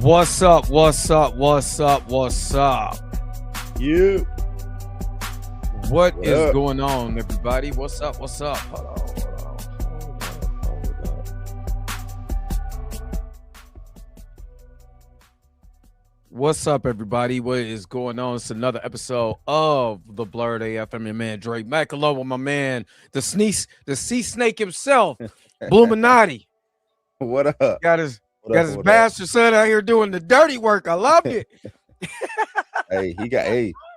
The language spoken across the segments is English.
What's up? What's up? What's up? What's up? You. What What is up? going on, everybody? What's up? What's up? Hold on, hold on, hold up. What's up, everybody? What is going on? It's another episode of the Blurred AF. I'm your man Drake Mack, along with my man, the sea snake himself, Bluminati. What up? Got his What got up? his What up? bastard son out here doing the dirty work. I love it.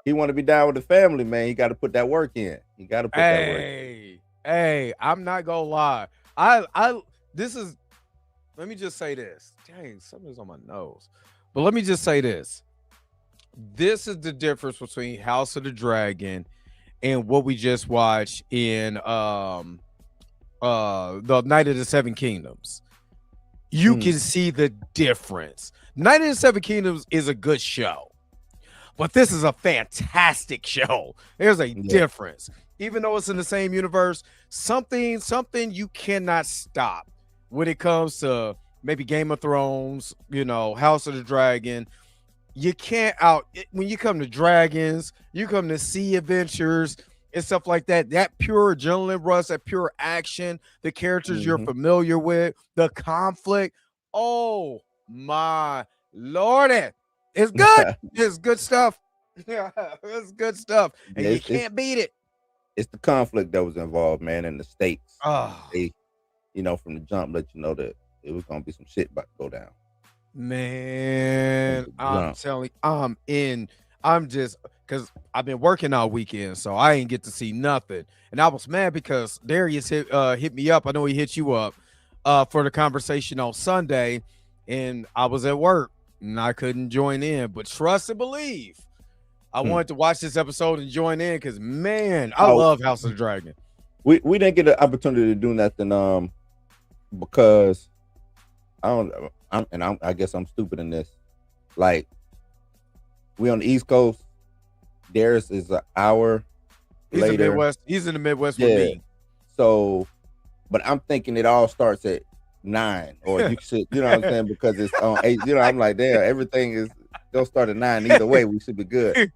He want to be down with the family, man. He got to put that work in. He got to put that work in. Hey, I'm not gonna lie. This is. Let me just say this. Dang, something's on my nose. But let me just say this. This is the difference between House of the Dragon and what we just watched in the Night of the Seven Kingdoms. You can see the difference. Night of the Seven Kingdoms is a good show, but this is a fantastic show. There's a difference. Even though it's in the same universe, something you cannot stop when it comes to maybe Game of Thrones, House of the Dragon. You can't when you come to dragons, you come to sea adventures and stuff like that. That pure adrenaline rush, that pure action, the characters you're familiar with, the conflict. Oh my Lordy. It's good. It's good stuff. Yeah, it's good stuff. And you can't beat it. It's the conflict that was involved, man, and the stakes. Oh. They, from the jump, let you know that it was gonna be some shit about to go down. Man, I'm telling you, I'm in. I'm just because I've been working all weekend, so I ain't get to see nothing. And I was mad because Darius hit me up. I know he hit you up for the conversation on Sunday, and I was at work and I couldn't join in. But trust and believe, I wanted to watch this episode and join in because, man, I love House of the Dragon. We didn't get an opportunity to do nothing because I guess I'm stupid in this. Like, we on the East Coast. Darius is an hour later. He's in the Midwest with me. So, but I'm thinking it all starts at 9, or you should, you know what I'm saying? Because it's on 8. I'm like, damn, everything is gonna start at 9. Either way, we should be good.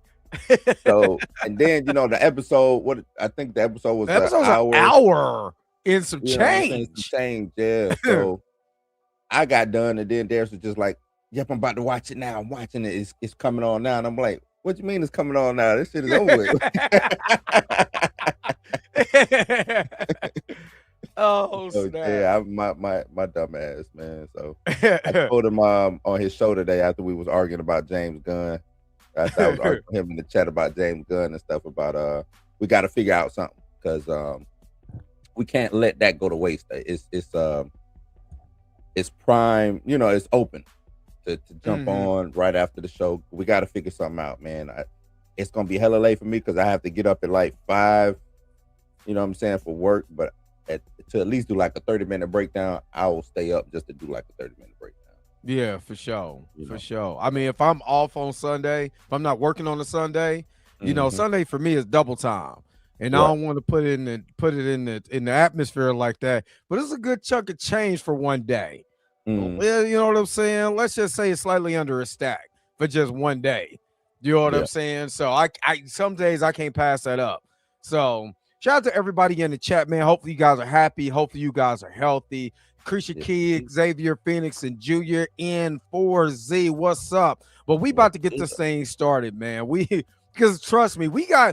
So, and then the episode. I think the episode was an hour in some change. Yeah. So I got done, and then Darius was just like, "Yep, I'm about to watch it now. I'm watching it. It's coming on now." And I'm like, "What you mean it's coming on now? This shit is over with." Oh, snap. Yeah, my dumb ass, man. So I told him on his show today after we was arguing about James Gunn. I was arguing with him in the chat about James Gunn and stuff about we got to figure out something because we can't let that go to waste. It's prime, it's open to jump on right after the show. We got to figure something out, man. It's gonna be hella late for me because I have to get up at like 5, for work. But to at least do like a 30-minute breakdown, I will stay up just to do like a 30-minute breakdown. Yeah, for sure. For sure. I mean, if I'm off on Sunday, if I'm not working on a Sunday, Sunday for me is double time. And I don't want to put it in the atmosphere like that. But it's a good chunk of change for one day. Well, you know what I'm saying? Let's just say it's slightly under a stack for just one day. You know what I'm saying? So I some days I can't pass that up. So shout out to everybody in the chat, man. Hopefully you guys are happy. Hopefully you guys are healthy. Krisha Kid, Xavier Phoenix, and Junior N4Z. What's up? But we about to get this thing started, man. Because trust me, we gonna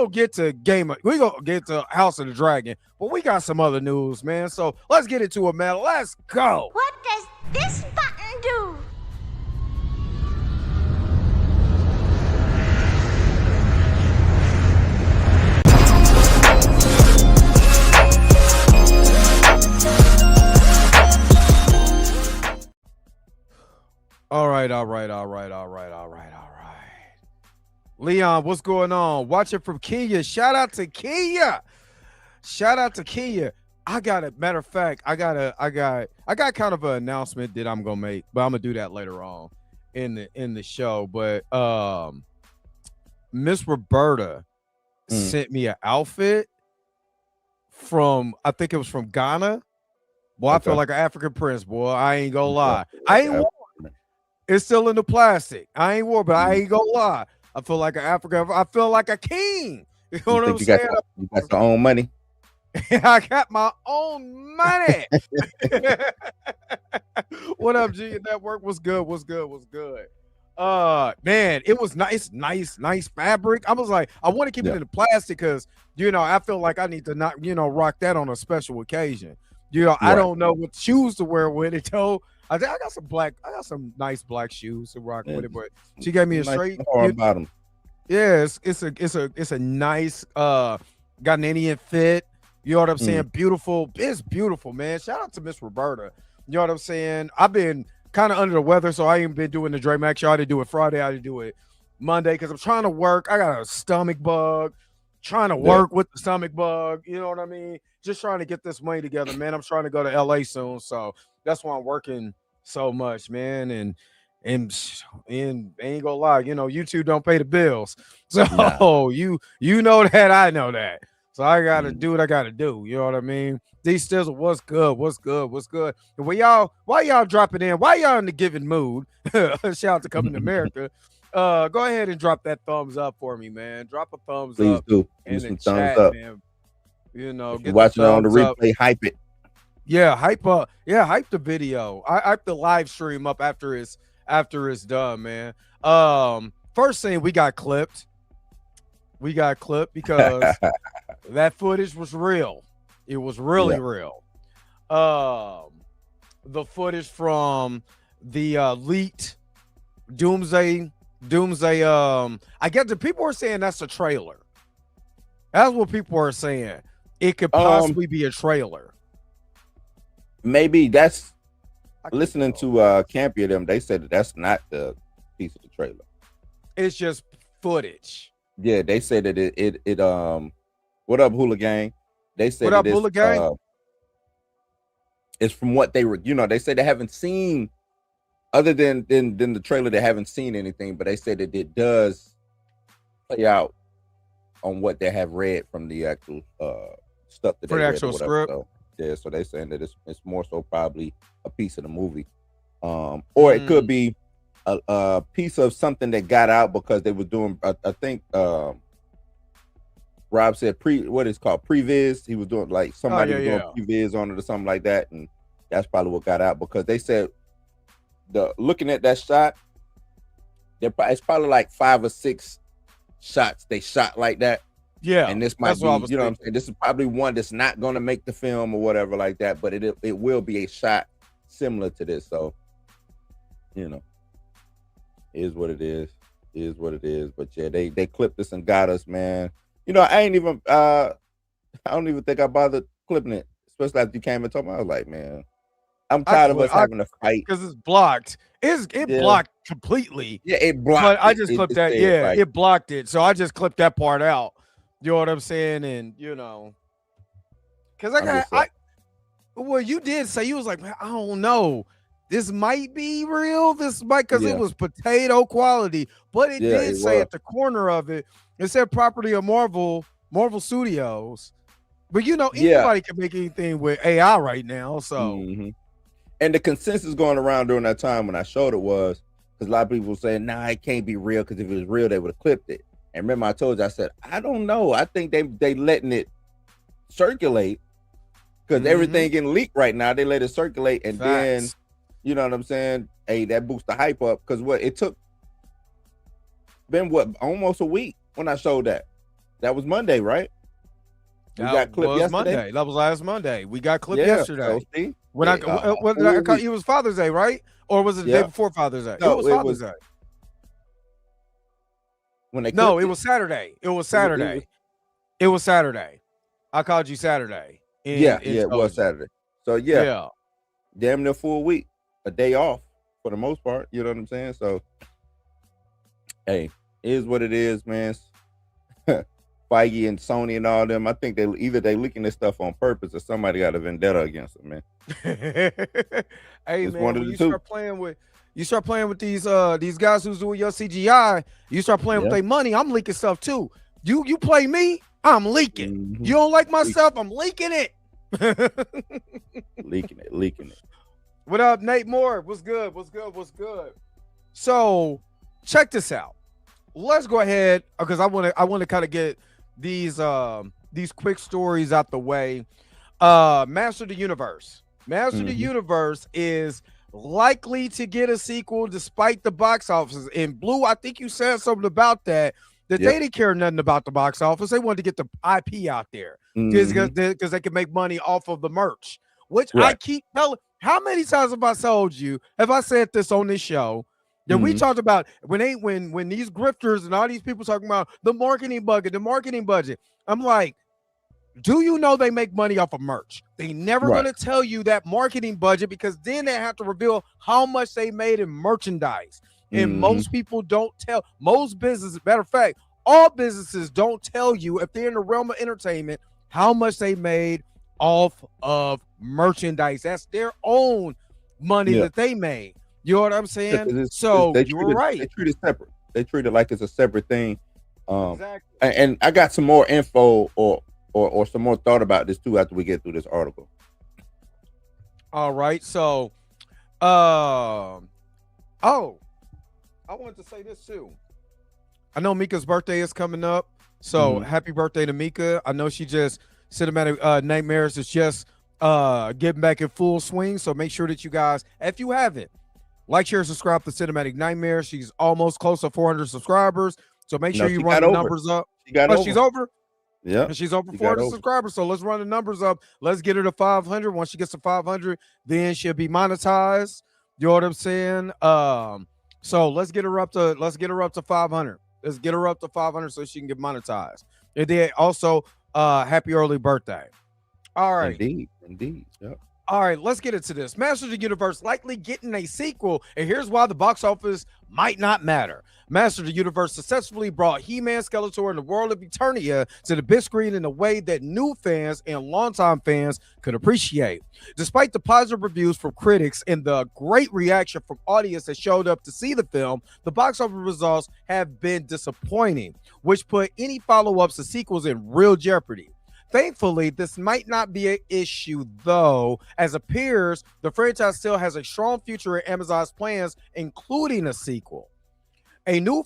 get to House of the Dragon, but we got some other news, man. So let's get into it, man. Let's go. What does this button do? All right. Leon, what's going on? Watching from Kenya. Shout out to Kenya. I got a matter of fact, I got kind of an announcement that I'm gonna make, but I'm gonna do that later on in the show. But Miss Roberta sent me an outfit from, I think it was from Ghana. Boy, I feel like an African prince, boy. I ain't gonna lie. I ain't It's still in the plastic. I ain't worried, but I ain't gonna lie. I feel like an African. I feel like a king. You know You what I'm think you got saying? you got your own money? I got my own money. What up, G Network? What's good? What's good? What's good? Man, it was nice fabric. I was like, I want to keep it in the plastic because I feel like I need to not, rock that on a special occasion. I don't know what shoes to wear with it, though. I got some nice black shoes to rock with it, but she gave me a straight hard bottom. Yeah, it's a nice Ghanaian fit. You know what I'm saying? Beautiful. It's beautiful, man. Shout out to Miss Roberta. You know what I'm saying? I've been kind of under the weather, so I ain't been doing the Dre Max show. I didn't do it Friday. I didn't do it Monday because I'm trying to work. I got a stomach bug. Trying to work with the stomach bug. You know what I mean? Just trying to get this money together, man. I'm trying to go to LA soon, so that's why I'm working so much, man. And ain't gonna lie, YouTube don't pay the bills. So you know that, I know that. So I gotta do what I gotta do. You know what I mean? These Stizzle, what's good? What's good? What's good? And why y'all dropping in? Why y'all in the giving mood? Shout out to Coming to America. Go ahead and drop that thumbs up for me, man. Drop a thumbs Please up. do. In some the thumbs chat, up. man. If Get you're watching it on the replay, up. hype it. Yeah, hype the video. I hype the live stream up after it's done, man. First thing, we got clipped. We got clipped because that footage was real. It was really real. The footage from the leaked Doomsday. I get the people are saying that's a trailer. That's what people are saying. It could possibly be a trailer. Maybe that's listening to Campy them. They said that's not the piece of the trailer. It's just footage. Yeah, they said that it what up, Hula Gang? They said what up, Hula Gang? It's from what they were, they said they haven't seen other than the trailer, they haven't seen anything, but they said that it does play out on what they have read from the actual stuff that for they the read actual or script. So, yeah, so they're saying that it's more so probably a piece of the movie, or it could be a piece of something that got out because they were doing. I think Rob said what is called previs. He was doing like somebody was doing previs on it or something like that, and that's probably what got out because they said looking at that shot, it's probably like 5 or 6 shots they shot like that. Yeah, and this might be, what I'm saying. This is probably one that's not going to make the film or whatever like that, but it will be a shot similar to this. So, is what it is. Is what it is. But yeah, they clipped this and got us, man. I ain't even I don't even think I bothered clipping it, especially after you came and told me. I was like, man, I'm tired of us having a fight because it's blocked. Blocked completely. Yeah, it blocked. But I just clipped that. Yeah, it blocked it. So I just clipped that part out. You know what I'm saying? And because well, you did say, you was like, man, I don't know. This might be real. This might, because it was potato quality, but it did say at the corner of it, it said property of Marvel Studios. But anybody can make anything with AI right now. So, and the consensus going around during that time when I showed it was because a lot of people were saying, nah, it can't be real because if it was real, they would have clipped it. And remember, I told you, I said, I don't know. I think they letting it circulate because everything getting leaked right now. They let it circulate, and then you know what I'm saying? Hey, that boosts the hype up because it took almost a week when I showed that. That was Monday, right? We got clipped yesterday. Monday. That was last Monday. We got clipped yesterday. So when it was Father's Day, right? Or was it the day before Father's Day? No, it was Father's Day. It was Saturday. It was Saturday. It was Saturday. I called you Saturday. It was Saturday. So damn near full week, a day off for the most part. You know what I'm saying? So, hey, it is what it is, man. Feige and Sony and all them. I think they leaking this stuff on purpose, or somebody got a vendetta against them, man. Hey, it's man, when you start playing with these guys who's doing your CGI, you start playing with their money. I'm leaking stuff too. You play me, I'm leaking. You don't like my stuff, I'm leaking it. leaking it. What up, Nate Moore? What's good? So check this out. Let's go ahead because I want to kind of get these quick stories out the way. Master of the Universe. Master of the Universe is likely to get a sequel despite the box office. In Blue, I think you said something about that they didn't care nothing about the box office. They wanted to get the IP out there because they can make money off of the merch, which I keep telling. How many times have I told you? Have I said this on this show? That we talked about when these grifters and all these people talking about the marketing budget. I'm like, do you know they make money off of merch? They never going to tell you that marketing budget because then they have to reveal how much they made in merchandise. And most people don't tell. Most businesses, matter of fact, all businesses don't tell you if they're in the realm of entertainment how much they made off of merchandise. That's their own money that they made. You know what I'm saying? You were right. They treat it separate. They treat it like it's a separate thing. Exactly. And I got some more info or some more thought about this too after we get through this article. All right. So, I wanted to say this too. I know Mika's birthday is coming up. So happy birthday to Mika. I know she just Cinematic Nightmares is just getting back in full swing. So make sure that you guys, if you haven't, like, share, subscribe to Cinematic Nightmares. She's almost close to 400 subscribers. So make sure you run the numbers up. She's over. Yeah. She's over 400 subscribers. So let's run the numbers up. Let's get her to 500. Once she gets to 500, then she'll be monetized. You know what I'm saying? So let's get her up to 500. Let's get her up to 500 so she can get monetized. And then also happy early birthday. All right. Indeed. Yep. All right, let's get into this. Masters of the Universe likely getting a sequel, and here's why the box office might not matter. Masters of the Universe successfully brought He-Man, Skeletor, and the World of Eternia to the big screen in a way that new fans and longtime fans could appreciate. Despite the positive reviews from critics and the great reaction from audience that showed up to see the film, the box office results have been disappointing, which put any follow-ups and sequels in real jeopardy. Thankfully, this might not be an issue, though, as it appears the franchise still has a strong future in Amazon's plans, including a sequel. A new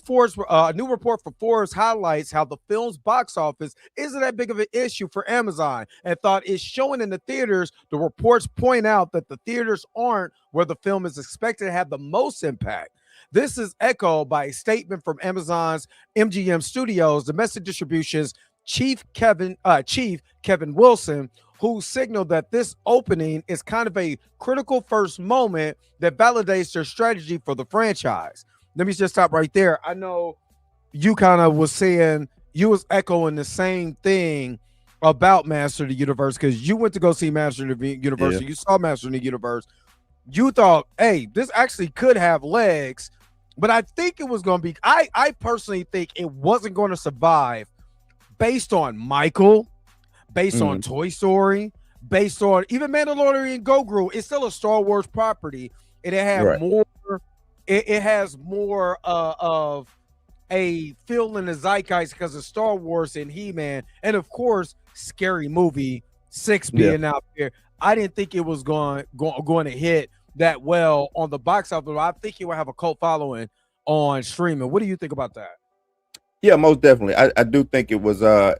report from Forbes highlights how the film's box office isn't that big of an issue for Amazon and thought it's showing in the theaters. The reports point out that the theaters aren't where the film is expected to have the most impact. This is echoed by a statement from Amazon's MGM Studios domestic distributions Chief Kevin Wilson, who signaled that this opening is kind of a critical first moment that validates their strategy for the franchise. Let me just stop right there. I know you kind of was saying, you was echoing the same thing about Master of the Universe because you went to go see Master of the Universe. You saw Master of the Universe. You thought, hey, this actually could have legs, but I think it was going to be, I personally think it wasn't going to survive based on Michael, based on Toy Story, based on even Mandalorian and Grogu. It's still a Star Wars property, and it had more. It has more of a feel in the zeitgeist because of Star Wars and He-Man, and of course, Scary Movie 6 being out there. I didn't think it was going to hit that well on the box office. I think it will have a cult following on streaming. What do you think about that? Yeah, most definitely. I do think it was I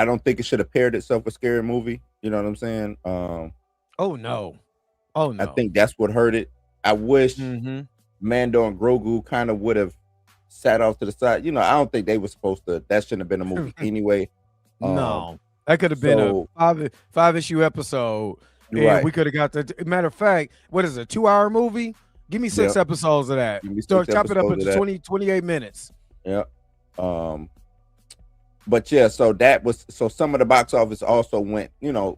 don't think it should have paired itself with Scary Movie. You know what I'm saying? Oh no. I think that's what hurt it. I wish Mando and Grogu kind of would have sat off to the side. You know, I don't think they were supposed to. That shouldn't have been a movie anyway. No, that could have been a five-issue episode. And we could have got the matter of fact, what is it, 2-hour movie? Give me 6 episodes of that. So chop it up into 28 minutes. Yeah. But yeah, so some of the box office also went to,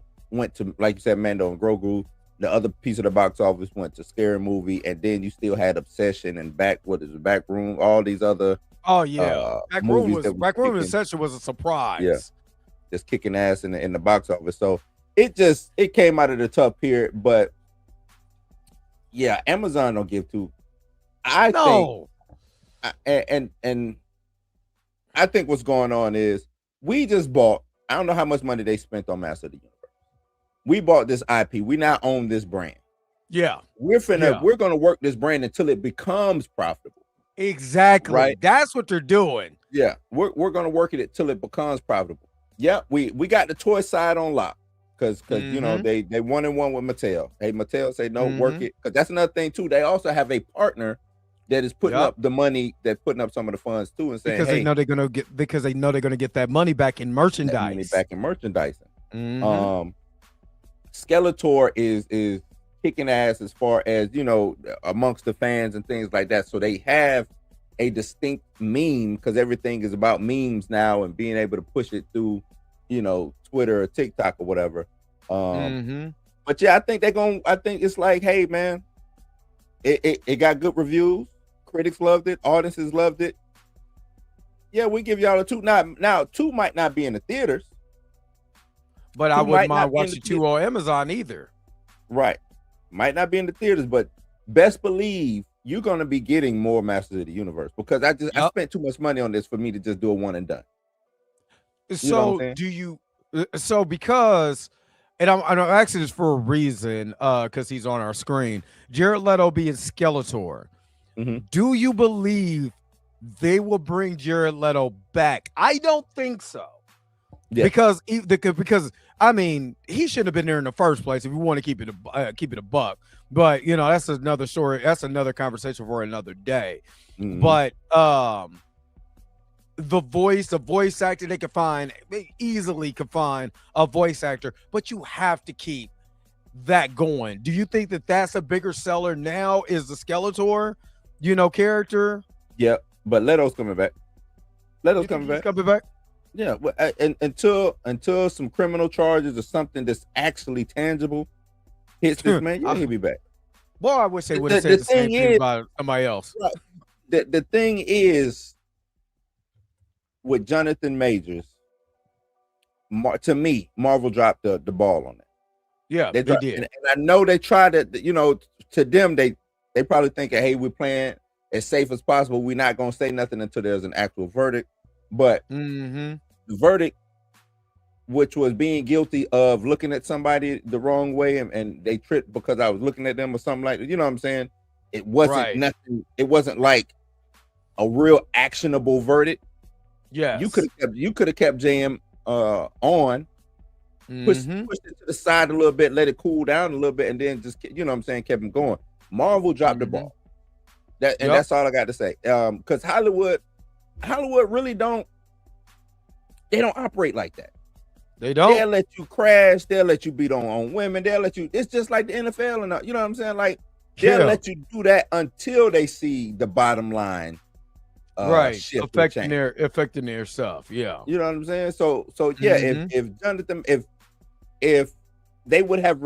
like you said, Mando and Grogu. The other piece of the box office went to Scary Movie, and then you still had Obsession and Back Room, all these other Back Room Obsession was a surprise. Yeah, just kicking ass in the box office. So it came out of the tough period, but yeah, Amazon don't give two. I think what's going on is we just bought, I don't know how much money they spent on Master of the Universe. We bought this IP. We now own this brand. Yeah. We're Yeah. gonna work this brand until it becomes profitable. Exactly. Right. That's what they're doing. Yeah, we're gonna work it till it becomes profitable. Yeah, we got the toy side on lock because you know they 1-1 with Mattel. Hey, Mattel say no, work it, because that's another thing too. They also have a partner that is putting up the money, that's putting up some of the funds too, and saying, because hey, they know they're gonna get that money back in merchandise. that money back in merchandising. Skeletor is kicking ass as far as, you know, amongst the fans and things like that. So they have a distinct meme, because everything is about memes now and being able to push it through, you know, Twitter or TikTok or whatever. But yeah, I think it's like, hey man, it got good reviews. Critics loved it. Audiences loved it. Yeah, we give y'all a 2. Now 2 might not be in the theaters. But I wouldn't mind watching 2 on Amazon either. Right. Might not be in the theaters, but best believe you're going to be getting more Masters of the Universe, because I spent too much money on this for me to just do a one and done. So because, and I'm asking this for a reason, because he's on our screen, Jared Leto being Skeletor. Do you believe they will bring Jared Leto back? I don't think so. Yeah. Because I mean, he shouldn't have been there in the first place if we want to keep it a buck. But you know, that's another story. That's another conversation for another day. But the voice actor, they easily can find a voice actor, but you have to keep that going. Do you think that that's a bigger seller now, is the Skeletor, you know, character? Yeah, but Leto's coming back. Coming back. Yeah, well, and until some criminal charges or something that's actually tangible hits this man, he'll be back. Well, I wish they would have said the same thing about somebody else. The thing is, with Jonathan Majors, to me, Marvel dropped the ball on that. Yeah, they did. And I know they tried to, you know, to them, they probably thinking, hey, we're playing as safe as possible. We're not going to say nothing until there's an actual verdict. But the verdict, which was being guilty of looking at somebody the wrong way, and they tripped because I was looking at them or something like that, you know what I'm saying? It wasn't nothing. It wasn't like a real actionable verdict. Yeah, you could have kept JM on, pushed it to the side a little bit, let it cool down a little bit, and then just, you know what I'm saying, kept him going. Marvel dropped the ball. That's all I got to say. Because Hollywood really don't operate like that. They don't. They'll let you crash. They'll let you beat on women. They'll let you. It's just like the NFL, and you know what I'm saying. Like they'll let you do that until they see the bottom line. Affecting their stuff. Yeah. You know what I'm saying. So yeah. If Jonathan, if they would have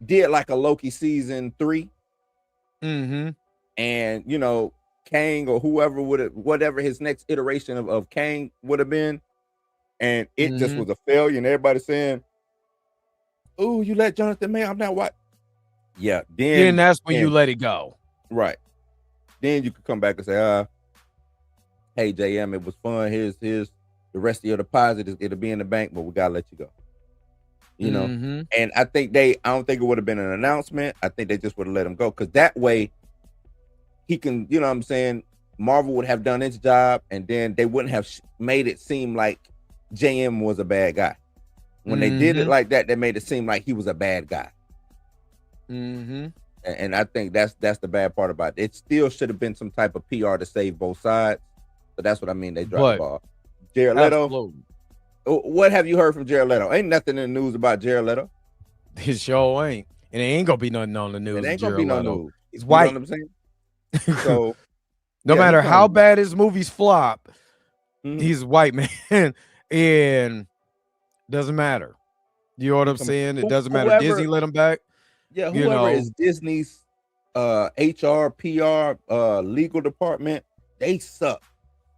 did like a Loki season 3, and you know, Kang or whatever his next iteration of Kang would have been, and it just was a failure, and everybody saying, "Oh, you let Jonathan Majors, I'm not what." Yeah, then that's when you let it go, right? Then you could come back and say, "Hey, JM, it was fun. Here's the rest of your deposit. It'll be in the bank, but we gotta let you go." You know, and I don't think it would have been an announcement. I think they just would have let him go, because that way he can, you know what I'm saying, Marvel would have done its job, and then they wouldn't have made it seem like JM was a bad guy. When they did it like that, they made it seem like he was a bad guy. And I think that's the bad part about it. It still should have been some type of PR to save both sides. So that's what I mean. They dropped the ball. Jared Leto. What have you heard from Jared Leto? Ain't nothing in the news about Jared Leto. His show ain't. And it ain't gonna be nothing on the news. It ain't gonna be no news. He's white. You know what I'm saying? So no matter how bad his movies flop, he's a white man, and doesn't matter. You know what I'm saying? It doesn't matter. Disney let him back. Yeah, whoever is Disney's HR, PR, legal department, they suck.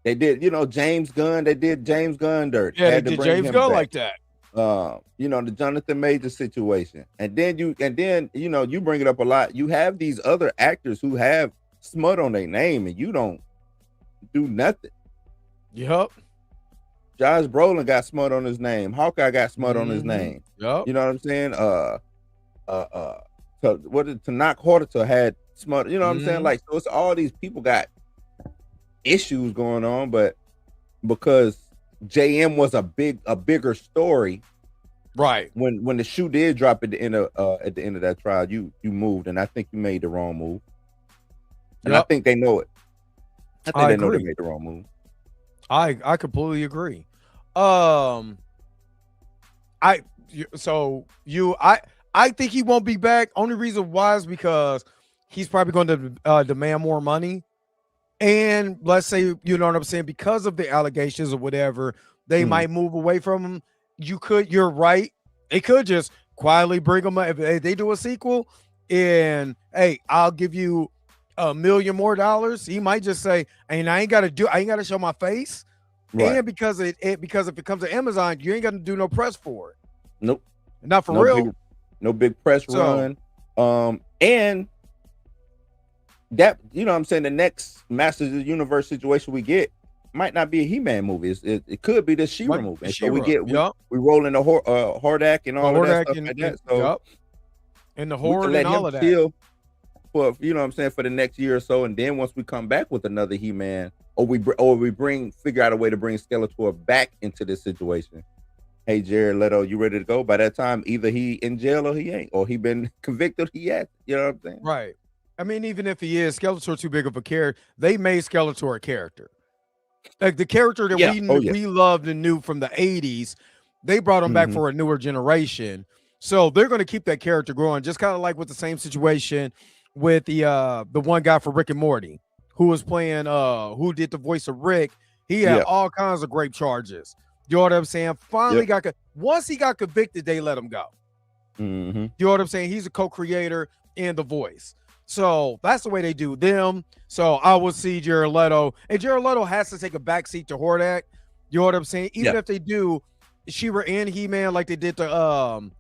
They did, you know, James Gunn. They did James Gunn dirt. Yeah, they did James Gunn like that. You know, the Jonathan Majors situation, and then you know, you bring it up a lot. You have these other actors who have smut on their name, and you don't do nothing. Yep. Josh Brolin got smut on his name. Hawkeye got smut on his name. Yep. You know what I'm saying? to knock harder to had smart, you know what I'm saying? Mhm. Like, so it's all these people got issues going on, but because JM was a bigger story, Right. when the shoe did drop at the end of that trial, you moved, and I think you made the wrong move. And I Yep. think they know it. I think I they know they agree. made the wrong move. I completely agree. Um, I think he won't be back. Only reason why is because he's probably going to demand more money. And let's say, you know what I'm saying, because of the allegations or whatever, they Mhm. might move away from him. You're right. They could just quietly bring him up. If they do a sequel and hey, I'll give you $1 million more. He might just say, and I ain't gotta show my face. Right. And because because if it comes to Amazon, you ain't gonna do no press for it. Nope. Not for No real. big press So run. And that, you know what I'm saying, the next Masters of the Universe situation we get might not be a He-Man movie. It could be the She-Ra like movie. And so She-Ra, yep. we roll in the Hordak and all of that Hordak stuff and, like that. and So yep. And the we horde can let and all him of that. chill for, you know what I'm saying, for the next year or so. And then once we come back with another He-Man, or we figure out a way to bring Skeletor back into this situation. Hey, Jared Leto, you ready to go? By that time, either he in jail or he ain't, or he been convicted, he has. You know what I'm saying? Right. I mean, even if he is, Skeletor too big of a character. They made Skeletor a character. Like the character that Yeah. Oh, yeah. we loved and knew from the 80s, they brought him back Mhm. for a newer generation. So they're going to keep that character growing, just kind of like with the same situation with the one guy for Rick and Morty, who was playing who did the voice of Rick. He had Yeah. all kinds of grape charges. You know what I'm saying? Finally once he got convicted, they let him go. Mhm. You know what I'm saying? He's a co-creator and the voice. So that's the way they do them. So I will see Jared Leto. And Jared Leto has to take a backseat to Hordak. You know what I'm saying? Even Yeah. if they do She-Ra and He-Man like they did the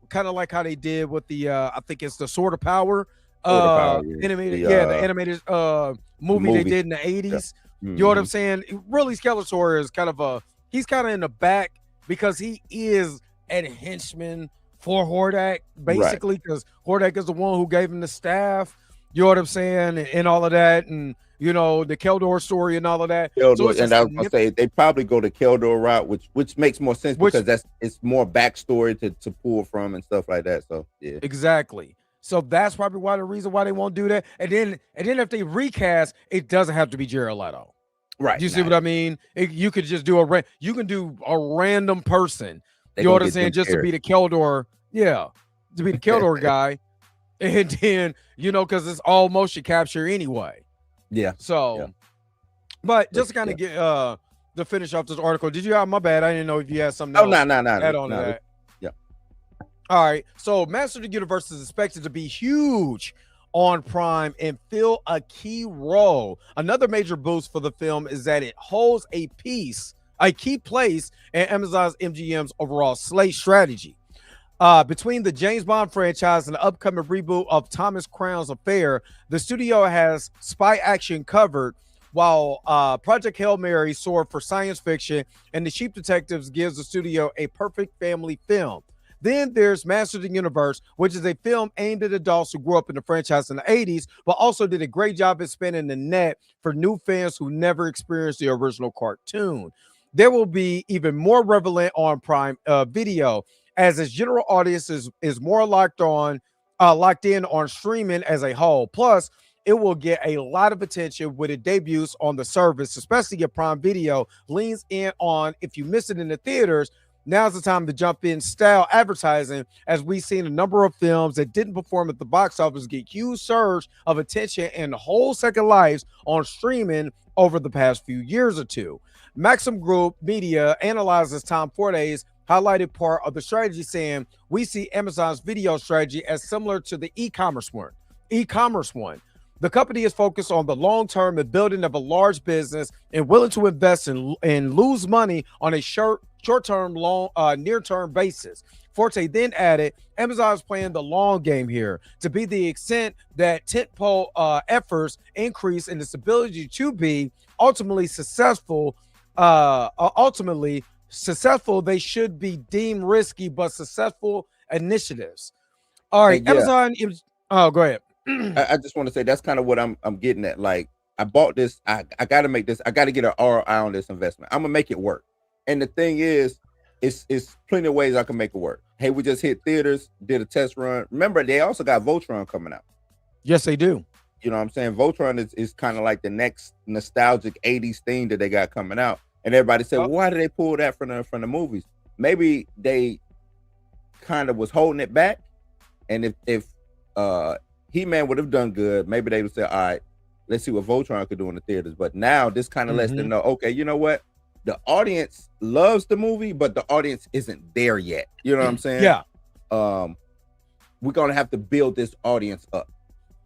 kind of like how they did with the I think it's the Sword of Power Sword of Power, yeah. animated The animated movie they movie. did in the 80s. Yeah. You know what I'm Mhm. saying? Really, Skeletor is he's kind of in the back because he is a henchman for Hordak, basically, because Hordak is the one who gave him the staff. You know what I'm saying? And all of that, and you know, the Keldor story and all of that. So Keldor, it's and a I was gonna say they probably go the Keldor route, which makes more sense Which- because it's more backstory to pull from and stuff like that. So yeah. exactly. So that's probably why the reason why they won't do that. And then if they recast, it doesn't have to be Jared Leto. Right. You see what I mean? You could just do you can do a random person. They You know gonna what I'm get saying? them Just to be pairs. the Keldor, to be the Keldor guy. And then, because it's all motion capture anyway. Yeah. So, Yeah. but just to kind of get to finish off this article, did you have my bad? I didn't know if you had something Oh, else no. add on to that. Yeah. All right. So Master of the Universe is expected to be huge on Prime and fill a key role. Another major boost for the film is that it holds a key place in Amazon's MGM's overall slate strategy. Between the James Bond franchise and the upcoming reboot of Thomas Crown's Affair, the studio has spy action covered, while Project Hail Mary soared for science fiction, and The Cheap Detectives gives the studio a perfect family film. Then there's Master of the Universe, which is a film aimed at adults who grew up in the franchise in the 80s, but also did a great job at spinning the net for new fans who never experienced the original cartoon. There will be even more relevant on Prime Video, as its general audience is more locked in on streaming as a whole. Plus, it will get a lot of attention when it debuts on the service, especially if Prime Video leans in on if you miss it in the theaters. Now's the time to jump in style advertising, as we've seen a number of films that didn't perform at the box office get huge surge of attention and whole second lives on streaming over the past few years or two. Maxim Group Media analyzes Tom Forte's highlighted part of the strategy, saying, "We see Amazon's video strategy as similar to the e-commerce one. The company is focused on the long term and building of a large business and willing to invest and lose money on a short-term, near-term basis." Forte then added, "Amazon is playing the long game here to be the extent that tentpole efforts increase in its ability to be ultimately successful. They should be deemed risky but successful initiatives." All right, And yeah, Amazon. Oh, go ahead. I just want to say that's kind of what I'm getting at. Like, I bought this. I got to make this. I got to get an ROI on this investment. I'm gonna make it work. And the thing is, it's plenty of ways I can make it work. Hey, we just hit theaters, did a test run. Remember, they also got Voltron coming out. Yes, they do. You know what I'm saying? Voltron is kind of like the next nostalgic 80s thing that they got coming out. And everybody said, well, why did they pull that from the movies? Maybe they kind of was holding it back. And if He-Man would have done good, maybe they would say, all right, let's see what Voltron could do in the theaters. But now this kind of lets them know, okay, you know what? The audience loves the movie, but the audience isn't there yet. You know what I'm saying? Yeah. We're gonna have to build this audience up.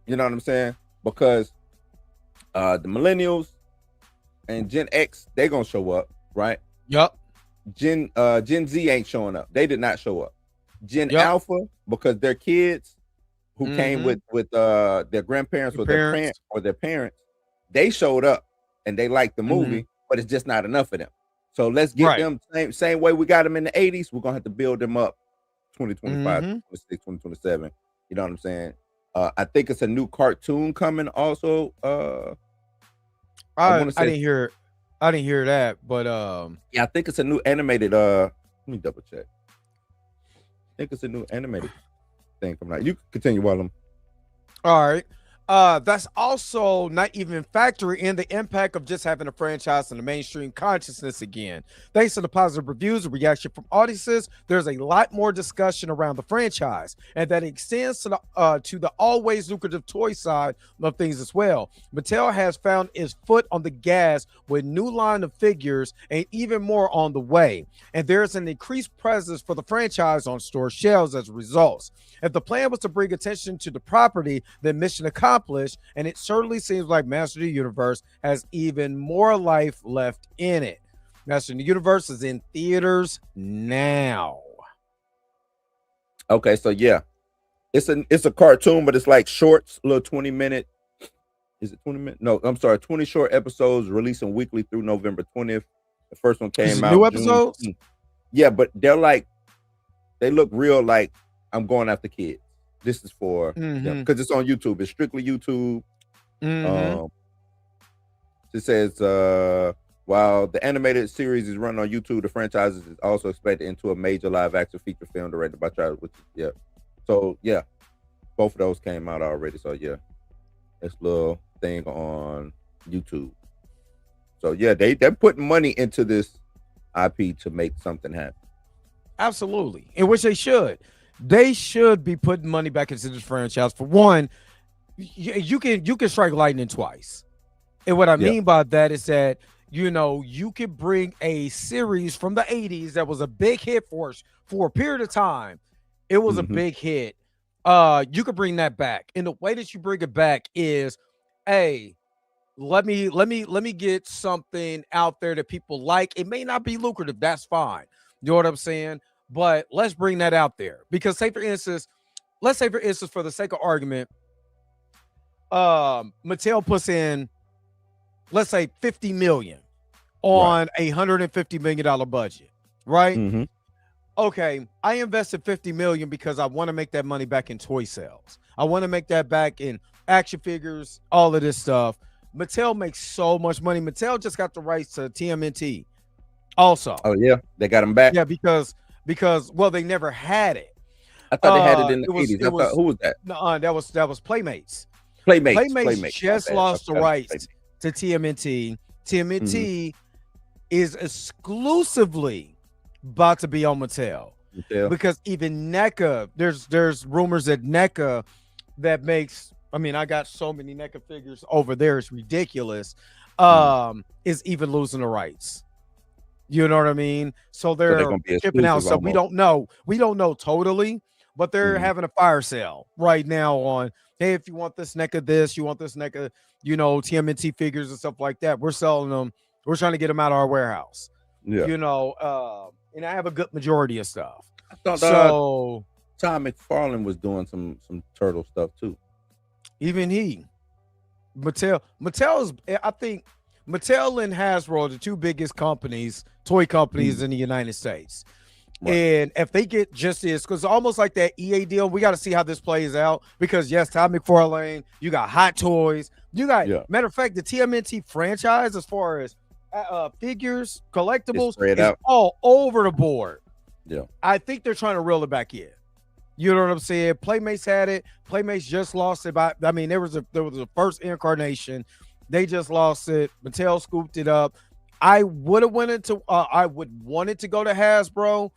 You know what I'm saying? Because the millennials and Gen X, they're gonna show up, right? Yep. Gen Z ain't showing up. They did not show up. Gen Yep. Alpha, because their kids who came with their grandparents or their parents, they showed up and they liked the movie, but it's just not enough of them. So let's get them same way we got them in the 80s. We're gonna have to build them up 2025, 2026, 2027. You know what I'm saying? I think it's a new cartoon coming also. I didn't hear that, but yeah, I think it's a new animated let me double check. I think it's a new animated thing coming out. You can continue while I'm all right. That's also not even factoring in the impact of just having a franchise in the mainstream consciousness again. Thanks to the positive reviews and reaction from audiences, there's a lot more discussion around the franchise, and that extends to the always lucrative toy side of things as well. Mattel has found its foot on the gas with new line of figures and even more on the way, and there's an increased presence for the franchise on store shelves as a result. If the plan was to bring attention to the property, then mission accomplished, and it certainly seems like Master of the Universe has even more life left in it. Master of the Universe is in theaters now. Okay, so yeah, it's a cartoon, but it's like shorts, little 20-minute. Is it 20 minutes? No, I'm sorry, 20 short episodes releasing weekly through November 20th. The first one came out. New episodes? Yeah, but they look real like I'm going after kids. This is for them because it's on YouTube. It's strictly YouTube. It says while the animated series is running on YouTube, the franchise is also expected into a major live action feature film directed by Charles. So yeah, both of those came out already. So yeah, this little thing on YouTube. So yeah, they're putting money into this IP to make something happen. Absolutely, in which they should. They should be putting money back into this franchise. For one, you can strike lightning twice. And what I mean by that is that, you know, you could bring a series from the 80s that was a big hit for a period of time. It was a big hit. You could bring that back. And the way that you bring it back is, hey, let me get something out there that people like. It may not be lucrative. That's fine. You know what I'm saying? But let's bring that out there, because let's say for instance, for the sake of argument, Mattel puts in, let's say 50 million on a $150 million budget, right? Okay, I invested 50 million because I want to make that money back in toy sales. I want to make that back in action figures, all of this stuff. Mattel makes so much money. Mattel just got the rights to TMNT also. Oh yeah, they got them back. Yeah, because well, they never had it. I thought they had it in the 80s. Who was that? No, that was Playmates. Playmates just lost the rights to TMNT. TMNT is exclusively about to be on Mattel. Because even NECA, there's rumors that NECA that makes, I mean, I got so many NECA figures over there, it's ridiculous, is even losing the rights. You know what I mean? So they're shipping out. So we don't know totally, but they're having a fire sale right now on, hey, if you want this NECA, you want this NECA, you know, TMNT figures and stuff like that, we're selling them. We're trying to get them out of our warehouse. Yeah. You know, and I have a good majority of stuff. I thought Todd McFarlane was doing some turtle stuff too. Even Mattel is, I think Mattel and Hasbro are the two biggest companies, toy companies in the United States. Right. And if they get just this, because almost like that EA deal, we got to see how this plays out. Because yes, Todd McFarlane, you got Hot Toys, you got matter of fact, the TMNT franchise as far as figures, collectibles, spread is out. all over the board. Yeah. I think they're trying to reel it back in. You know what I'm saying? Playmates had it. Playmates just lost it. There was a first incarnation. They just lost it. Mattel scooped it up. I would have went into. I would want it to go to Hasbro,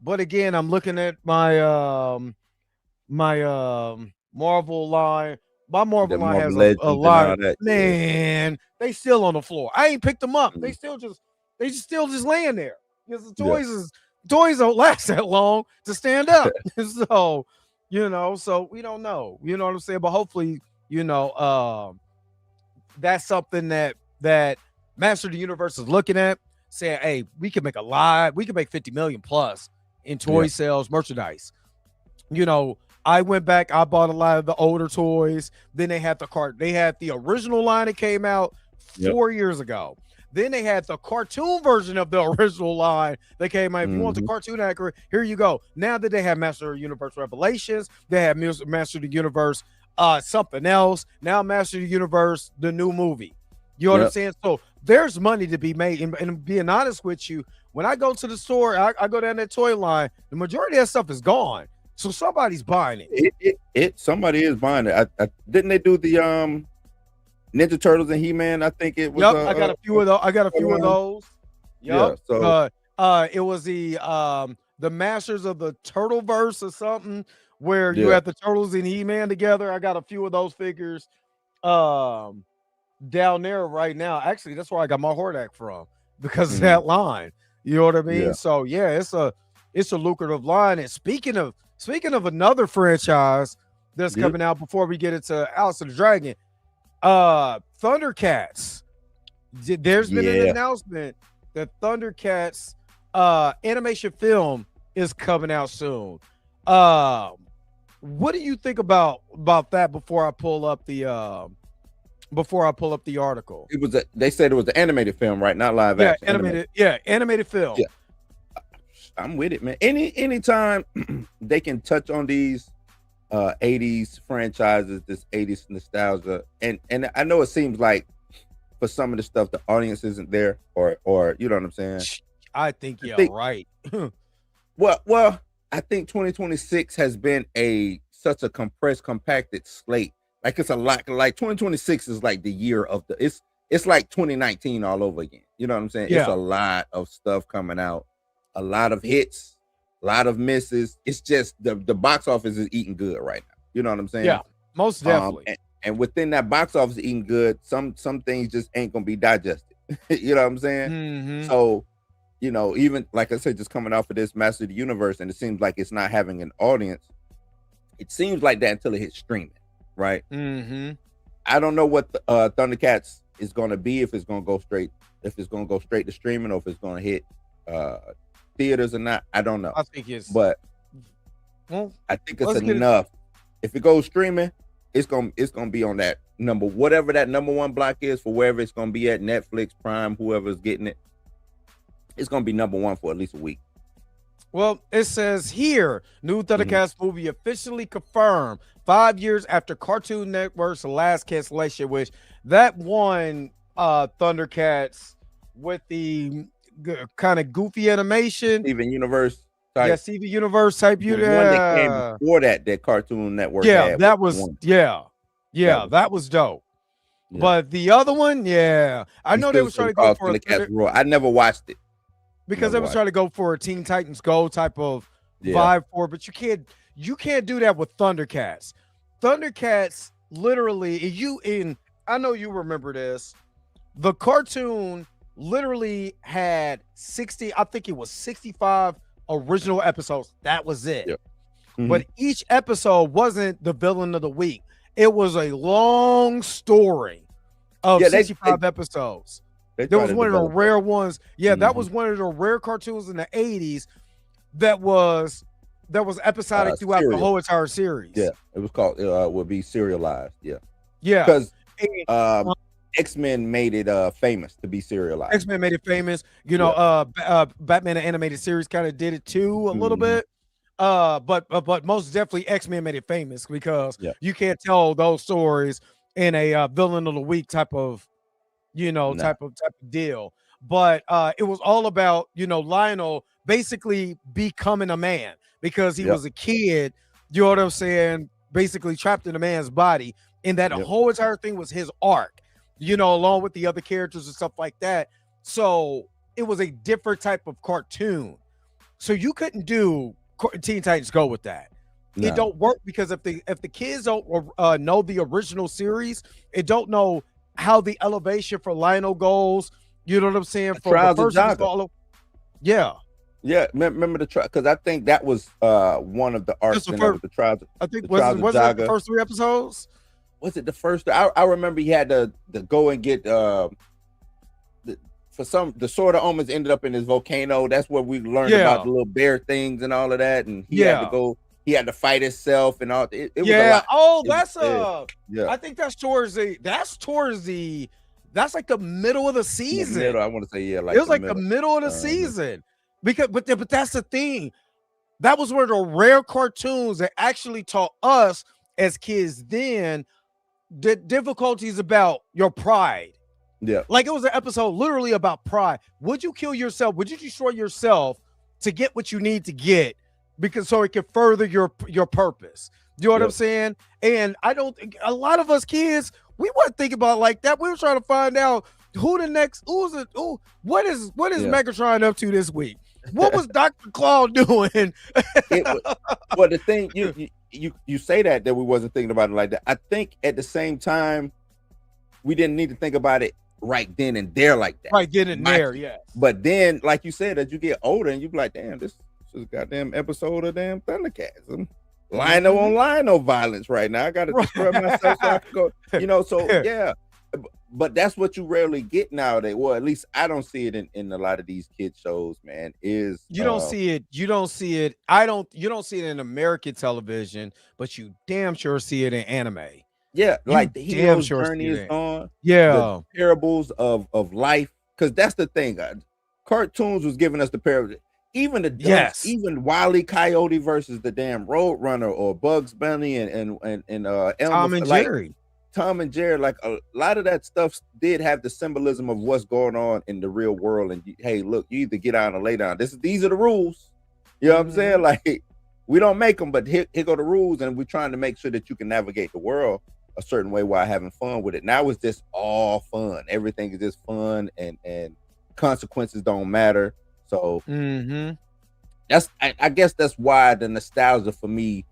but again, I'm looking at my Marvel line. My Marvel line has a line. Man, they still on the floor. I ain't picked them up. They still just laying there because the toys don't last that long to stand up. So, so we don't know. You know what I'm saying? But hopefully, that's something that Master of the Universe is looking at, saying, hey, we can make we can make 50 million plus in toy sales, merchandise. I went back, I bought a lot of the older toys. Then they had the original line that came out 4 years ago. Then they had the cartoon version of the original line that came out. If you want the cartoon accurate, here you go. Now that they have Master of the Universe Revelations, they have Master of the Universe something else. Now Master of the Universe, the new movie. You know what I'm saying? So there's money to be made. And being honest with you, when I go to the store, I go down that toy line, the majority of that stuff is gone. So somebody's buying it. Somebody is buying it. Didn't they do the Ninja Turtles and He-Man? I think it was. I got a few of those. Yep. Yeah. So it was the Masters of the Turtleverse or something where you have the Turtles and He-Man together. I got a few of those figures down there right now. Actually, that's where I got my Hordak from because of that line. You know what I mean? Yeah. So it's a lucrative line. And speaking of another franchise that's coming out before we get into House of the Dragon, Thundercats. There's been an announcement that Thundercats animation film is coming out soon. What do you think about that before I pull up the article? They said it was an animated film, right? Not live action. Animated film. Yeah. I'm with it, man. Anytime they can touch on these 80s franchises, this 80s nostalgia, and I know it seems like for some of the stuff the audience isn't there, or you know what I'm saying. I think right. well, I think 2026 has been such a compressed, compacted slate. Like it's a lot. Like 2026 is like the year of it's like 2019 all over again. You know what I'm saying? Yeah. It's a lot of stuff coming out. A lot of hits, a lot of misses. It's just the box office is eating good right now. You know what I'm saying? Yeah, most definitely. And within that box office eating good, some things just ain't gonna be digested. You know what I'm saying? Mm-hmm. So, even like I said, just coming off of this Master of the Universe, and it seems like it's not having an audience. It seems like that until it hits streaming, right? Mm-hmm. I don't know what the, Thundercats is gonna be. If it's gonna go straight to streaming, or if it's gonna hit theaters or not, I don't know. I think it's enough. If it goes streaming, it's gonna be on that number, whatever that number one block is for wherever it's gonna be at, Netflix, Prime, whoever's getting it. It's gonna be number one for at least a week. Well, it says here, new Thundercats movie officially confirmed 5 years after Cartoon Network's last cancellation, which that one Thundercats with the kind of goofy animation, Steven Universe type. Steven Universe type. The one that came before that Cartoon Network. That was that was dope. Yeah. But the other one, I know they were trying to go for I never watched it because they was trying to go for a Teen Titans Go type of vibe for it, but you can't do that with Thundercats. Thundercats literally, I know you remember this. The cartoon literally had 65 original episodes. That was it. Yep. Mm-hmm. But each episode wasn't the villain of the week. It was a long story of 65 episodes. That was one of the rare ones. Yeah, that was one of the rare cartoons in the 80s that was episodic throughout the whole entire series. Yeah, it was called would be serialized. Yeah. Yeah. Because X-Men made it famous to be serialized. X-Men made it famous. You know, Batman the animated series kind of did it too a little bit. But most definitely X-Men made it famous because you can't tell those stories in a villain of the week type of, type of deal. But it was all about, Lionel basically becoming a man because he was a kid, you know what I'm saying, basically trapped in a man's body. And that whole entire thing was his arc, along with the other characters and stuff like that. So it was a different type of cartoon. So you couldn't do Teen Titans Go with that. No. It don't work because if the kids don't know the original series, it don't know how the elevation for Lionel goes. You know what I'm saying? For the person follow. Yeah. Yeah, remember the trial, because I think that was one of the arcs in the trials. I think was it the first 3 episodes? Was it the first? I remember he had to go and get the Sword of Omens ended up in his volcano. That's where we learned about the little bear things and all of that. And he had to go. He had to fight himself and all. It was a lot. Oh, that's I think that's towards the. That's like the middle of the season. I want to say it was like the middle of the season. But that's the thing. That was one of the rare cartoons that actually taught us as kids then the difficulties about your pride. Yeah. Like it was an episode literally about pride. Would you kill yourself? Would you destroy yourself to get what you need to get because so it can further your purpose? You know what I'm saying? And I don't think a lot of us kids, we weren't thinking about it like that. We were trying to find out what is Megatron up to this week? What was Dr. Claw doing? Well, the thing you say that we wasn't thinking about it like that. I think at the same time, we didn't need to think about it right then and there like that. Right then and there, yes. But then, like you said, as you get older and you be like, damn, this is a goddamn episode of damn Thundercats. Lionel on Lionel violence right now. I gotta destroy myself so I can go, so but that's what you rarely get nowadays. Well, at least I don't see it in a lot of these kids shows, man. You don't see it. You don't see it in American television, but you damn sure see it in anime. Yeah, like the hero's journey is on. Yeah, the parables of life, because that's the thing. Cartoons was giving us the parables. Even even Wile E. Coyote versus the damn Roadrunner or Bugs Bunny and Tom and Jerry. Tom and Jerry, like a lot of that stuff did have the symbolism of what's going on in the real world. And hey, look, you either get out or lay down. These are the rules. You know what I'm saying? Like we don't make them, but here go the rules, and we're trying to make sure that you can navigate the world a certain way while having fun with it. Now it's just all fun. Everything is just fun, and consequences don't matter. So I guess that's why the nostalgia for me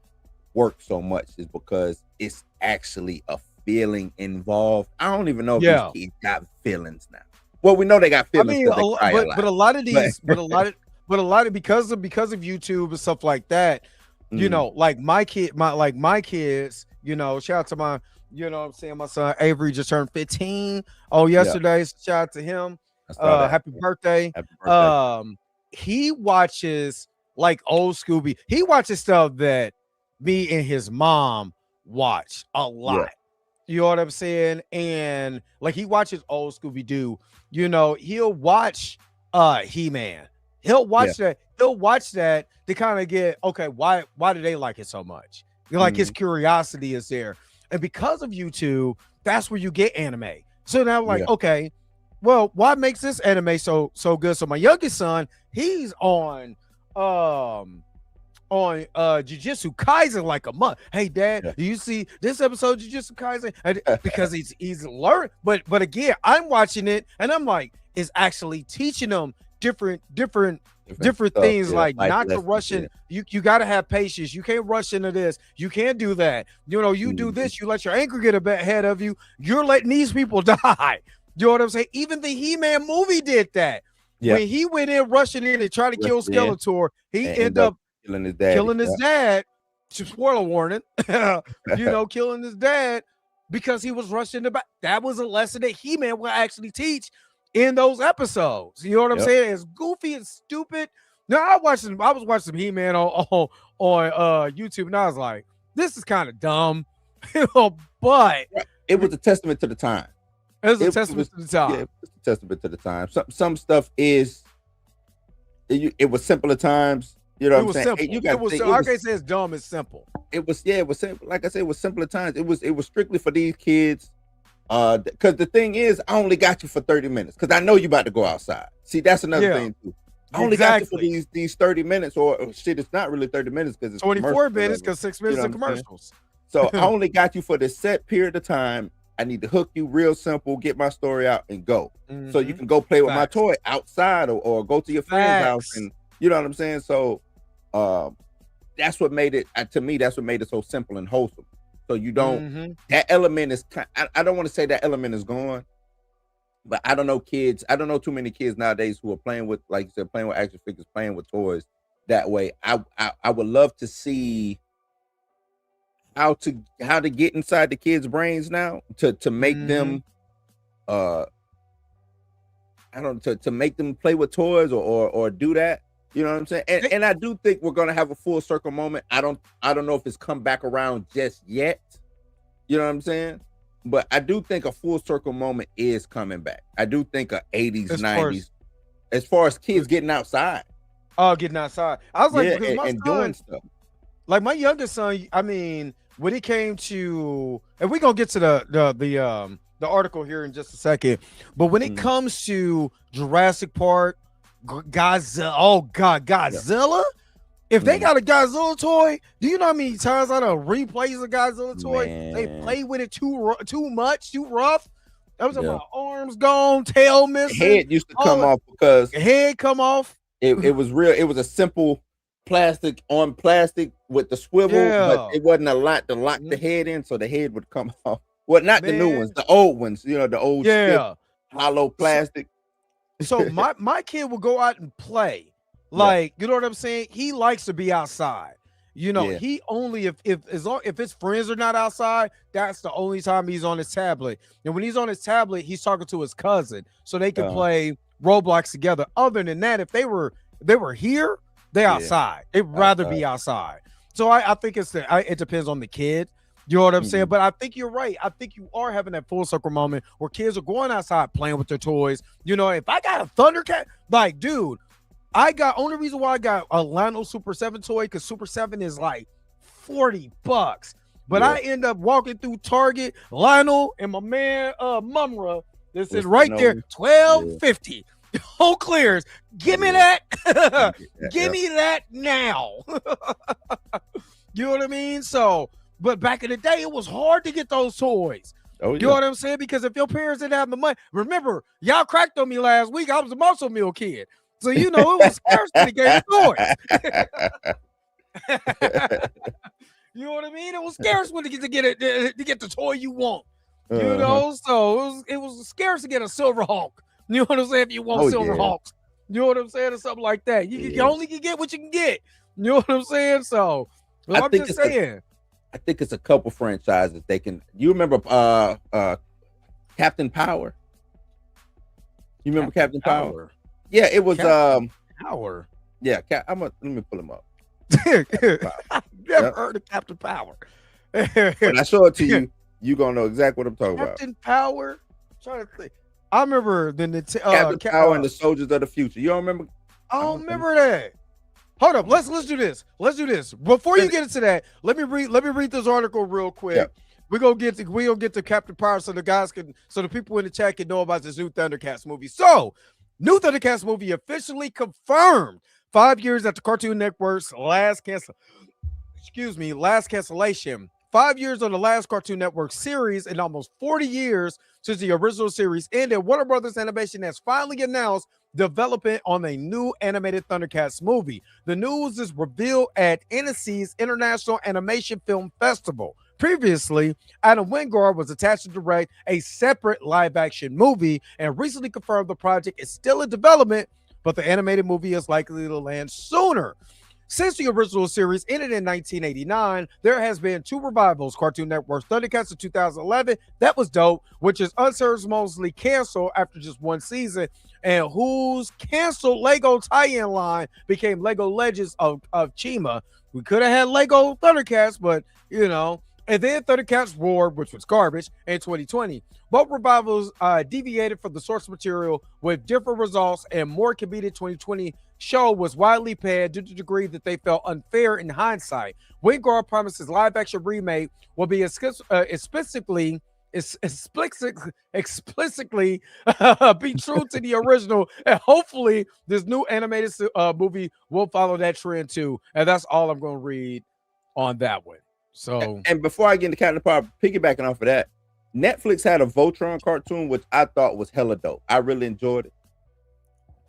works so much, is because it's actually a feeling involved. I don't even know if these kids got feelings now. Well, we know they got feelings. I mean, but a lot of these, but a lot of because of YouTube and stuff like that. You know, like my kids, shout out to my, I'm saying, my son Avery just turned 15 yesterday. So shout out to him. Happy birthday. He watches like old Scooby. He watches stuff that me and his mom watch a lot. You know what I'm saying? And like he watches old Scooby-Doo. He'll watch He-Man. He'll watch that. He'll watch that to kind of get, okay, why do they like it so much? Like his curiosity is there. And because of YouTube, that's where you get anime. So now I'm like, okay, well, what makes this anime so good? So my youngest son, he's on Jujutsu Kaisen like a month. Hey, Dad, do you see this episode of Jujutsu Kaisen? Because he's learned, but again, I'm watching it and I'm like, it's actually teaching them different things, stuff, like not to rush in. You got to have patience. You can't rush into this. You can't do that. You do this. You let your anger get ahead of you. You're letting these people die. You know what I'm saying? Even the He-Man movie did that. When he went in rushing in and tried to kill Skeletor, he ended up killing his dad. Spoiler warning. Killing his dad because he was rushing the back. That was a lesson that He-Man will actually teach in those episodes. You know what I'm saying? It's goofy and stupid. Now I was watching some He-Man on YouTube, and I was like, this is kind of dumb. But it was a testament to the time. It's a It testament was, to the time. yeah, it's a testament to the time. Some stuff is it was simpler times. You know It what I'm was saying? simple. You got to think I can't say it's dumb. It's simple. it was simple. Like I said, it was simpler times. It was strictly for these kids. Because the thing is, I only got you for 30 minutes because I know you about to go outside. See, that's another Yeah. thing too. I only got you for Exactly. these 30 minutes, or shit, it's not really 30 minutes because it's 24 commercials or minutes whatever. because 6 minutes know of what I'm saying? commercials. So I only got you for this set period of time. I need to hook you real simple, get my story out, and go. So you Mhm. can go play with Facts. my toy outside or go to your friend's house, Facts. and you know what I'm saying. So that's what made it to me. That's what made it so simple and wholesome. So you don't Mhm. that element is. I don't want to say that element is gone, but I don't know kids. I don't know too many kids nowadays who are playing with, like you said, playing with action figures, playing with toys that way. I would love to see how to get inside the kids' brains now to make Mhm. them I don't to make them play with toys or do that. You know what I'm saying? And I do think we're gonna have a full circle moment. I don't know if it's come back around just yet. You know what I'm saying? But I do think a full circle moment is coming back. I do think a 80s, As far 90s, as far as kids getting outside. Oh, getting outside. I was like, Yeah, because my and son, doing stuff. like my youngest son, I mean, when it came to, and we're gonna get to the article here in just a second, but when it Mhm. comes to Jurassic Park, Godzilla, oh God, Godzilla. If they Mhm. got a Godzilla toy, do you know how many times I done replays a Godzilla toy? They Man. play with it too much, too rough. I was talking Yeah. about arms gone, tail The missing, head used to all come that- off because head come off. it was real. It was a simple plastic on plastic with the swivel, but Yeah. it wasn't a lot to lock the Mhm. head in, so the head would come off. Well, not the new Man. ones, the old ones. You know, the old stiff, Yeah. hollow plastic. So my kid will go out and play. Yeah. Like, you know what I'm saying? He likes to be outside. You know, Yeah. he only if his friends are not outside, that's the only time he's on his tablet. And when he's on his tablet, he's talking to his cousin so they can play Roblox together. Other than that, if they were here, they Yeah. outside. They'd rather be outside. So I think it depends on the kid. You know what I'm saying? Mhm. But I think you're right. I think you are having that full circle moment where kids are going outside playing with their toys. You know, if I got a Thundercat, like, dude, only reason why I got a Lionel Super 7 toy, because Super 7 is like $40. But Yeah. I end up walking through Target, Lionel and my man Mumra, that's What's right the there, name? $12.50. Whole clears. Give me Yeah. that. Yeah. Give me that now. You know what I mean? So, but back in the day, it was hard to get those toys. Oh You know yeah. what I'm saying? Because if your parents didn't have the money, remember, y'all cracked on me last week. I was a muscle meal kid. So, you know, it was scarce to get toys. You know what I mean? It was scarce when to get the toy you want. You Uh-huh. know, so it was scarce to get a Silver Hawk. You know what I'm saying? If you want Oh, Silver yeah. Hawks, you know what I'm saying, or something like that. You Yeah. only can get what you can get. You know what I'm saying? So, I I'm think just it's saying. I think it's a couple franchises they can. You remember Captain Power? You remember Captain Power? Yeah, it was Power. yeah. Let me pull him up. I've never Yep. heard of Captain Power. When I show it to you, you gonna know exactly what I'm talking about. Captain Power. I'm trying to think. I remember Captain Power and the Soldiers of the Future. You don't remember? I don't remember that. Hold up, let's do this. Let's do this. Before you get into that, let me read this article real quick. Yeah. We're gonna get to Captain Power so the people in the chat can know about this new Thundercats movie. So, new Thundercats movie officially confirmed 5 years after Cartoon Network's last cancellation. 5 years on the last Cartoon Network series and almost 40 years since the original series ended. Warner Brothers Animation has finally announced development on a new animated Thundercats movie. The news is revealed at Annecy's International Animation Film Festival. Previously, Adam Wingard was attached to direct a separate live-action movie and recently confirmed the project is still in development, but the animated movie is likely to land sooner. Since the original series ended in 1989, there has been 2 revivals. Cartoon Network's Thundercats in 2011, that was dope, which is unceremoniously canceled after just 1 season, and whose canceled Lego tie-in line became Lego Legends of Chima. We could have had Lego Thundercats, but, you know, And then Thundercats Roar, which was garbage, in 2020. Both revivals deviated from the source material with different results, and more comedic 2020 show was widely panned due to the degree that they felt unfair in hindsight. Wingard promises live-action remake will be explicitly be true to the original, and hopefully this new animated movie will follow that trend too. And that's all I'm going to read on that one. So, and before I get into Captain Power, piggybacking off of that, Netflix had a Voltron cartoon, which I thought was hella dope. I really enjoyed it.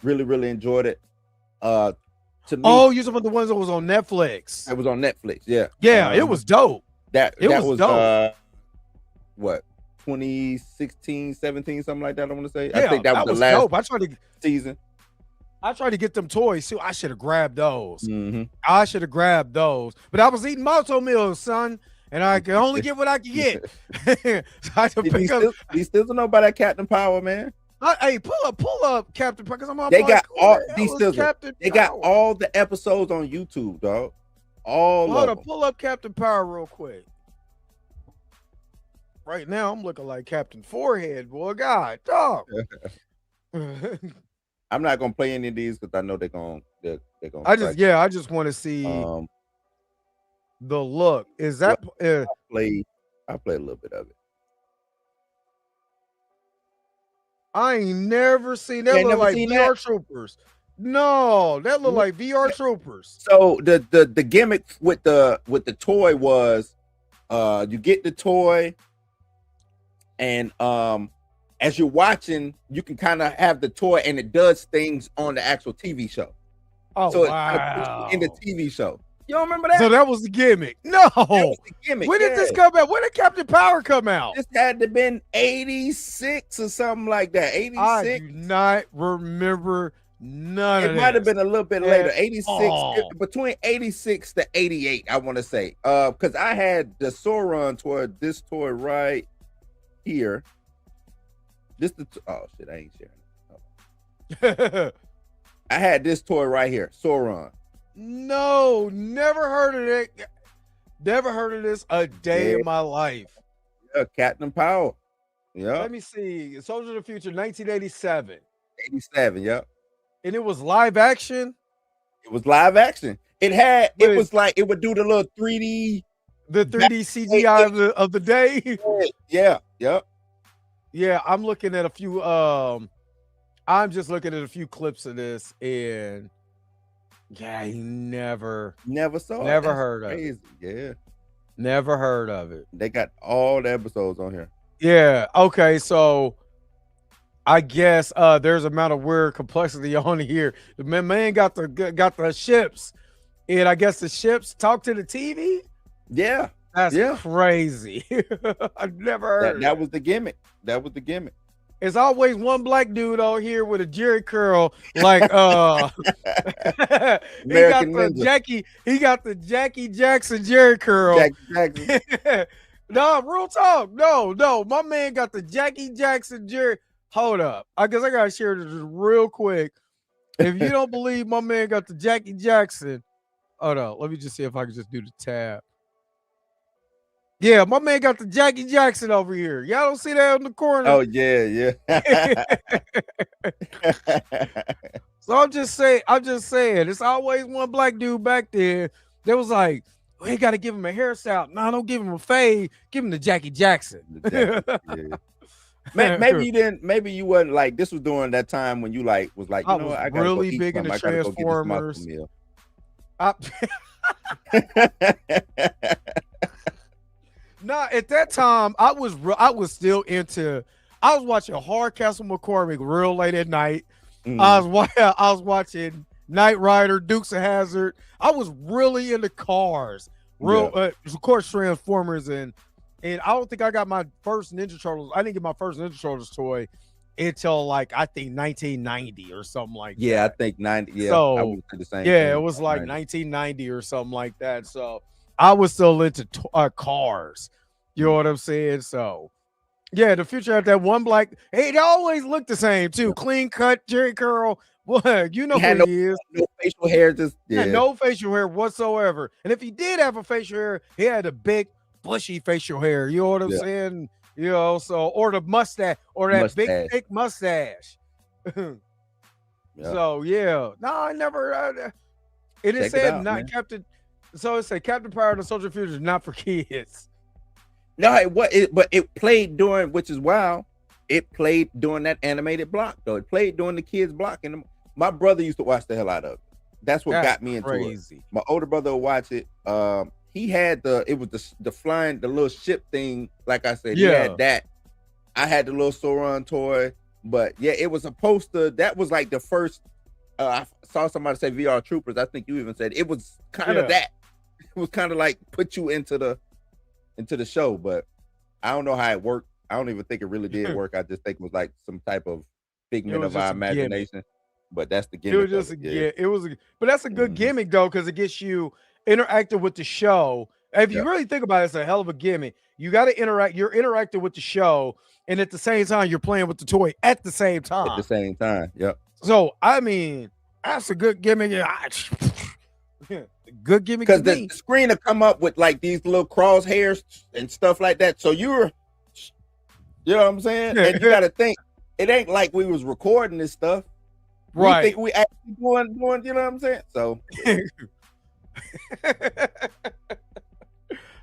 Really enjoyed it. To me, you're talking about the ones that was on Netflix. It was on Netflix. Yeah, it was dope. That was dope. What, 2016, 17, something like that. I want to say. Yeah, I think that was the last dope. season. I tried to get them toys too. I should have grabbed those. Mm-hmm. I should have grabbed those. But I was eating Malto meals, son, and I could only get what I could get. So I had to pick up. You still don't know about that Captain Power, man. Hey, pull up Captain Power. They got all these. They got Power? all the episodes on YouTube, dog. Hold up, pull up Captain Power real quick. Right now, I'm looking like Captain Forehead, boy. God, dog. I'm not gonna play any of these because I know they're gonna. I just want to see the look. Is that? I played a little bit of it. I ain't never seen that. Look like VR Troopers. No, that look like VR Troopers. So the gimmick with the toy was, you get the toy, and as you're watching, you can kind of have the toy, and it does things on the actual TV show. Oh, so wow! In the TV show, you don't remember that? So that was the gimmick. No, that was the gimmick. When did this come out? When did Captain Power come out? This had to have been 86 or something like that. 86. I do not remember none of it. It might have been a little bit later. 86, between 86 to 88, I want to say. Because I had the Sauron toy, this toy right here. Oh shit, I ain't sharing. I had this toy right here, Sauron. No, never heard of it. Never heard of this a day in my life. Yeah, Captain Power. Yeah. Let me see. Soldier of the Future, 1987. 87, yep. And it was live action? It was live action. It was like it would do the little 3D. The 3D CGI of the day. Yeah, yep. Yeah, I'm looking at a few I'm just looking at a few clips of this, and yeah, he never saw never it. Heard crazy. of it. Yeah. Never heard of it. They got all the episodes on here. Yeah, okay, so I guess there's amount of weird complexity on here. The man got the ships, and I guess the ships talk to the TV. Yeah. That's crazy. I've never heard that was the gimmick. That was the gimmick. It's always one black dude out here with a Jerry curl, like he got the Jackie Jackson Jerry curl. Jackie Jackson. No, real talk. No, my man got the Jackie Jackson Jerry. Hold up, I guess I gotta share this real quick. If you don't believe my man got the Jackie Jackson, hold on, let me just see if I can just do the tab. Yeah, my man got the Jackie Jackson over here. Y'all don't see that in the corner? Oh, yeah. So I'm just saying, it's always one black dude back there that was like, we got to give him a hairstyle. No, don't give him a fade. Give him the Jackie Jackson. Maybe you wasn't like, this was during that time when you like was like, I gotta really big into Transformers. Nah, at that time, I was watching Hardcastle McCormick real late at night. I was watching Knight Rider, Dukes of Hazzard. I was really into cars. Of course, Transformers, and I don't think I got my first Ninja Turtles. I didn't get my first Ninja Turtles toy until like I think 1990 or something like that. Yeah, I think 90. Yeah, so, I would say the same. Yeah, it was like 1990 or something like that. So I was still into cars. You know what I'm saying? So, yeah, the future had that one black. Hey, they always look the same too. Clean cut, Jerry curl. What you know who he is? No facial hair, just no facial hair whatsoever. And if he did have a facial hair, he had a big bushy facial hair. You know what I'm Yeah. saying? You know, so or the mustache or that big Mustache. thick mustache. Yeah. So yeah, no, I never. It Check it said out, not man. Captain. So it said Captain Power: The Soldier of the Future is not for kids. No, but it played during, which is wild. It played during that animated block, though. It played during the kids' block, and my brother used to watch the hell out of it. That's what That's got me into it. crazy. My older brother would watch it. He had the flying, the little ship thing. Like I said, he Yeah. had that. I had the little Sauron toy, but yeah, it was a poster. That was like the first. I saw somebody say VR Troopers. I think you even said it was kind of Yeah. that. It was kind of like put you into the show, but I don't know how it worked. I don't even think it really did work. I just think it was like some type of figment was of our just a gimmick. imagination. But that's the It gimmick. was just of a, it, yeah. It was, but that's a good Mhm. gimmick though, because it gets you interactive with the show. If you Yeah. really think about it, it's a hell of a gimmick. You got to interact. You're interacting with the show, and at the same time, you're playing with the toy at the same At time. the same time. Yep. So I mean, that's a good gimmick. Good gimmick Because to the me. screen will come up with like these little crosshairs and stuff like that. So you know what I'm saying? And you gotta think, it ain't like we was recording this stuff. We Right. think we actually doing, you know what I'm saying? So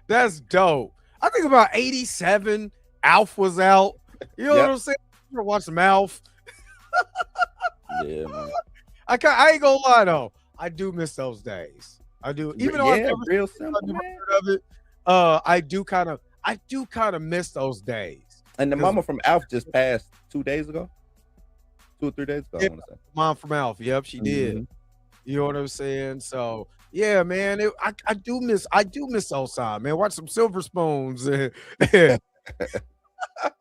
That's dope. I think about 87, Alf was out. You know Yep. what I'm saying? You watch some Alf. yeah, man. I ain't gonna lie though. I do miss those days. I do. Even though I've yeah, never, real I've simple, never man. heard of it, I do kind of miss those days. And the 'Cause- mama from Alf just passed 2 days ago. 2 or 3 days ago, Yeah. I want to say. Mom from Alf. Yep, she did. Mhm. You know what I'm saying? So yeah, man. I do miss those times, man. Watch some Silver Spoons.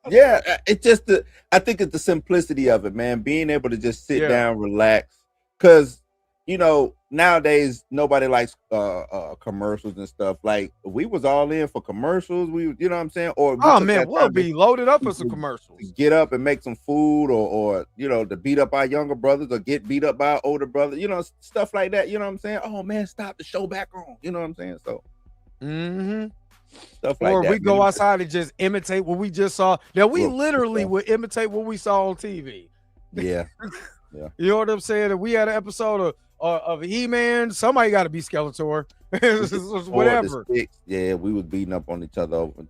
Yeah, it's just I think it's the simplicity of it, man. Being able to just sit Yeah. down, relax. Cause nowadays nobody likes commercials and stuff. Like we was all in for commercials. We, you know what I'm saying? Or we Oh took man, that we'll time to be loaded up for some commercials. get up and make some food, or to beat up our younger brothers or get beat up by our older brothers, stuff like that. You know what I'm saying? Oh man, stop the show back on. You know what I'm saying? So Mm-hmm. stuff like Or that. we go man. outside and just imitate what we just saw. Now we Look, literally stuff. would imitate what we saw on TV. Yeah. You know what I'm saying? If we had an episode of He-Man, somebody got to be Skeletor. Or the Whatever. Sticks. Yeah, we was beating up on each other over,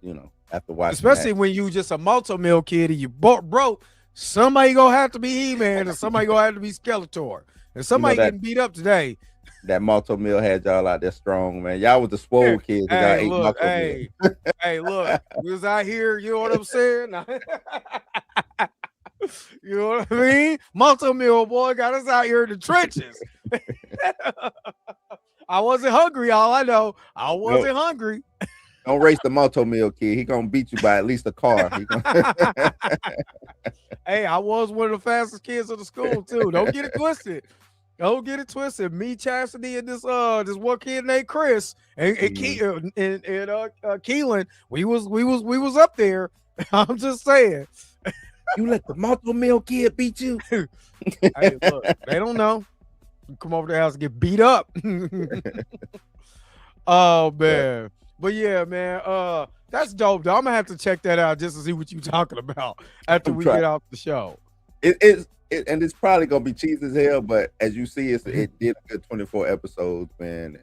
after watching Especially when you just a multi-mill kid and you broke, somebody gonna have to be He-Man and somebody gonna have to be Skeletor. And somebody that- getting beat up today. that Malto Mill had y'all out there strong, man. Y'all was the swole kids that got Hey, ate look, Malto Mill. hey, look, we was out here, you know what I'm saying? You know what I mean? Multi-mill boy got us out here in the trenches. I wasn't hungry, all I know. I wasn't hungry. Don't race the Malto Mill kid. He gonna beat you by at least a car. Hey, I was one of the fastest kids in the school too. Don't get it twisted. Don't get it twisted. Me, Chastity, and this one kid named Chris and Keelan, we was up there. I'm just saying. You let the Malto Mill kid beat you? Hey, look, they don't know. You come over to the house and get beat up. Oh man. But yeah, man. That's dope though. I'm gonna have to check that out just to see what you're talking about after we get off the show. And it's probably gonna be cheesy as hell, but as you see, it did a good 24 episodes, man.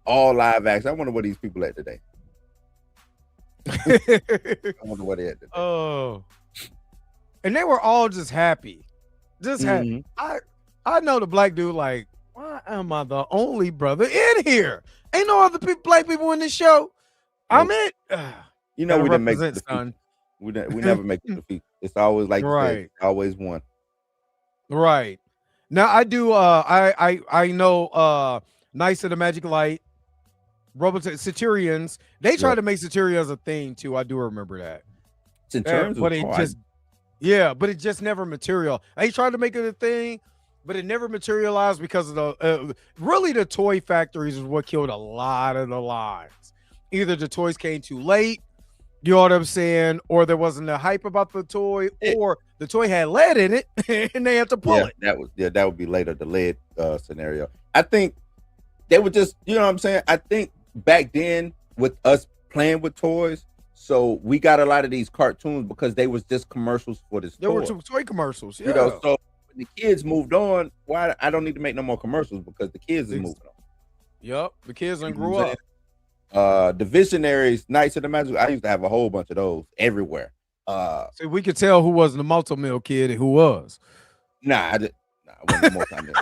All live action. I wonder what these people at today. I wonder what they at today. Oh. And they were all just happy. Just happy. Mhm. I know the black dude like, why am I the only brother in here? Ain't no other black people in this show. I'm it. You know, we didn't make represent, the son. we never make it to the feet. It's always like you said, Right. always one. Right. Now I do I know Knights of the Magic Light, Centurions. They tried Yeah. to make Centurions a thing too. I do remember that. Centurions But was it hard. just but it just never materialized. They tried to make it a thing, but it never materialized because of the really the toy factories is what killed a lot of the lines. Either the toys came too late, you know what I'm saying, or there wasn't a hype about the toy, or the toy had lead in it and they had to pull it. that would be later, the lead scenario. I think they would just, you know what I'm saying? I think back then with us playing with toys. So we got a lot of these cartoons because they was just commercials for this There toy. were two toy commercials. Yeah. You know, so when the kids moved on, why I don't need to make no more commercials because the kids is moving on. Yep. The kids done You know grew what I'm up. The Visionaries, Knights of the Magic. I used to have a whole bunch of those everywhere. See, we could tell who wasn't a multi-mill kid and who was. I wasn't a multi-mill.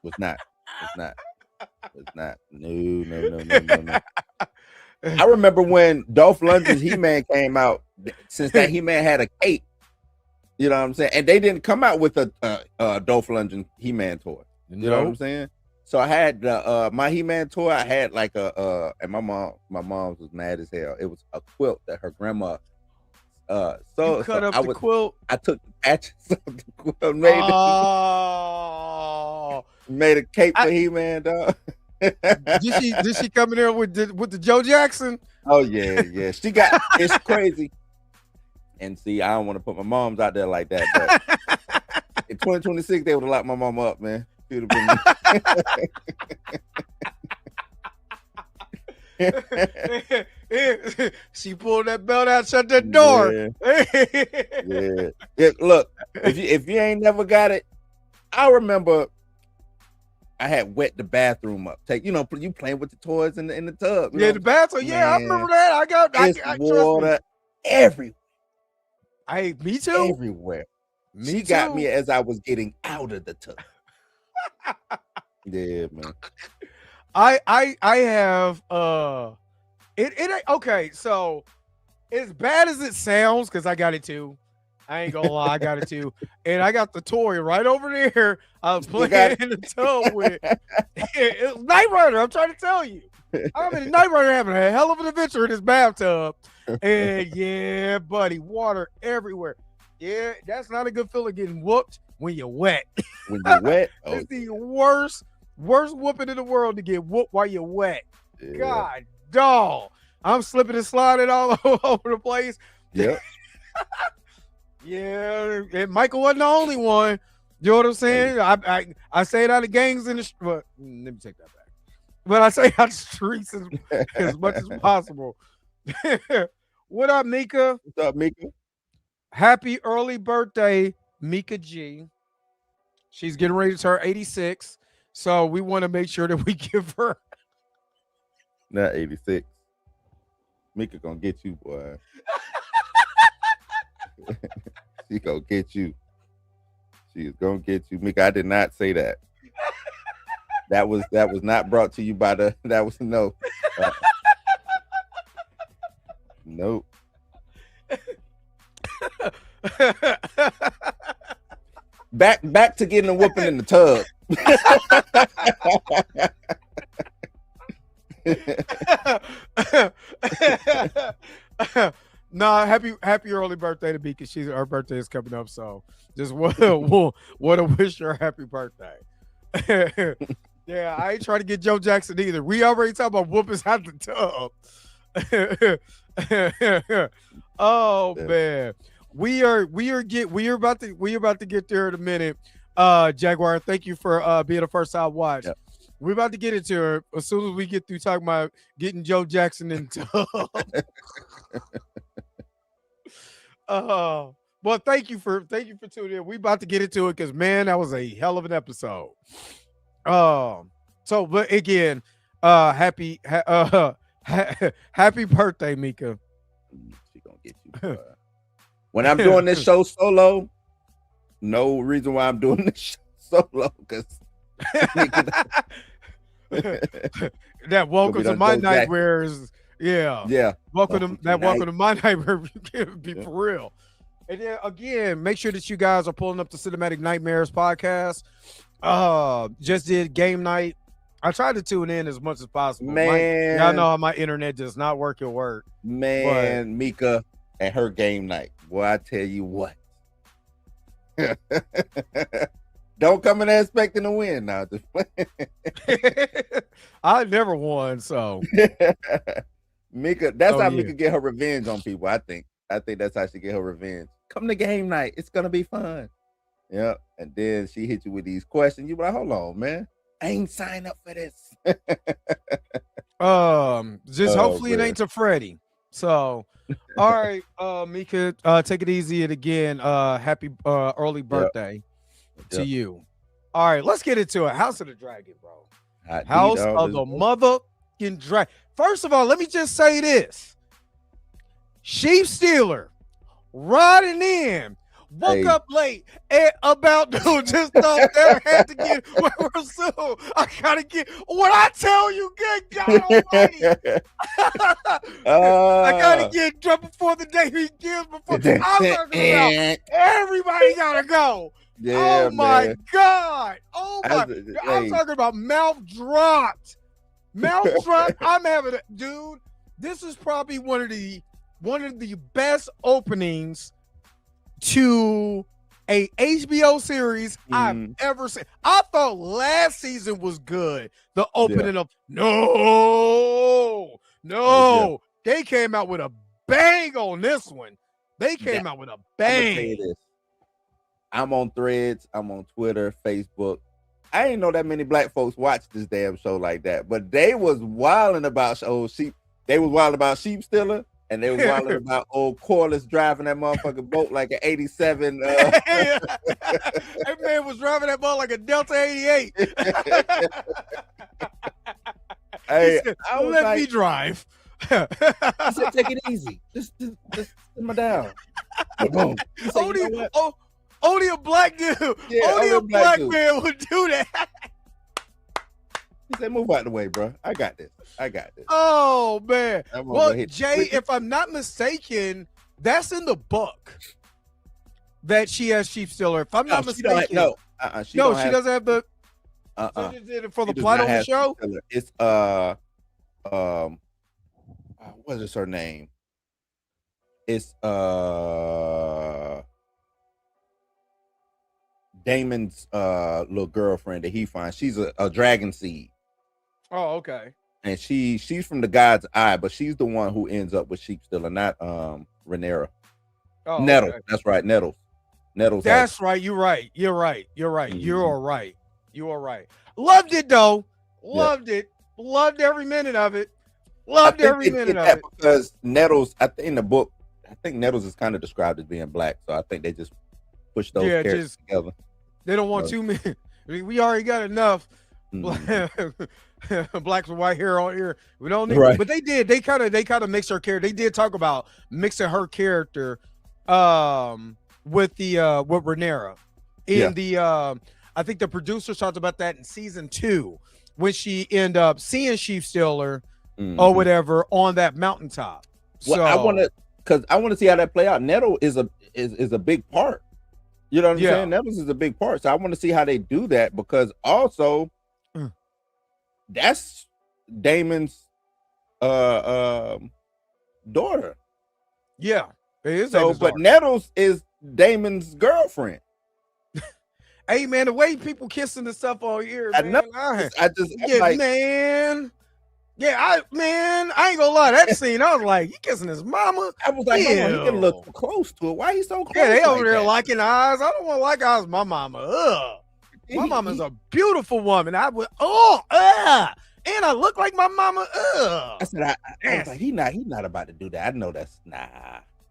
Was not. No. I remember when Dolph Lundgren's He-Man came out. Since that He-Man had a cape, you know what I'm saying, and they didn't come out with a Dolph Lundgren He-Man toy. You know what I'm saying? So I had my He-Man toy. I had like and my mom was mad as hell. It was a quilt that her grandma. You cut up the quilt. I took the patches of the quilt, made a cape for He-Man, dog. Did she come in there with the Joe Jackson? Oh yeah. It's crazy. And see, I don't want to put my moms out there like that, but in 2026 they would have locked my mom up, man. She would have been she pulled that belt out, shut that door. Yeah. Look, if you ain't never got it, I remember I had wet the bathroom up. You playing with the toys in the tub. The bathroom. Yeah, I remember that. I got water everywhere. Me too. Everywhere. She got me as I was getting out of the tub. Yeah, man. I have it ain't okay. So as bad as it sounds, because I got it too. I ain't gonna lie, I got it too. And I got the toy right over there. I was playing in the tub with it was Knight Rider. I'm trying to tell you. Knight Rider having a hell of an adventure in his bathtub. And yeah, buddy, water everywhere. Yeah, that's not a good feeling getting whooped when you're wet. When you're wet? It's the worst whooping in the world to get whooped while you're wet. Yeah. God, dog. I'm slipping and sliding all over the place. Yep. Yeah, and Michael wasn't the only one. You know what I'm saying? I say it out of gangs in the street. Let me take that back. But I say out the streets as much as possible. What up, Mika? What's up, Mika? Happy early birthday, Mika G. She's getting ready to turn 86. So we want to make sure that we give her. Not 86. Mika gonna get you, boy. She gonna get you. She's gonna get you, Mika. I did not say that. That was not brought to you by the. That was no. Nope. Back to getting a whooping in the tub. Nah, happy early birthday to me because her birthday is coming up. So just want to wish her a happy birthday. Yeah, I ain't trying to get Joe Jackson either. We already talked about whoopings out the tub. Oh man, we are about to get there in a minute. Jaguar, thank you for being a first time watch. Yep. We're about to get into her as soon as we get through talking about getting Joe Jackson in tub. Well, thank you for tuning in. We about to get into it because man, that was a hell of an episode. So but again, happy birthday, Mika. She gonna get you. When I'm doing this show solo, no reason why I'm doing this show solo because that welcome to my nightmares. Yeah. Welcome to my nightmare. Be for real. And then again, make sure that you guys are pulling up the Cinematic Nightmares podcast. Just did game night. I tried to tune in as much as possible. Man, y'all know how my internet does not work at work. Man, but Mika and her game night. Boy, I tell you what. Don't come in there expecting to win now. I never won, so Mika, that's how Mika get her revenge on people. I think that's how she get her revenge. Come to game night. It's gonna be fun. Yeah. And then she hit you with these questions. You be like, hold on, man. I ain't signed up for this. Just Oh, hopefully it man. ain't to Freddie. So, all right, Mika, take it easy and again. Happy early birthday to Yep. you. All right, let's get into it. House of the Dragon, bro. Hot D, House dog. of the motherfucking Dragon. First of all, let me just say this: Sheep Stealer riding in. Woke Hey. up late and about to just thought that I had to get we're soon. I gotta get what I tell you, good God Almighty. I gotta get drunk before the day he gives before I'm talking about everybody gotta go. Yeah, Oh my man. God. Oh my I'm Hey, talking about mouth dropped. Mouth dropped. I'm having a dude. This is probably one of the best openings to a HBO series I've ever seen. I thought last season was good. The opening of no, they came out with a bang on this one. They came out with a I'm gonna tell you bang. this. I'm on Threads. I'm on Twitter, Facebook. I didn't know that many black folks watch this damn show like that, but they was wilding about old sheep. They was wilding about Sheep Stealer, and they was wilding about old Corliss driving that motherfucking boat like an 87. That man was driving that boat like a Delta 88. Hey, Said, I was let like, me drive. he said, take it easy. Just simmer down. Boom. He said, you know what? Only a black dude, Yeah, only a black dude. man would do that. He said, move out the way, bro. I got this. Oh man. I'm gonna Well, go hit Jay, if I'm not mistaken, that's in the book that she has Sheep Stealer. If I'm not mistaken, she doesn't have the. Uh-uh. So they did it for the She does plot not on the have show. Sheep Stealer. It's what is her name? It's Damon's little girlfriend that he finds. She's a dragon seed. Oh, okay. And she's from the God's Eye, but she's the one who ends up with Sheep Stealer, not Rhaenyra. Oh, Nettles. okay. That's right, Nettles. Nettles. That's right. You're right. Mhm. You are right. Loved it though. Loved it. Loved every minute of it. Loved every minute of it. Because Nettles, I think in the book, I think Nettles is kind of described as being black. So I think they just push those characters together. They don't want too many. We already got enough blacks with white hair on here. We don't need, but they did. They kind of mixed her character. They did talk about mixing her character with Rhaenyra in the I think the producers talked about that in season 2 when she ended up seeing Sheep Stealer or whatever on that mountaintop. Well, so I want to see how that play out. Nettle is a big part. You know what I'm saying? Nettles is a big part. So I want to see how they do that, because also that's Damon's daughter. Yeah, it is. So, but Nettles is Damon's girlfriend. Hey man, the way people kissing and stuff on here, I man, know. I ain't gonna lie. That scene, I was like, he kissing his mama. I was like, hold on, he can look close to it. Why he so close? Yeah, they like over there that? liking eyes. I don't want to like eyes. My mama. My mama's a beautiful woman. I would. And I look like my mama. I said, I was like, he's not about to do that. I know that's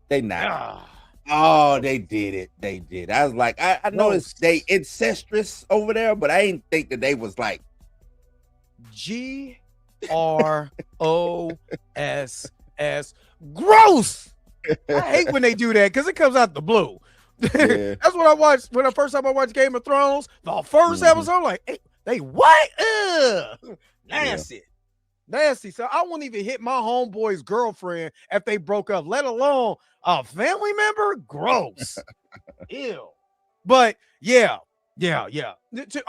they not. Oh, they did it. They did. I was like, I noticed they incestuous over there, but I ain't think that they was like GROSS. Gross. I hate when they do that because it comes out the blue. Yeah. That's what I watched when the first time I watched Game of Thrones. The first episode, I'm like, hey, they what? Nasty. Nasty. So I wouldn't even hit my homeboy's girlfriend if they broke up, let alone a family member. Gross. Ew. But yeah.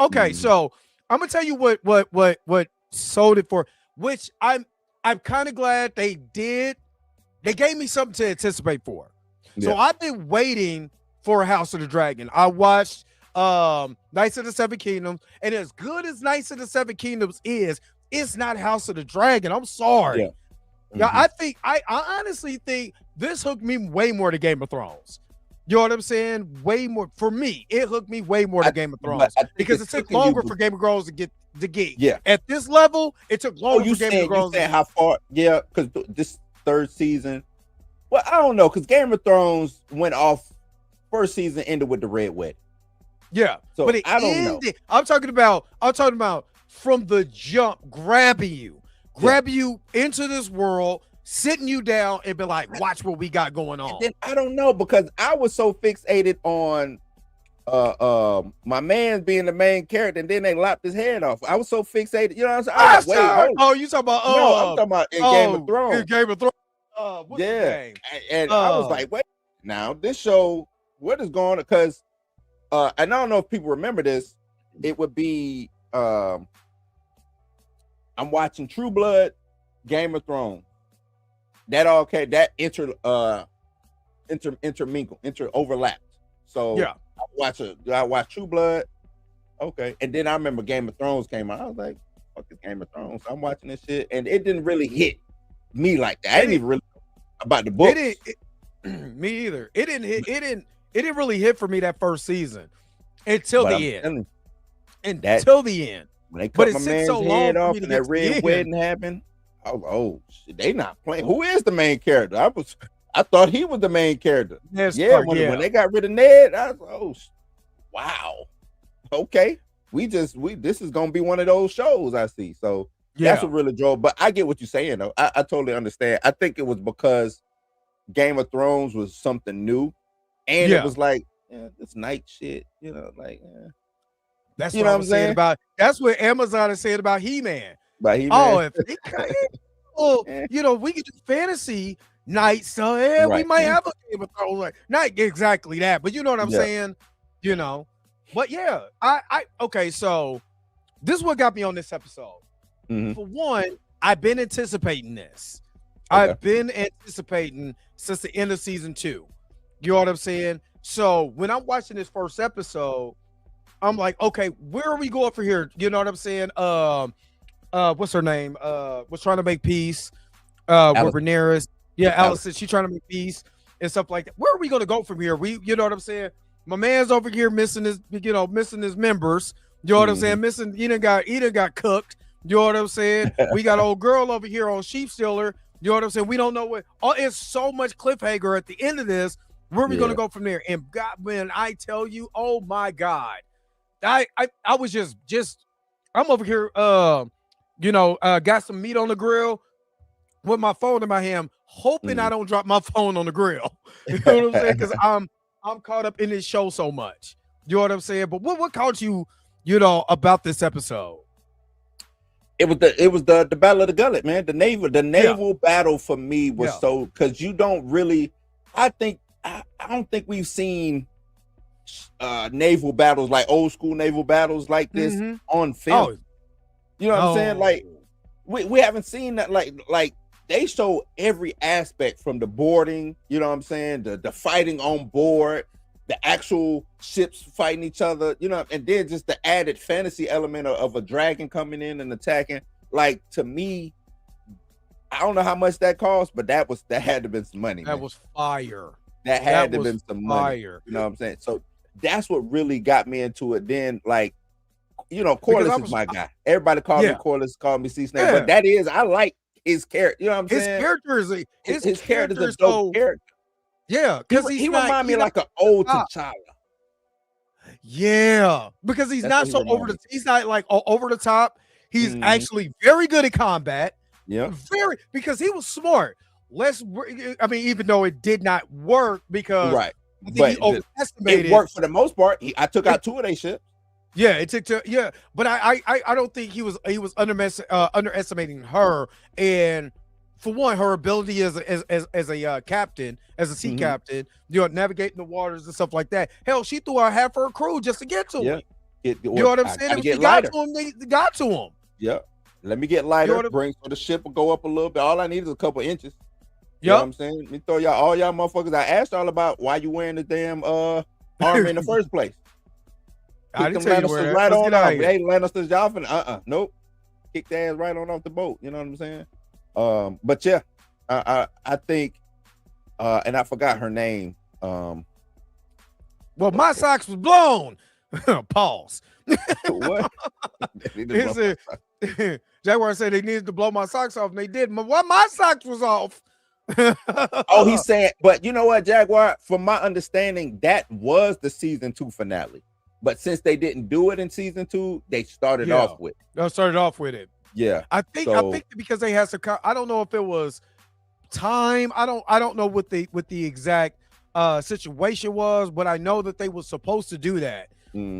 Okay, so I'm gonna tell you what sold it for, which I'm kind of glad they did. They gave me something to anticipate for. So I've been waiting for House of the Dragon. I watched Knights of the Seven Kingdoms, and as good as Knights of the Seven Kingdoms is, it's not House of the Dragon. I'm sorry. I honestly think this hooked me way more to Game of Thrones. You know what I'm saying? Way more for me. It hooked me way more to Game of but Thrones I think because it it's took hooking you longer be- for Game of Thrones to get the gig. Yeah. At this level, it took Oh, longer you for Game saying of Thrones. how far? Yeah, because this third season. Well, I don't know, because Game of Thrones went off. First season ended with the Red Wedding. Yeah, So but it I don't know. ended. I'm talking about from the jump, grabbing you into this world, sitting you down, and be like, watch what we got going on. And then I don't know, because I was so fixated on my man being the main character, and then they lopped his head off. I was so fixated, you know what I'm saying? I was like, wait, hold on. Oh, you talking about? No, I'm talking about in Game of Thrones. In Game of Thrones. What's his Yeah, name? and I was like, wait, now this show, what is going on? Because and I don't know if people remember this. It would be I'm watching True Blood, Game of Thrones. That all that overlapped. So Yeah. I watch True Blood. Okay. And then I remember Game of Thrones came out. I was like, fuck is Game of Thrones? I'm watching this shit. And it didn't really hit me like that. I didn't even really about the book. Me either. It didn't really hit for me that first season until the end. Until the end. When they cut my man's head off and and that Red Wedding happened, I was like, oh shit, they not playing. Who is the main character? I thought he was the main character. When they got rid of Ned, I was like, oh wow. Okay. This is gonna be one of those shows I see. So that's what really drove. But I get what you're saying though. I totally understand. I think it was because Game of Thrones was something new, and it was like, this night shit, That's what I'm saying about. That's what Amazon is saying about He-Man. Oh, if they we could do fantasy night, so we might have a Game of Thrones. Like, not exactly that, but you know what I'm saying. But yeah, I okay. So this is what got me on this episode. Mm-hmm. For one, I've been anticipating this. I've been anticipating since the end of season 2. You know what I'm saying? So when I'm watching this first episode, I'm like, okay, where are we going for here? You know what I'm saying? What's her name? Was trying to make peace. With Rhaenyra. Yeah, Allison. She's trying to make peace and stuff like that. Where are we gonna go from here? You know what I'm saying? My man's over here missing his members. You know what I'm saying? Missing. He done got cooked. You know what I'm saying? We got old girl over here on Sheep Stealer. You know what I'm saying? We don't know what. Oh, it's so much cliffhanger at the end of this. Where are we gonna go from there? And God, when I tell you, oh my God, I was just I'm over here. Got some meat on the grill with my phone in my hand, hoping I don't drop my phone on the grill. You know what I'm saying? Because I'm caught up in this show so much. You know what I'm saying? But what caught you, about this episode? It was the Battle of the Gullet, man. The naval battle for me was so, because you don't really. I don't think we've seen naval battles, like old school naval battles like this on film. Oh. You know what I'm saying? Like we haven't seen that. Like they show every aspect, from the boarding, you know what I'm saying, the fighting on board, the actual ships fighting each other, and then just the added fantasy element of a dragon coming in and attacking. Like, to me, I don't know how much that cost, but that had to have been some money. That was fire. That had to have been some money. You know what I'm saying? So that's what really got me into it. Then, like, Corlys is my guy. Everybody called me Corlys, called me Sea Snake, but that is, I like his character. You know what I'm saying? His character is a dope character. Yeah, because he reminds me like an old T'Challa. Yeah, because he's not so over the. He's not like over the top. He's actually very good at combat. Yeah, because he was smart. Even though it did not work because but he overestimated. It worked for the most part. I took out 2 of their ships. Yeah, it took but I don't think he was underestimating her, and for one, her ability as a captain, as a sea captain, navigating the waters and stuff like that. Hell, she threw out half her crew just to get to him. You know what I'm saying? If she got to him, they got to him. Yeah. Let me get lighter. So the ship will go up a little bit. All I need is a couple inches. You know what I'm saying? Let me throw all y'all motherfuckers. I asked y'all about why you wearing the damn armor in the first place. I didn't tell you where right on off. Hey, Lannisters, y'all finna nope. Kick the ass right on off the boat. You know what I'm saying? But yeah, I think and I forgot her name. Well, my socks was blown. Pause. What? He said, Jaguar said they needed to blow my socks off, and they did. Well, my socks was off. Oh, he's saying, but you know what, Jaguar? From my understanding, that was the season 2 finale. But since they didn't do it in season 2, they started off with. They started off with it. Yeah, I think because they had some. I don't know if it was time. I don't know what the exact situation was, but I know that they were supposed to do that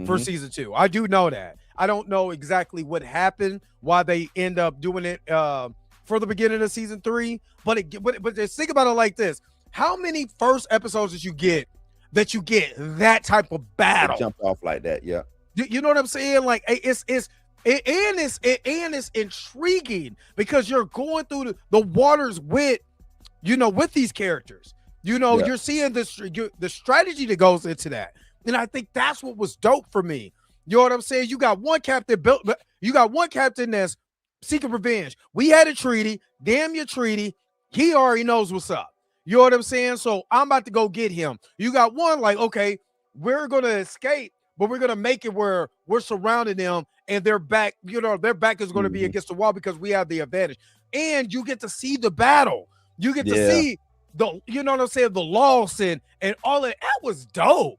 for season 2. I do know that. I don't know exactly what happened, why they end up doing it for the beginning of season 3. But just think about it like this: how many first episodes did you get that type of battle? Jump off like that, yeah. You know what I'm saying? Like it's intriguing because you're going through the waters with these characters. You're seeing the strategy that goes into that. And I think that's what was dope for me. You know what I'm saying? You got one captain that's seeking revenge. We had a treaty. Damn your treaty. He already knows what's up. You know what I'm saying? So I'm about to go get him. You got one like, okay, we're going to escape, but we're going to make it where we're surrounding them and their back is going to be against the wall because we have the advantage. And you get to see the battle. You get to see the loss and all that. That was dope.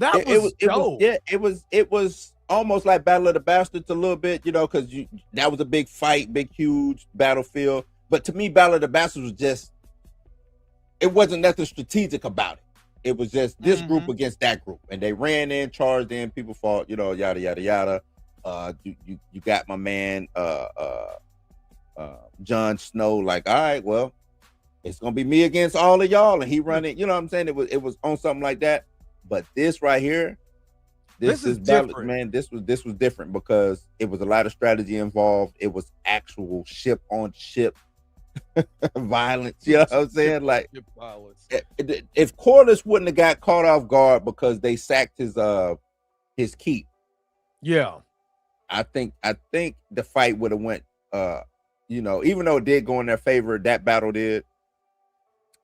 It was almost like Battle of the Bastards a little bit, because that was a big fight, big, huge battlefield. But to me, Battle of the Bastards was just, it wasn't nothing strategic about it. It was just this group against that group, and they ran in, charged in, people fought, yada yada yada. You got my man Jon Snow, like, all right, well, it's gonna be me against all of y'all, and he running. You know what I'm saying? It was on something like that. But this right here, this is different, man. This was different because it was a lot of strategy involved. It was actual ship on ship violence. You know what I'm saying? Like, if Corlys wouldn't have got caught off guard because they sacked his keep, I think the fight would have went. Even though it did go in their favor, that battle did,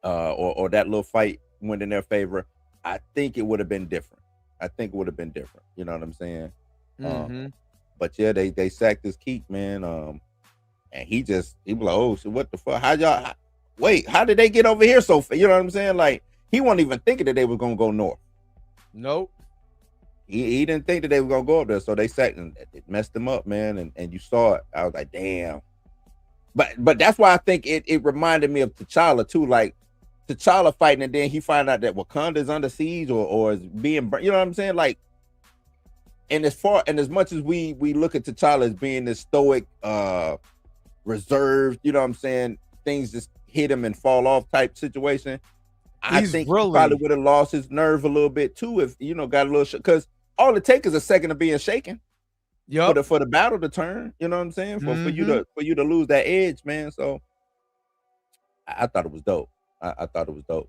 or that little fight went in their favor. I think it would have been different. You know what I'm saying? But yeah, they sacked his keep, man. And he was like, oh, so what the fuck? How did they get over here so fast? You know what I'm saying? Like, he wasn't even thinking that they were gonna go north. Nope. He didn't think that they were gonna go up there, so they sacked him. It messed him up, man. And you saw it. I was like, damn. But that's why I think it reminded me of T'Challa too. Like, T'Challa fighting, and then he find out that Wakanda is under siege or is being burnt. You know what I'm saying? Like, and as much as we look at T'Challa as being this stoic, reserved, you know what I'm saying, things just hit him and fall off type situation. I think he probably would have lost his nerve a little bit too if got a little because all it takes is a second of being shaken. Yeah, for the battle to turn. You know what I'm saying? For you to lose that edge, man. So I thought it was dope. I thought it was dope.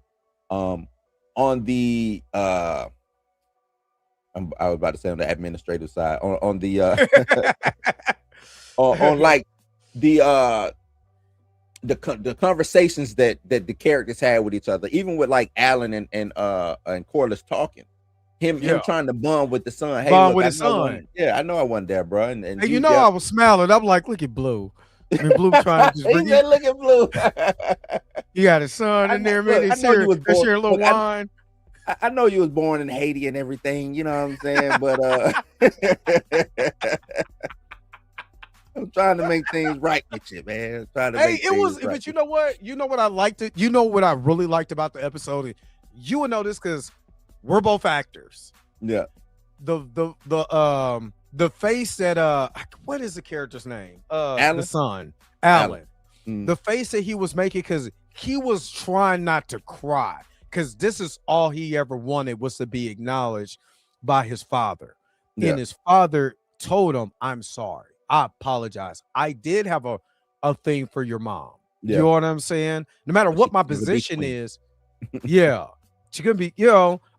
On the I was about to say on the administrative side, on the on like the conversations that the characters had with each other, even with like Alan and Corlys talking, him trying to bond with the son. Hey, bond with his son. I know I wasn't there, bro. And hey, I was smiling. I'm like, look at Blue. And Blue trying to just bring look at Blue. You got his son in there, man. They're sharing a little wine. I know you was born in Haiti and everything, you know what I'm saying? But I'm trying to make things right with you, man. But you know what? You know what I liked it? You know what I really liked about the episode? You would know this because we're both actors. Yeah. The face that what is the character's name? Alan? The son. Alan. The face that he was making, because he was trying not to cry, because this is all he ever wanted was to be acknowledged by his father. Yeah. And his father told him, I'm sorry. I apologize. I did have a thing for your mom. Yeah. You know what I'm saying? No matter what my position is, yeah, she could be,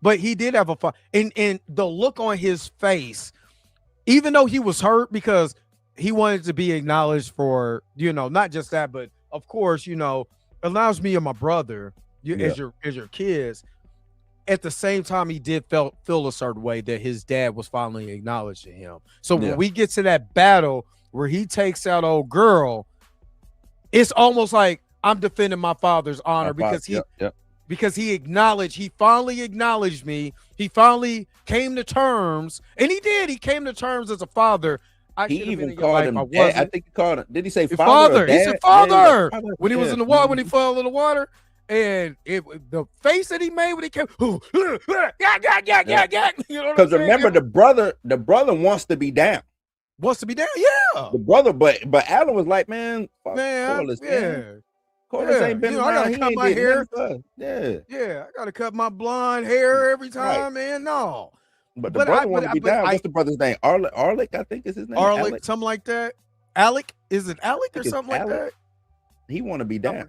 but he did have a fun. And the look on his face, even though he was hurt because he wanted to be acknowledged for, not just that, but of course, allows me and my brother as your kids. at the same time, he did feel a certain way that his dad was finally acknowledging him. So when we get to that battle where he takes out old girl, it's almost like I'm defending my father's honor because he finally acknowledged me. He finally came to terms, and he did. He came to terms as a father. He even called him dad. I think he called him. Did he say father? He said father when he was in the water, when he fell in the water. And the face that he made when he came, you know, because remember the brother wants to be down. Wants to be down, yeah. The brother, but Alan was like, man, Corliss, Corliss ain't been around. I gotta cut my hair. Yeah, I gotta cut my blonde hair every time, man. No. But the brother want to be down. What's the brother's name? Arlick, I think is his name. Arlick, something like that. Alec, is it Alec or something like that? He want to be down.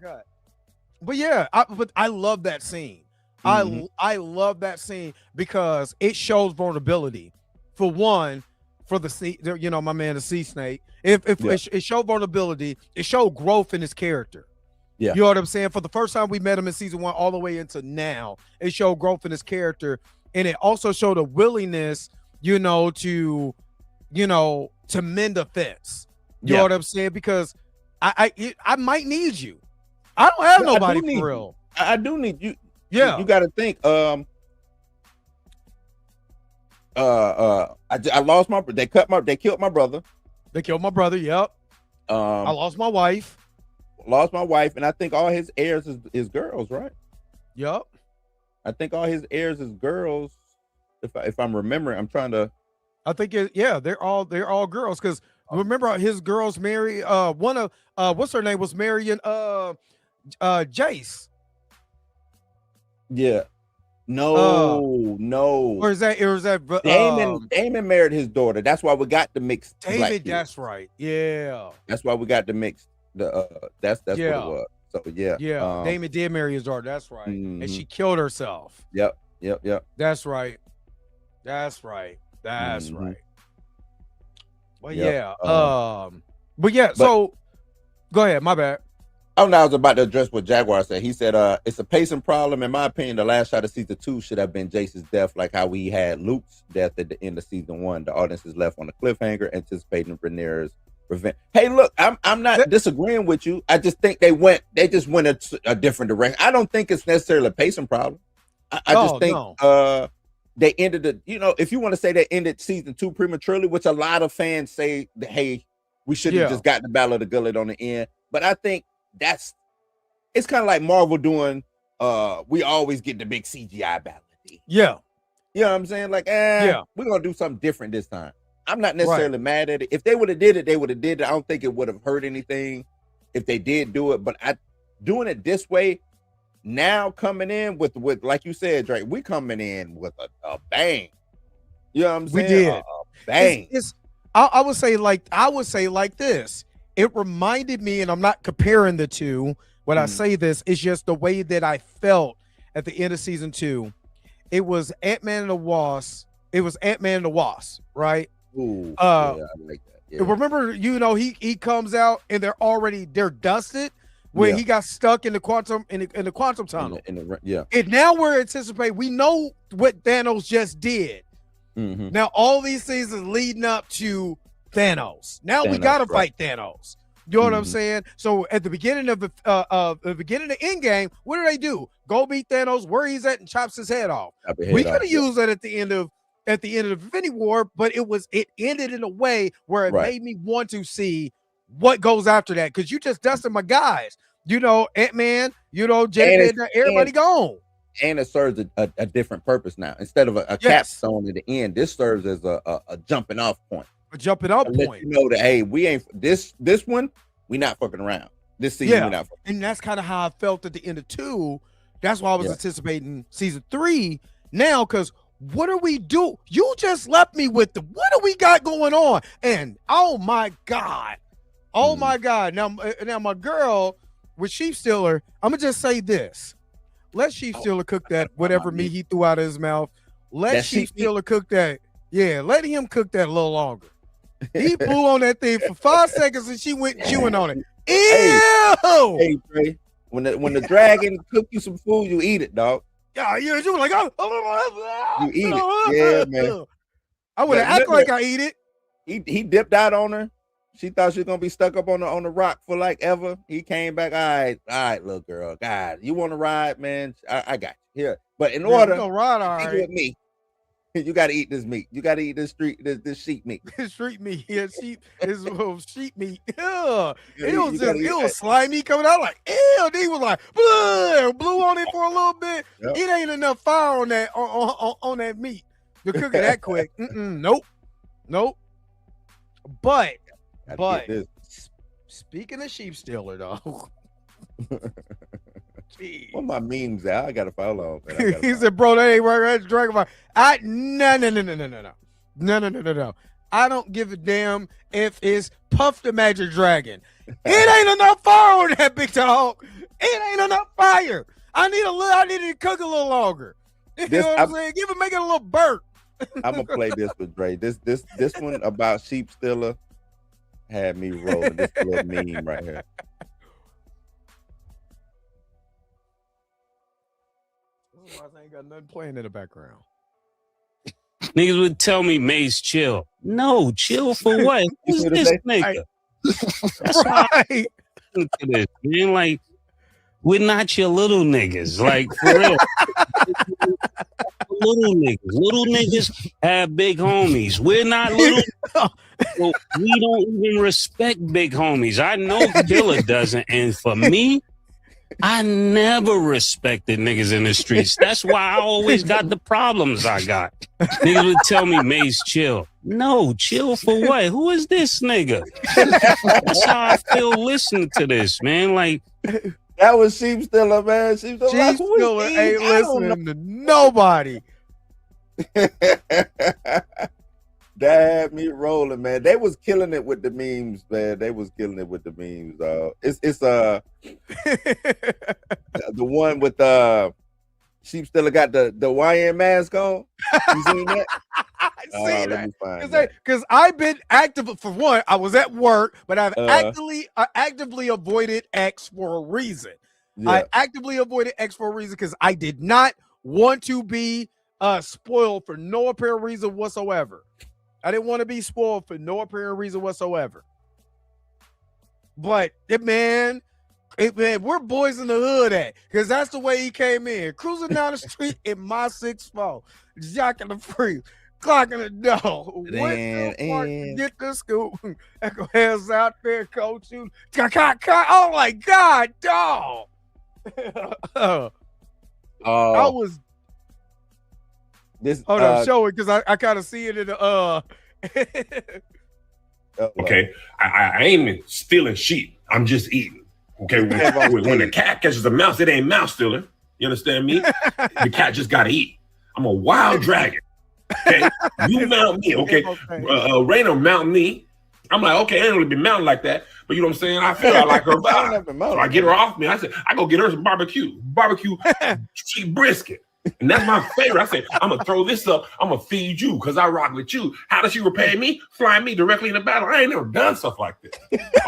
But yeah, I love that scene. I love that scene because it shows vulnerability. For one, for the sea, you know, my man, the sea snake. It showed vulnerability, it showed growth in his character. Yeah, you know what I'm saying. For the first time we met him in season 1, all the way into now, it showed growth in his character, and it also showed a willingness, you know, to mend a fence. You know what I'm saying? Because I might need you. I don't have nobody for real. I do need you. Yeah, you got to think. I lost my. They killed my brother. They killed my brother. Yep. I lost my wife. And I think all his heirs is girls, right? Yep. I think all his heirs is girls. If I'm remembering, I'm trying to. I think they're all girls because remember his girls marry one of what's her name was marrying Jace. Yeah. No. Or is that Damon married his daughter. That's why we got the mixed. David, that's right. Yeah. That's why we got the mixed. That's what it was. So yeah. Damon did marry his daughter. That's right. And she killed herself. Yep. That's right. Right. But so go ahead. My bad. Oh, no, I was about to address what Jaguar said. He said, it's a pacing problem. In my opinion, the last shot of season 2 should have been Jace's death, like how we had Luke's death at the end of season 1. The audience is left on a cliffhanger, anticipating Rhaenyra's revenge. Hey, look, I'm not disagreeing with you. I just think they just went a different direction. I don't think it's necessarily a pacing problem. I just think they ended it. You know, if you want to say they ended season 2 prematurely, which a lot of fans say that, hey, we should have just gotten the Battle of the Gullet on the end. But I think it's kind of like Marvel doing we always get the big CGI battle. Yeah. You know what I'm saying? Like, we're gonna do something different this time. I'm not necessarily mad at it. If they would have did it, they would have did it. I don't think it would have hurt anything if they did do it. But doing it this way now, coming in with like you said, Drake, we coming in with a bang. You know what I'm saying? We did a bang. I would say like this. It reminded me, and I'm not comparing the two when I say this, it's just the way that I felt at the end of season 2. It was Ant-Man and the Wasp. It was Ant-Man and the Wasp, right? Ooh, I like that. Yeah. Remember, he comes out and they're dusted when he got stuck in the quantum tunnel. And now we're anticipating. We know what Thanos just did. Mm-hmm. Now all these seasons leading up to Thanos. Now we gotta fight Thanos. You know what I'm saying? So at the beginning of the Endgame, what do? Go beat Thanos where he's at and chops his head off. We could have used that at the end of Infinity War, but it ended in a way where it made me want to see what goes after that. Because you just dusted my guys. You know, Ant-Man, Jay, everybody gone. And it serves a different purpose now. Instead of a capstone at the end, this serves as a jumping off point. A jumping up point. Let you know that, hey, we ain't this one, we not fucking around. This season, we not fucking around. And that's kind of how I felt at the end of 2. That's why I was anticipating season 3 now, because what do we do? You just left me with what do we got going on? And oh my God. Now my girl with Sheep Stealer, I'm gonna just say this. Let Sheep Stealer cook that whatever meat he threw out of his mouth. Let Sheep Stealer cook that. Yeah, let him cook that a little longer. He blew on that thing for 5 seconds and she went chewing on it. Ew! Hey, Trey, when the dragon cook you some food, you eat it, dog. Yeah, you were like, oh, You eat it. Yeah, man. I would act like I eat it. He dipped out on her. She thought she was gonna be stuck up on the rock for like ever. He came back. All right, little girl. God, you want to ride, man? I got you here. But in order to ride, all to right. eat with me, you got to eat this meat. You got to eat this sheep meat. Street meat, yeah, sheep is sheep meat. Ugh. It You was gotta eat it that. was slimy coming out like ew. He was like blew on it for a little bit. Yep. It ain't enough fire on that on that meat to cook it that quick. Nope. But Gotta get speaking of sheep stealer though. this. What my memes at? I gotta follow. Man. He said, bro, that ain't right. That's Dragon Ball. No. I don't give a damn if it's Puff the Magic Dragon. It ain't enough fire on that big dog. It ain't enough fire. I need to cook a little longer. You know what I'm saying? Make it a little burnt. I'm gonna play this with Dre. This one about sheep stealer had me rolling. This little meme right here. I ain't got nothing playing in the background. Niggas would tell me, Maze, chill. No, chill for what? Who's this nigga? That's why I listen to this, man. Like, we're not your little niggas. Like, for real. Little niggas have big homies. We're not little. So we don't even respect big homies. I know Killer doesn't. And for me, I never respected niggas in the streets. That's why I always got the problems I got. Niggas would tell me, Maze, chill. No, chill for what? Who is this nigga? That's how I feel listening to this, man. Like, that was sheep stealer, man. Sheep stealer ain't listening to nobody. That had me rolling, man. They was killing it with the memes, man. They was killing it with the memes. It's the one with sheep stealer got the YN mask on. You seen that? I see Let me find that because I've been active. For one, I was at work, but I've actively avoided X for a reason. Yeah. I actively avoided X for a reason because I did not want to be spoiled for no apparent reason whatsoever. I didn't want to be spoiled for no apparent reason whatsoever. But man, we're boys in the hood at, because that's the way he came in, cruising down the street in my 6'4", jocking the free, clocking the door. Get the scoop. Echo hands out there, coach. You. Oh my God, dog. I was. This hold on, show it because I kind of see it in the Okay, I ain't stealing sheep. I'm just eating. Okay, when the cat catches a mouse, it ain't mouse stealing. You understand me? The cat just gotta eat. I'm a wild dragon. Okay, you mount me. Okay, Raina mount me. I'm like, okay, I ain't really been mounted like that, but you know what I'm saying? I feel I like her vibe. So I get her off me. I said, I go get her some barbecue sheep brisket. And that's my favorite. I said, I'm gonna throw this up. I'm gonna feed you because I rock with you. How does she repay me? Fly me directly in the battle. I ain't never done stuff like this.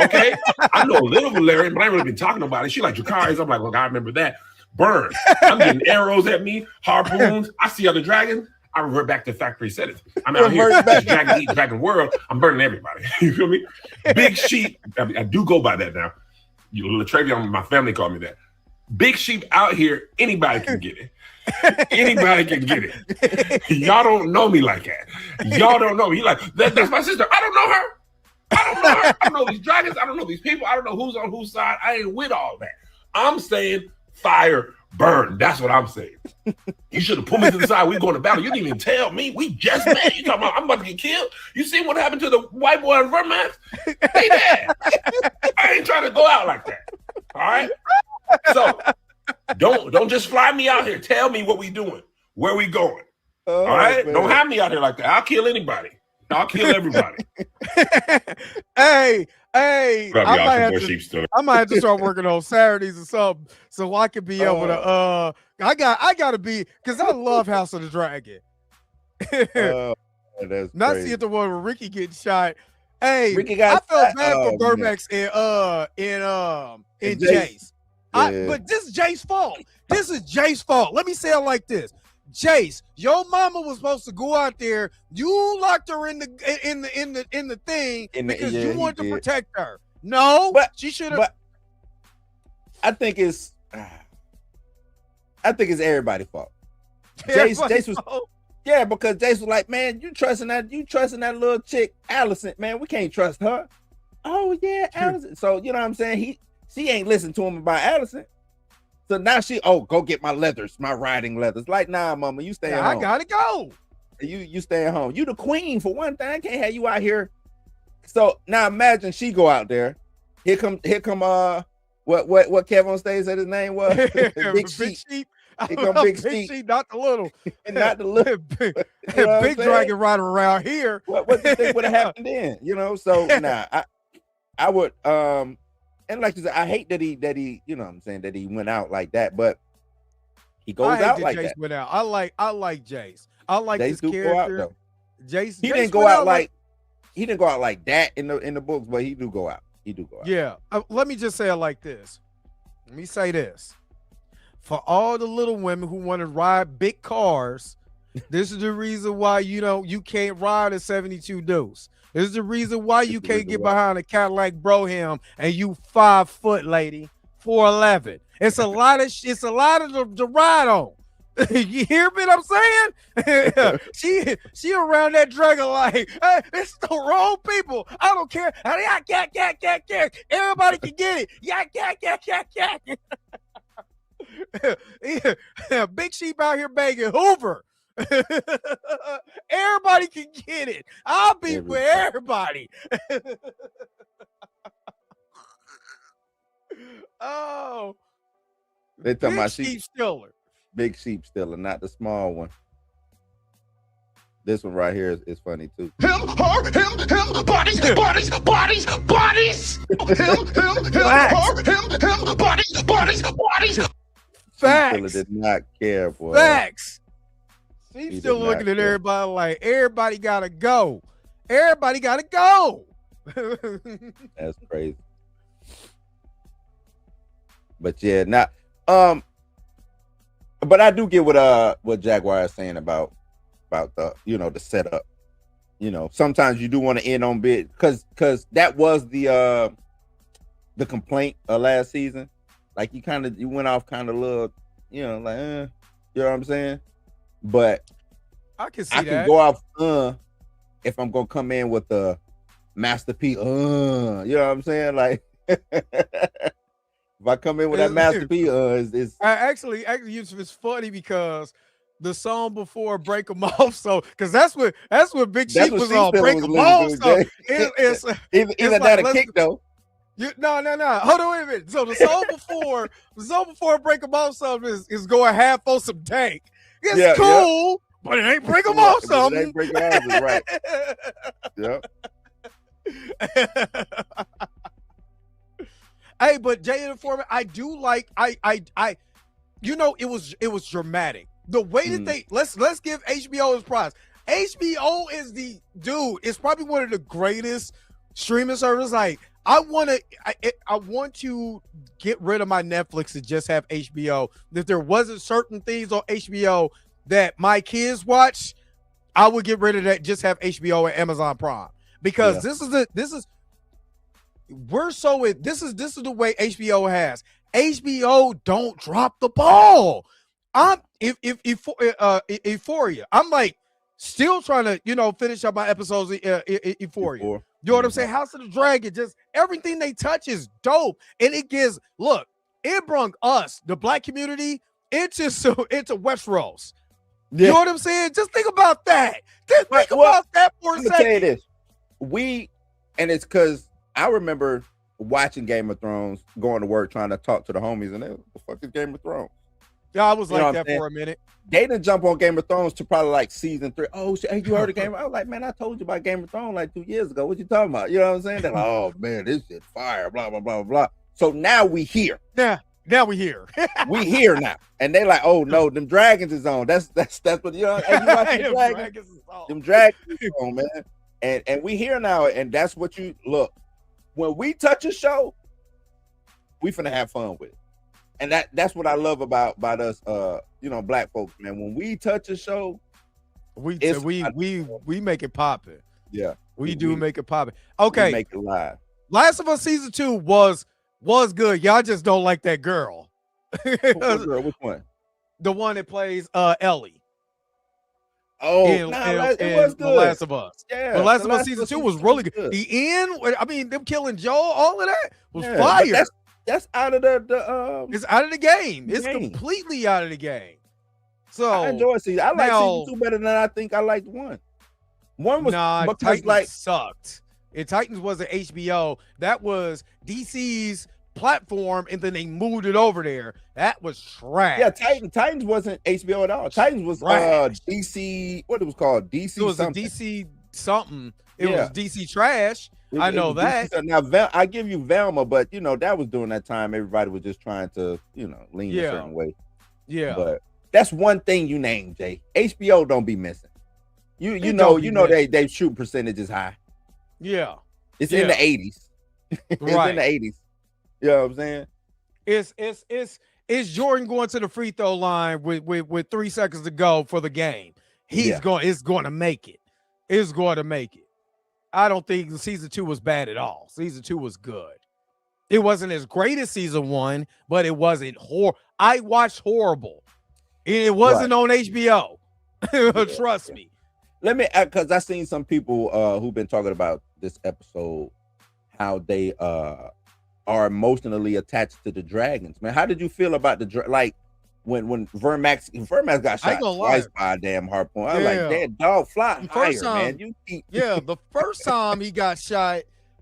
Okay, I know a little Valerian, but I ain't really been talking about it. She like Jakari's. I'm like, look, I remember that. Burn. I'm getting arrows at me, harpoons. I see other dragons. I revert back to factory settings. I'm out here, this dragon eat dragon world. I'm burning everybody. You feel me? Big sheep. I do go by that now. Latravion, my family called me that. Big sheep out here. Anybody can get it. Anybody can get it. Y'all don't know me like that. Y'all don't know me. You like, that's my sister. I don't know her. I don't know these dragons. I don't know these people. I don't know who's on whose side. I ain't with all that. I'm saying fire, burn. That's what I'm saying. You should have pulled me to the side. We going to battle. You didn't even tell me. We just met. You talking about I'm about to get killed? You see what happened to the white boy in Vermont? They dead. I ain't trying to go out like that. All right? So don't just fly me out here. Tell me what we doing. Where we going? All right? Man. Don't have me out here like that. I'll kill anybody. I'll kill everybody. Hey, I might have to start working on Saturdays or something so I can be able to I gotta be, because I love House of the Dragon. That's not crazy. seeing the one where Ricky getting shot. Hey, Ricky got I felt bad for Bermax in Jace. But this is Jace's fault. This is Jace's fault. Let me say it like this. Jace, your mama was supposed to go out there. You locked her in the thing because you wanted to protect her. No, but she should have. But I think it's everybody's fault. Jace was because Jace was like, man, you trusting that little chick, Allison, man, we can't trust her. Oh yeah, Allison. So you know what I'm saying? She ain't listened to him about Allison. So now go get my leathers, my riding leathers. Like, nah, mama, you stay at home. I gotta go. You stay at home. You the queen for one thing. I can't have you out here. So now imagine she go out there. Here come what Kevin on stage said his name was? Big Sheep. Here come Big Sheep. Not the little. Not the little. Big dragon riding around here. What do you think would have happened then? You know, so nah, I would and like you said, I hate that he you know what I'm saying, that he went out like that, but he goes out like Jace that. Went out. I like Jace. I like Jace this do character. go out, though. Jace didn't go out like he didn't go out like that in the books, but he do go out. He do go out. Yeah. Let me just say it like this. Let me say this. For all the little women who want to ride big cars, this is the reason why you can't ride a 72 Deuce. This is the reason why you can't get behind a Cadillac Brougham and you 5 foot, lady, 4'11". It's a lot of to ride on. You hear me? What I'm saying? she around that dragon like, hey, it's the wrong people. I don't care. Everybody can get it. Yeah. Big Sheep out here banging Hoover. Everybody can get it. I'll be with everybody. Oh, they talking about sheep stealer. Big Sheep stealer, not the small one. This one right here is funny too. Him, her, bodies. Him, her, bodies. Facts. Sheep did not care, boy. Facts. She's still looking at everybody like everybody gotta go. Everybody gotta go. That's crazy. But yeah, not but I do get what Jaguar is saying about the the setup. Sometimes you do want to end on bit because that was the complaint of last season. Like you went off kind of little, you know what I'm saying? But I can go off if I'm gonna come in with the Master P, you know what I'm saying? Like if I come in with that Master P, it's actually it's funny because the song before "Break 'Em Off," so because that's what Big Sheep was on, "Break 'Em Off." So it's either that or kick though. No. Hold on, wait a minute. So the song before "Break 'Em Off" something is going half on some dank. It's cool, but it ain't "Break 'Em Off" something. It ain't "Break 'Em Off" is right. Yep. Hey, but Jay and the Foreman, I do like it was dramatic. The way that they let's give HBO his prize. HBO is it's probably one of the greatest streaming services. Like I want to get rid of my Netflix and just have HBO. If there wasn't certain things on HBO that my kids watch, I would get rid of that. Just have HBO and Amazon Prime because this is the way HBO has. HBO don't drop the ball. Euphoria. I'm like still trying to finish up my episodes of Euphoria. You know what I'm saying? House of the Dragon, just everything they touch is dope, and it brung us, the Black community, into Westeros. You know what I'm saying? Just think about that. Just think about that for a second. Let me tell you this. It's because I remember watching Game of Thrones, going to work, trying to talk to the homies, and they, what the fuck is Game of Thrones? Yeah, I was like that for a minute. They didn't jump on Game of Thrones to probably like season 3. Oh, hey, you heard of Game? I was like, man, I told you about Game of Thrones like 2 years ago. What you talking about? You know what I'm saying? They're like, oh man, this shit fire, blah blah blah blah. So now we here. Yeah, now we here. We here now, and they like, oh no, them dragons is on. That's what you know. Hey, you watch them dragons is on. Them dragons is on, man. And we here now, and that's what you look. When we touch a show, we finna have fun with it. And that's what I love about us, black folks, man. When we touch a show, We It's- we make it popping. yeah, We do make it popping. we Okay, make it live. Last of Us season 2 was good. Y'all just don't like that girl. What girl? Which one? The one that plays Ellie Oh, in, it in was The good. Last of Us. Yeah, The Last The of Us season 2 was really good. The end, I mean, them killing Joel, all of that was Yeah, but fire. That's out of the It's out of the game. It's game. completely out of the game. So I enjoy season. I like now- season 2 better than I think I liked 1. 1 was because Titans like sucked. And Titans wasn't HBO. That was DC's platform, and then they moved it over there. That was trash. yeah, Titans wasn't HBO at all. Titans was Trash. DC. What it was called? DC. It was something. a DC something. It Yeah. was DC trash. I It know was DC. that. Now I give you Velma, but that was during that time. Everybody was just trying to lean a Yeah. certain way. Yeah. But that's one thing you named, Jay. HBO don't be missing. You It know don't be they shoot percentage is high. Yeah. It's in Yeah. the 80s. It's Right. in the 80s. You know what I'm saying? It's Jordan going to the free throw line with 3 seconds to go for the game. Yeah. It's going to make it. It's going to make it. I don't think season 2 was bad at all. Season 2 was good. It wasn't as great as season 1, but it wasn't I watched horrible. It wasn't on HBO. Trust me. Let me, because I seen some people who've been talking about this episode, how they are emotionally attached to the dragons. Man, how did you feel about like when Vermax got I shot ain't gonna lie. twice by a damn harpoon? I was Yeah. like, that dog fly The higher, first man. time- You keep Yeah, the first time he got shot,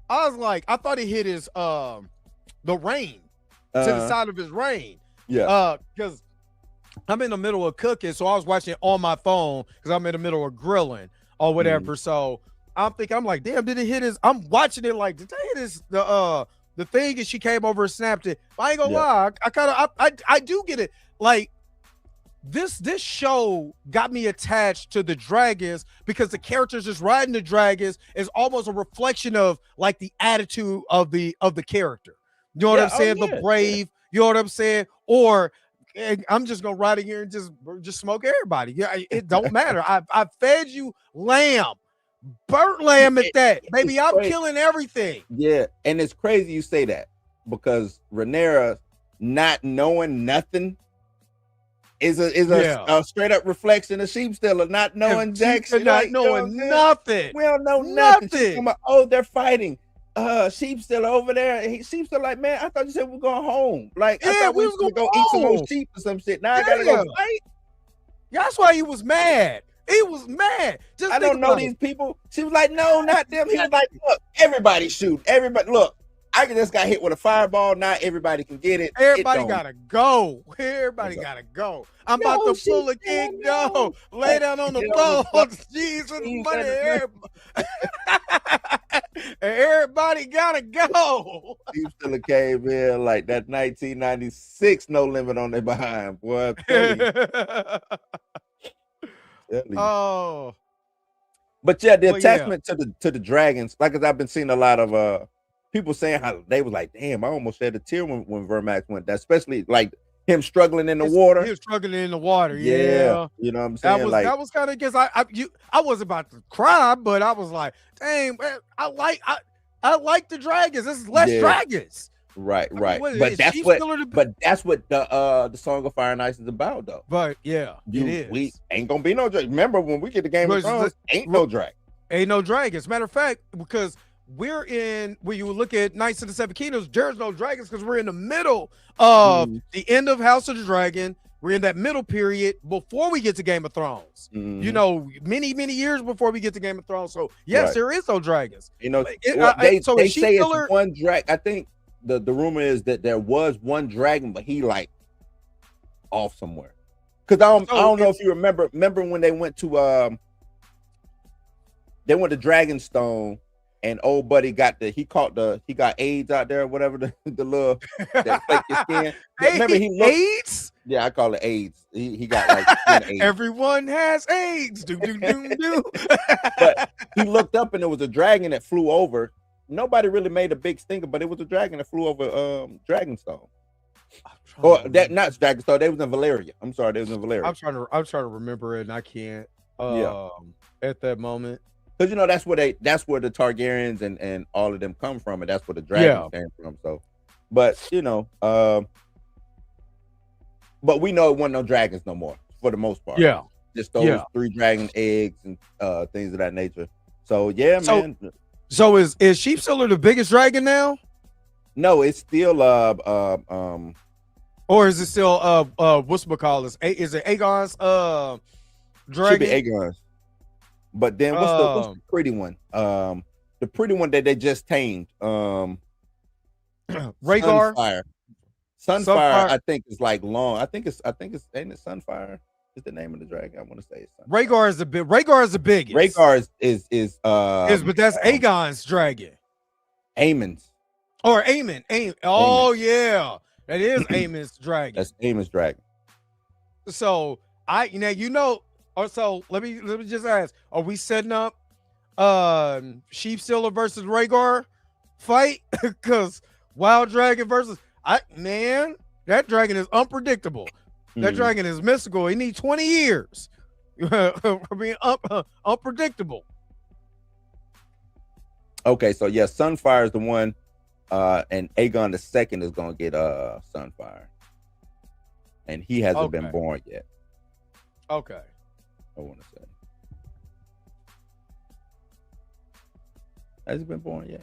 I was like, I thought he hit his the rein to the side of his rein. yeah. Because I'm in the middle of cooking, so I was watching it on my phone because I'm in the middle of grilling or whatever. So I'm like, damn, did it hit his? I'm watching it like, did they hit his the thing? And she came over and snapped it. But I ain't gonna lie, I kind of I do get it. Like this show got me attached to the dragons because the characters just riding the dragons is almost a reflection of like the attitude of the character. You know what I'm saying? The brave. You know what I'm saying? Or I'm just gonna ride in here and just smoke everybody. Yeah, it don't matter. I fed you lamb, burnt lamb at that, baby. I'm crazy. killing everything. Yeah, and it's crazy you say that because Rhaenyra not knowing nothing is a straight up reflection of Sheep Stealer not knowing jack shit, not like, you know what knowing I'm saying? nothing. We don't know nothing. She's Nothing. talking about, oh, they're fighting. Sheep Stealer over there. Sheep Stealer like, man, I thought you said we were going home. Like, I Yeah, thought we we was was gonna going go eat some more home. sheep or some shit. Now I gotta go Yeah. fight. That's why he was mad. He was mad. Just I think don't know about these it. people. She was like, no, not them. He was like, look, everybody shoot. Everybody, look, I just got hit with a fireball. Not everybody can get it. Everybody It don't. gotta go. Everybody gotta go. I'm about No, to pull a Sheep king Stealer, no. down. Lay down on the Yeah, floor. on Jesus, Jeez, money. that- Everybody gotta go. Sheep Stealer came in like that 1996 No Limit on their behind, boy. I'm telling you, telling you. Oh, But yeah, the Well, yeah. attachment to the dragons, like, cause I've been seeing a lot of people saying how they was like, damn, I almost shed a tear when Vermax went. That especially like him struggling in the water. He was struggling in the water. Yeah. You know what I'm saying? That was kind of because I was about to cry, but I was like, dang, man, I like the dragons. This is less Yeah. dragons. right. What, But is that's Sheep what Stealer that's what the Song of Fire and Ice is about, though. But yeah, it is. We ain't gonna be no dragon. Remember when we get the Game But of Thrones, ain't no dragon. Ain't no dragons. Matter of fact, because we're in when you look at Knights of the Seven Kingdoms, there's no dragons because we're in the middle of the end of House of the Dragon. We're in that middle period before we get to Game of Thrones. You know, many years before we get to Game of Thrones. So yes, Right. there is no dragons. You know, It- they so they is Sheep say Stealer- it's one dragon. I think the rumor is that there was one dragon, but he like off somewhere. Because I don't know if you remember when they went to Dragonstone, and old buddy got he got AIDS out there or whatever, the little that fake your skin. Remember he looked, AIDS? yeah, I call it AIDS. He got like skin AIDS. Everyone has AIDS. Do do do do. But he looked up and there was a dragon that flew over. Nobody really made a big stinker, but it was a dragon that flew over Dragonstone. Or that not Dragon Star. They was in Valeria. I'm sorry, they was in Valeria. I'm trying to remember it and I can't Yeah. at that moment. Because that's where the Targaryens and all of them come from, and that's where the dragons came from. So, but but we know it wasn't no dragons no more for the most part. Yeah. Just those 3 dragon eggs and things of that nature. So yeah, man. So is Sheepsiller the biggest dragon now? No, it's still or is it still whatchamacallit? Is it Aegon's dragon? should be Aegon's. But then what's the pretty one? The pretty one that they just tamed. Rhaegar? Sunfire, I think is like long. I think it's ain't it Sunfire? Is the name of the dragon? I want to say it's Sunfire. Rhaegar is the biggest. Rhaegar is but that's Aegon's dragon. Aemon's. Or Aemon. Oh yeah. That is Aemon's dragon. That's Aemon's dragon. So so let me just ask, are we setting up Sheepsiller versus Rhaegar fight? Because Wild Dragon versus that dragon is unpredictable. That dragon is mystical. He needs 20 years for being unpredictable. Okay, so yeah, Sunfire is the one, and Aegon II is gonna get Sunfire, and he hasn't been born yet. Okay. I want to say, has he been born yet?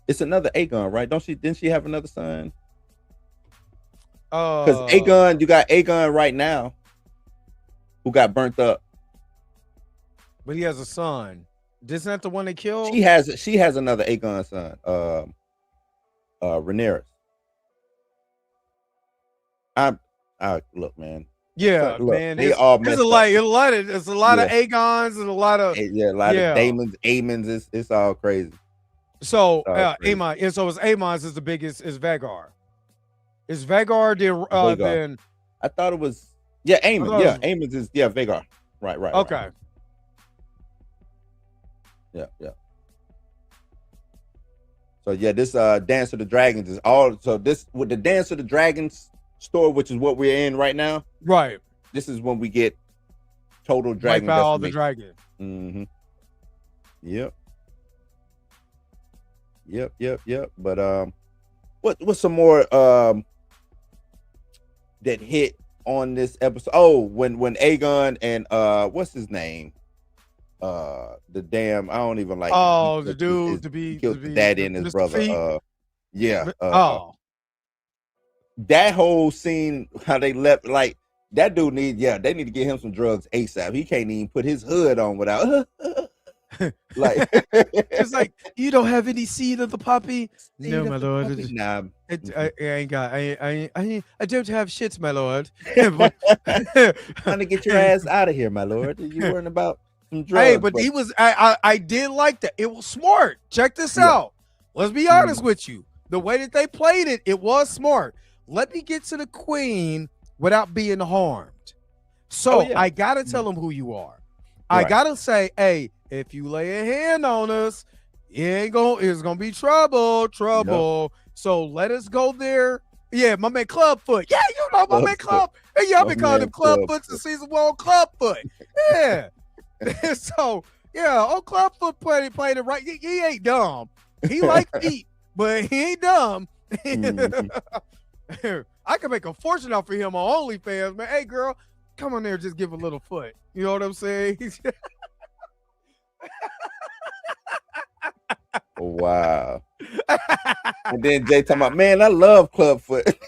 It's another Aegon, right? Didn't she have another son? Because Aegon, you got Aegon right now, who got burnt up. But he has a son. Isn't that the one they killed? She has another Aegon son, Rhaenyra. Look, man. Yeah, look, man. They all there's a lot of Aegons and a lot of of Daemons. Aemons. It's all crazy. So Aemon, and so it's Aemon's is the biggest is Vhagar. Is Vhagar then? I thought it was Aemon. Yeah, Aemon's is Vhagar. Right. Okay. Right. Yeah. So yeah, this Dance of the Dragons is all. So this with the Dance of the Dragons store, which is what we're in right now. Right. This is when we get total dragon. Wipe out all the dragon. Mm-hmm. Yep. But what's some more that hit on this episode? Oh, when Aegon and what's his name? The damn I don't even like. The dude killed the dad and his brother. Feet? That whole scene, how they left, like that dude they need to get him some drugs ASAP. He can't even put his hood on without like it's like, you don't have any seed of the poppy? No, my lord. Nah. I ain't got I don't have shits, my lord. Trying to get your ass out of here, my lord. You worrying about some drugs. Hey, but he was I did like that. It was smart. Check this out. Let's be honest with you. The way that they played it, it was smart. Let me get to the queen without being harmed. So I gotta tell him who you are. I gotta say, hey, if you lay a hand on us, it's gonna be trouble. Yep. So let us go there. Yeah, my man Clubfoot. Yeah, you know my man Club. Hey, y'all been calling him Clubfoot since season 1. Clubfoot. Yeah. So old Clubfoot played it right. He ain't dumb. He like feet, but he ain't dumb. I can make a fortune off of him on OnlyFans, man. Hey, girl, come on there, just give a little foot. You know what I'm saying? Wow. And then Jay talking about, man, I love Clubfoot.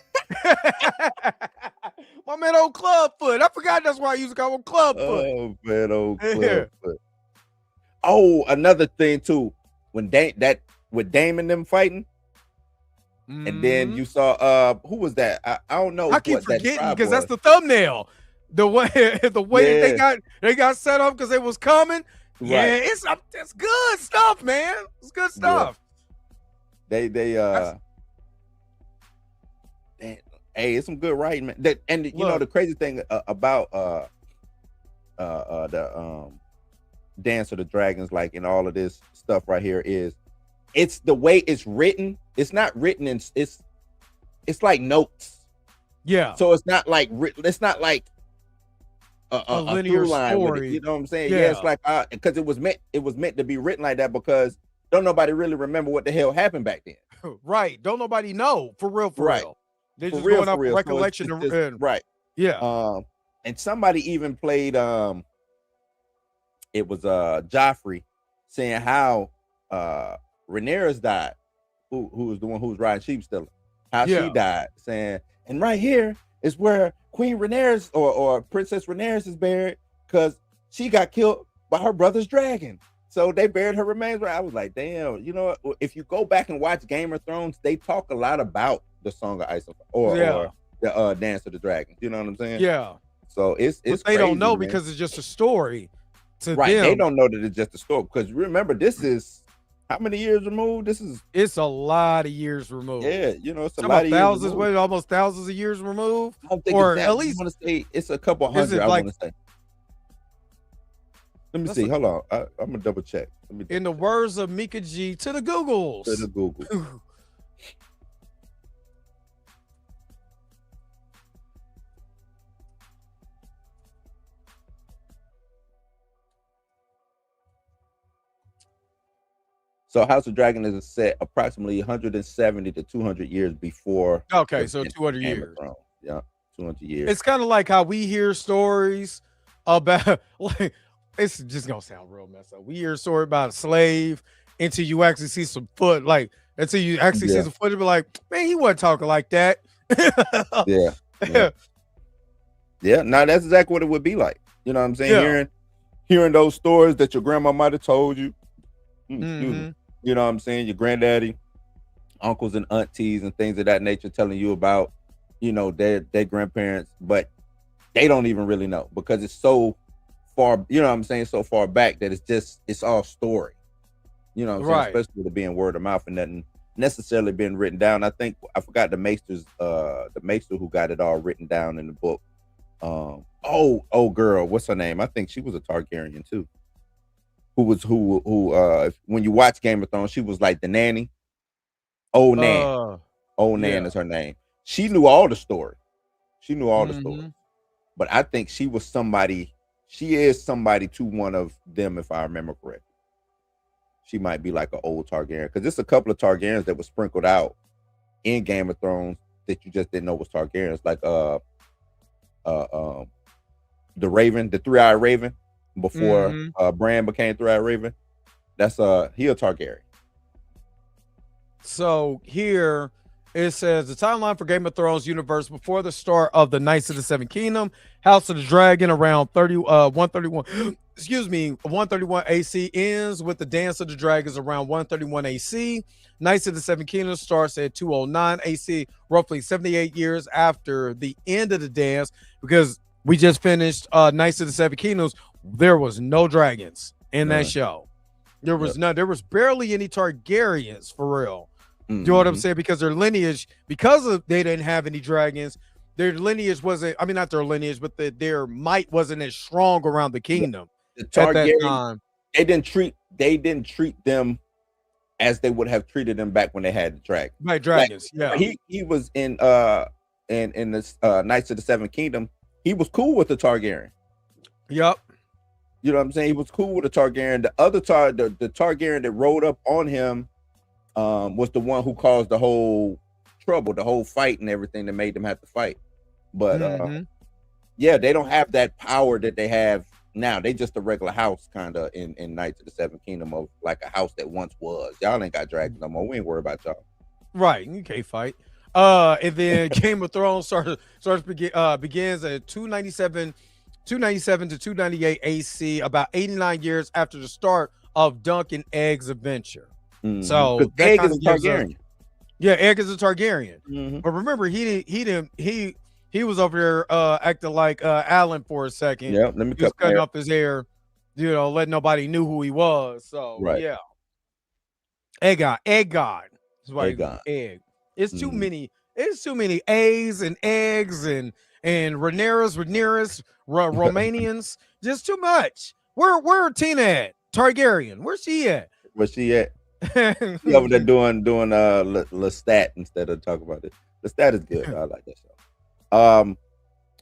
My man, old Clubfoot. I forgot that's why I used to call him Clubfoot. Oh man, old Clubfoot. Oh, another thing too, when with Daemon them fighting. And then you saw who was that? I don't know. I keep forgetting because that's the thumbnail. The way that they got set up because it was coming. Right. Yeah, it's good stuff, man. It's good stuff. Yeah. Hey, it's some good writing, man. You know the crazy thing about the Dance of the Dragons, like in all of this stuff right here, is it's the way it's written. It's not written in it's like notes. Yeah. So it's not like it's not like a linear through line with it, story. you know what I'm saying? Yeah. Yeah, it's like because it was meant to be written like that because don't nobody really remember what the hell happened back then. Right. Don't nobody know for real. Right. Real. They're For just real, going for off real. So recollection. it's just- and, right. yeah. And somebody even played it was Joffrey saying how Rhaenyra died, who was the one who was riding sheep stealing, how Yeah. she died, saying, and right here is where Queen Rhaenyra or Princess Rhaenyra is buried because she got killed by her brother's dragon. So they buried her remains. I was like, damn, you know what? If you go back and watch Game of Thrones, they talk a lot about the Song of Ice and Fire or the Dance of the Dragons. You know what I'm saying? Yeah. So it's But they crazy, don't know man. because it's just a story to Right. them. They don't know that it's just a story because remember, this is how many years removed? This is It's a lot of years removed. you know, it's a Some lot of thousands, years removed. almost thousands of years removed. I don't think or it's that. at least- I want to say it's a couple Is hundred. it I like- want to say. Let me That's see. a- Hold on. I'm gonna double check. Let me In the words of Mika G, to the Googles. to the Google. So House of Dragon is set approximately 170 to 200 years before. Okay, the so 200 Game of years. Thrones. Yeah, 200 years. It's kind of like how we hear stories about, like, it's just gonna sound real messed up. We hear a story about a slave until you actually see some foot, like until you actually see Yeah. some foot, and be like, man, he wasn't talking like that. Yeah. Yeah. Yeah, no, that's exactly what it would be like. You know what I'm saying? Yeah. Hearing those stories that your grandma might have told you. Excuse me. Mhm. You know what I'm saying? Your granddaddy, uncles and aunties and things of that nature telling you about, you know, their grandparents, but they don't even really know because it's so far, you know what I'm saying, so far back that it's all story. You know what I'm Right. saying? Especially with it being word of mouth and nothing necessarily being written down. I think I forgot the Maesters, the Maester who got it all written down in the book. Oh girl, what's her name? I think she was a Targaryen too. Who when you watch Game of Thrones, she was like the nanny. Old Nan. Old Nan yeah. is her name. She knew all the story. She knew all the story. Mhm. But I think she is somebody to one of them, if I remember correctly. She might be like an old Targaryen because there's a couple of Targaryens that were sprinkled out in Game of Thrones that you just didn't know was Targaryens, like the Raven, the three-eyed Raven, before Mhm. Bran became three-eyed Raven. That's he a Targaryen. So here it says the timeline for Game of Thrones universe before the start of the Knights of the Seven Kingdom, House of the Dragon around 131 excuse me, 131 AC ends with the Dance of the Dragons around 131 AC. Knights of the Seven Kingdoms starts at 209 AC, roughly 78 years after the end of the dance, because we just finished Knights of the Seven Kingdoms. There was no dragons in that None. show. There was none. There was barely any Targaryens for real. You know Mm-hmm. what I'm saying? Because their lineage, because of they didn't have any dragons, their lineage wasn't, I mean, not their lineage, but their might wasn't as strong around the kingdom The at that Targaryen, time. they didn't treat them as they would have treated them back when they had the dragon. Right, dragons. Yeah. He was in the Knights of the Seven Kingdom. He was cool with the Targaryen. Yep. You know what I'm saying? He was cool with the Targaryen. The other the Targaryen that rode up on him was the one who caused the whole trouble, the whole fight and everything that made them have to fight. But Mhm. yeah, they don't have that power that they have now. They just a regular house kind of in Knights of the Seven Kingdom, of like a house that once was. Y'all ain't got dragons no more. We ain't worried about y'all. Right. You can't fight. And then Game of Thrones begins at 297 to 298 AC, about 89 years after the start of Dunk and Egg's adventure. Mhm. So 'Cause that Egg kinda is a gives us- Targaryen. Yeah, Egg is a Targaryen. Mhm. But remember, he was over there acting like Alan for a second. Yep. Let me He was cut my cutting hair. off his hair, letting nobody knew who he was. So Right. yeah. Egg God. That's why Egg he's God. egg. It's too Mhm. many. It's too many A's and eggs and Rhaenyras, Romanians. Just too much. Where Tina at? Targaryen. Where's she at? Where she at? She over there doing Lestat instead of talking about it. The stat is good. I like that show.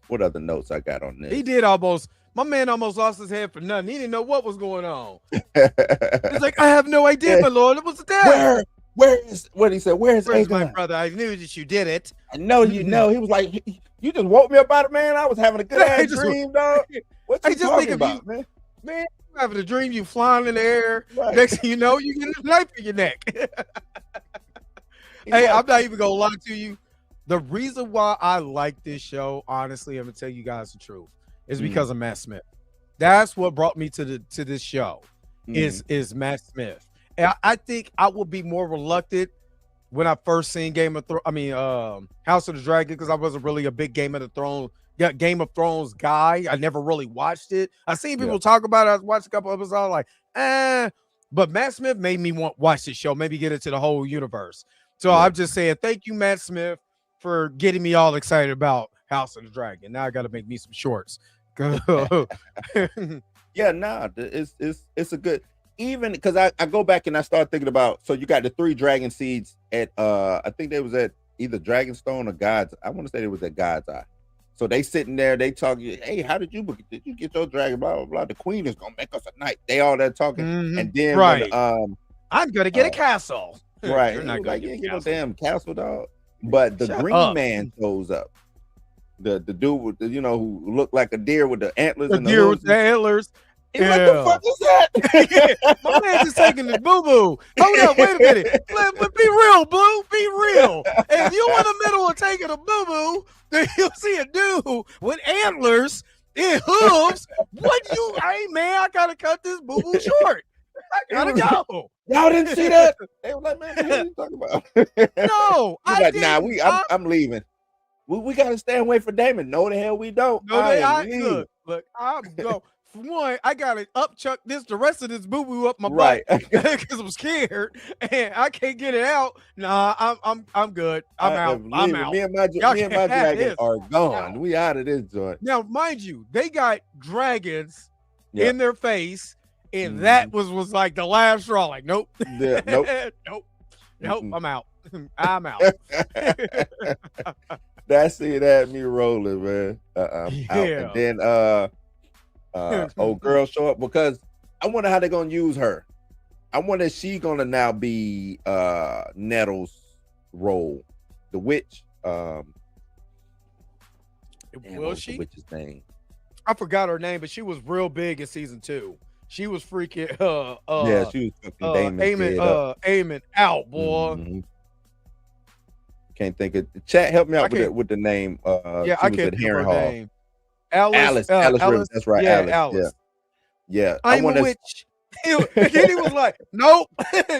What other notes I got on this? He did almost. My man almost lost his head for nothing. He didn't know what was going on. He's like, I have no idea, my lord. It was a death. Where is what he said? Where's Where's my Aegon? brother? I knew that you did it. I know you know. He was like, you just woke me up out of man. I was having a good I ass just- dream, dog. What I you just talking think of about, you- man? Man, you having a dream, you flying in the air. Right. Next thing you know, you get a knife in your neck. He Hey, was- I'm not even gonna lie to you. The reason why I like this show, honestly, I'm gonna tell you guys the truth, is because of Matt Smith. That's what brought me to this show. Is Matt Smith. And I think I would be more reluctant when I first seen House of the Dragon, because I wasn't really a big Game of Thrones guy. I never really watched it. I seen people talk about it. I watched a couple episodes. I was like, but Matt Smith made me watch this show, maybe get into the whole universe. So I'm just saying, thank you, Matt Smith, for getting me all excited about House of the Dragon. Now I got to make me some shorts. Yeah, nah, it's a good, even because I go back and I start thinking about, so you got the 3 dragon seeds at I think they was at either Dragonstone or God's. I want to say it was at God's Eye. So they sitting there, they talking, hey, how did you get your dragon? Blah blah blah. The queen is gonna make us a knight. They all there talking, and then Right. when, I'm gonna get a castle. right, You're not He was gonna like, you get ain't a get no castle. damn castle, dog. But the Shut Green up. Man shows up. The dude with the, who looked like a deer with the antlers The and the deer with hooves the antlers. and- What the fuck is that? My man just taking the boo boo. Hold up, wait a minute. Be real, Blue. Be real. If you in the middle of taking a boo boo, then you'll see a dude with antlers and hooves. Hey man, I gotta cut this boo boo short. I gotta go. Y'all didn't see that? They were like, man, what are you talking about? No, He's I like, didn't. nah, I'm leaving. We gotta stay away from Damon. No, the hell we don't. No, I am leaving. look, I'm go. For one, I gotta upchuck the rest of this boo boo up my Right. butt because I'm scared and I can't get it out. Nah, I'm good. I'm out. I'm out. Me and my Y'all dragon can't have this. are gone. We out of this joint. Now, mind you, they got dragons Yeah. in their face, and that was like the last straw. Like, nope, Yeah, nope. nope, Mm-mm. I'm out. I'm out. That's it. Had me rolling, man. I'm out. Yeah. And then old girl show up because I wonder how they're gonna use her. I wonder if she's gonna now be Nettle's role, the witch. Damn, what Will was the she? witch's name? I forgot her name, but she was real big in season 2. She was freaking Yeah, she was fucking Damon. aiming out, boy. Mhm. Can't think of chat. Help me I out can't- with the name. Yeah, she I was can't at think of her Harrenhal. name. Alice Rivers. That's right. Yeah, Alice. Alice. Yeah. I'm a wonder- witch. And then he was like, nope,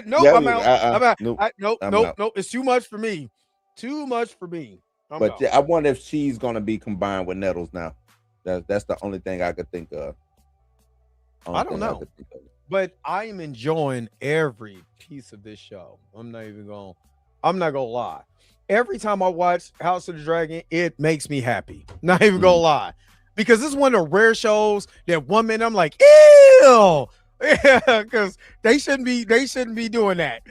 nope, Yeah, I'm out. I'm out. Nope. Nope, I'm nope, out. nope. It's too much for me. Too much for me. I'm But out. yeah, I wonder if she's gonna be combined with Nettles now. That's the only thing I could think of. I don't know. But I am enjoying every piece of this show. I'm not gonna lie. Every time I watch House of the Dragon, it makes me happy. Not even gonna lie. Because this is one of the rare shows that one minute I'm like, ew. Yeah, because they shouldn't be doing that.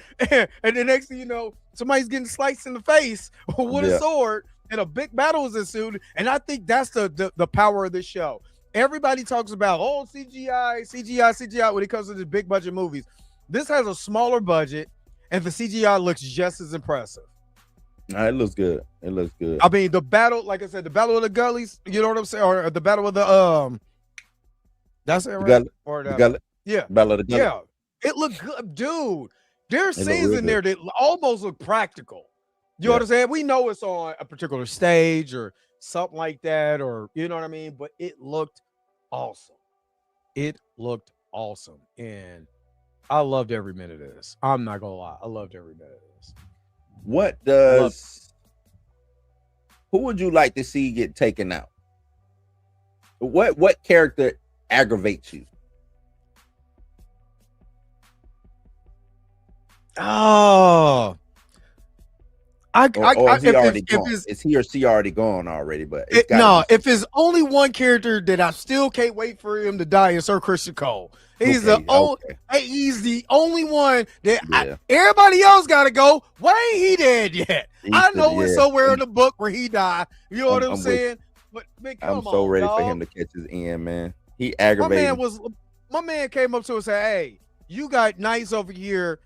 And the next thing you know, somebody's getting sliced in the face with a sword and a big battle is ensued. And I think that's the power of this show. Everybody talks about CGI when it comes to the big budget movies. This has a smaller budget, and the CGI looks just as impressive. It looks good. It looks good. I mean, the battle, like I said, the battle of the gullies. You know what I'm saying, or the battle of the That's it, right? Yeah, Battle of the Gully. Yeah, it looked good, dude. There's It look scenes real in there that almost look practical. You know what I'm saying? We know it's on a particular stage or something like that, or you know what I mean. But it looked awesome. It looked awesome, and I loved every minute of this. I'm not gonna lie, I loved every minute of this. What does? Who would you like to see get taken out? What character aggravates you? Oh, Or is he already if gone? it's Is he or she already gone already? But it's gotta no, be if there's only one character that I still can't wait for him to die, is Sir Christian Cole. He's Okay, the only. okay. He's the only one that Yeah. everybody else got to go. Why ain't he dead yet? I know it's Yeah. somewhere in the book where he died. You know what I'm I'm with saying? But man, come I'm so on, ready for dawg. him to catch his end, man. He My aggravated. man came up to us and said, "Hey, you got nice over here.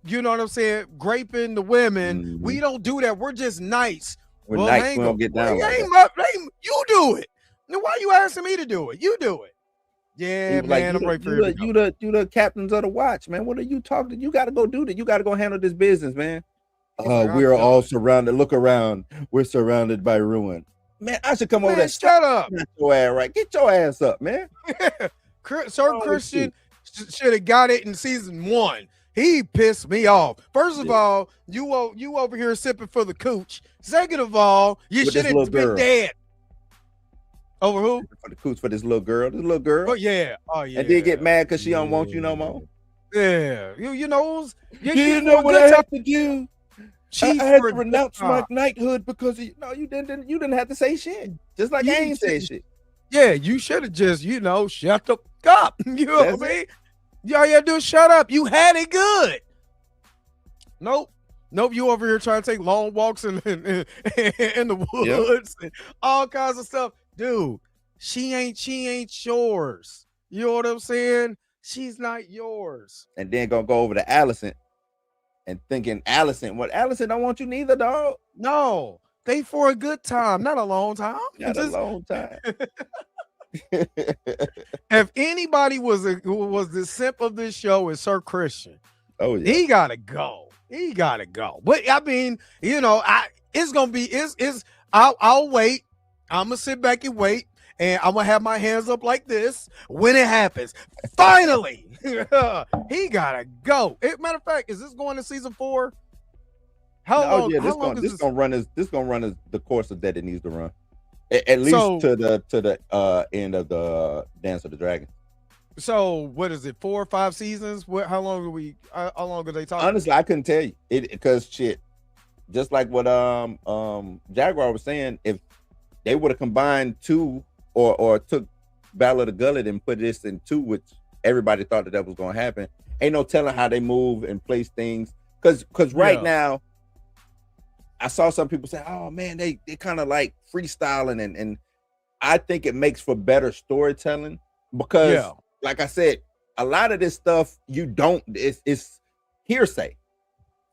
You know what I'm saying? Graping the women. Mhm. We don't do that. We're just nice. We're Well, nice, ain't we don't get down like that. you do it. Then why you asking me to do it? You do it. He Yeah, was man, like, I'm ready for it. you the captains of the watch, man. What are you talking? You got to go do that. You got to go handle this business, man. He's like, We are I'm all done. surrounded. Look around. We're surrounded by ruin. Man, I should come over Man, there. shut up. Get your ass right. Get your ass up, man. Sir wrong with Christian should have got it in season 1. He pissed me off. First of Yeah. all, you over here sipping for the cooch. Second of all, you With should this little have been girl. dead. Over who? For the coots for this little girl. This little girl. Oh yeah. Oh yeah. And then get mad because she don't want you no more. Yeah. You know. Do you know what I have to do? I had to for a good renounce my time. knighthood because you didn't have to say shit. Just like You I ain't didn't say shit. Yeah, you should have just, shut the up. You know That's what I mean? All you gotta do is shut up. You had it good. Nope. You over here trying to take long walks in the woods and all kinds of stuff. Dude, she ain't yours. You know what I'm saying? She's not yours. And then gonna go over to Allison and thinking Allison don't want you neither, dog. No, they for a good time, not a long time. Not a Just- long time. if anybody was the simp of this show, is Sir Christian. Oh yeah. He gotta go. But I mean, it's gonna be I'll wait. I'm gonna sit back and wait, and I'm gonna have my hands up like this when it happens. Finally, he gotta go. Matter of fact, is this going to season 4? How long? Yeah, how long this is this? gonna run as the course of that it needs to run. At least So- to the end of the Dance of the Dragon. So what is it? 4 or 5 seasons? How long are we? How long are they talking? Honestly, I couldn't tell you it because shit. Just like what Jaguar was saying, if they would have combined 2 or took Battle of the Gullet and put this in 2, which everybody thought that was going to happen, ain't no telling how they move and place things. Because right now, I saw some people say, "Oh man, they kind of like freestyling," and I think it makes for better storytelling because, like I said, a lot of this stuff it's hearsay.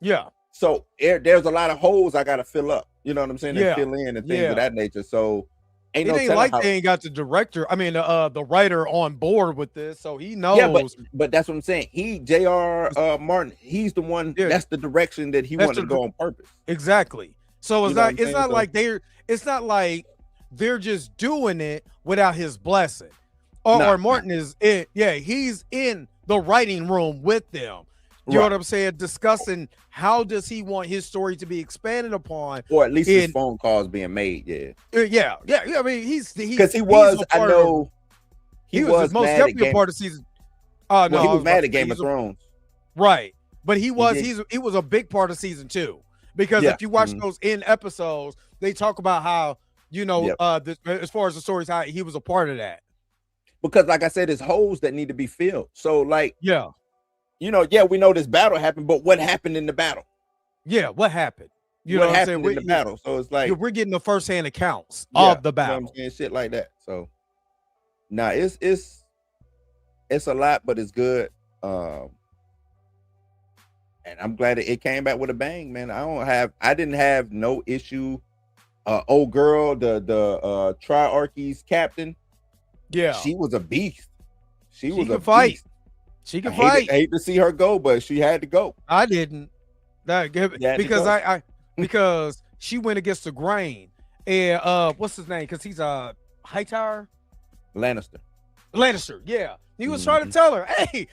Yeah. So there's a lot of holes I gotta fill up. You know what I'm saying? Yeah. And fill in and things of that nature. So ain't It no ain't telling like how. they ain't got the director. I mean, the writer on board with this, so he knows. But that's what I'm saying. J.R. Martin, he's the one. Yeah. That's the direction that he That's wanted to go on purpose. Exactly. So You know what I'm it's saying? not So- like they're just doing it without his blessing. Or Martin is in. Yeah, he's in the writing room with them. You know Right. what I'm saying? Discussing how does he want his story to be expanded upon. Or at least his in- phone calls being made. Yeah. Yeah. I mean, he's Because he he's was, a I part of- know, he was most mad at definitely a Game. part of season. Well, No, he I was about mad to at say Game he's of Thrones. Right. But he was did. he was a big part of season 2. Because Yeah. if you watch Mhm. those end episodes, they talk about how, Yep. as far as the stories, how he was a part of that. Because, like I said, there's holes that need to be filled. So, like, Yeah. we know this battle happened, but what happened in the battle? Yeah. What happened? You what know what I'm happened saying? in the battle? So it's like We're getting the first-hand accounts yeah, of the you know battle. what I'm saying? Shit like that. So, nah, it's a lot, but it's good. And I'm glad it came back with a bang, man. I didn't have no issue. Old girl, the Triarchy's captain, Yeah. she was a beast. She was can a fight. beast. She I can fight. hate to see her go, but she had to go. I didn't. to Because go. I because she went against the grain. And what's his name? Because he's a Hightower. Lannister. Lannister, yeah. He was trying to Mhm. tell her, hey,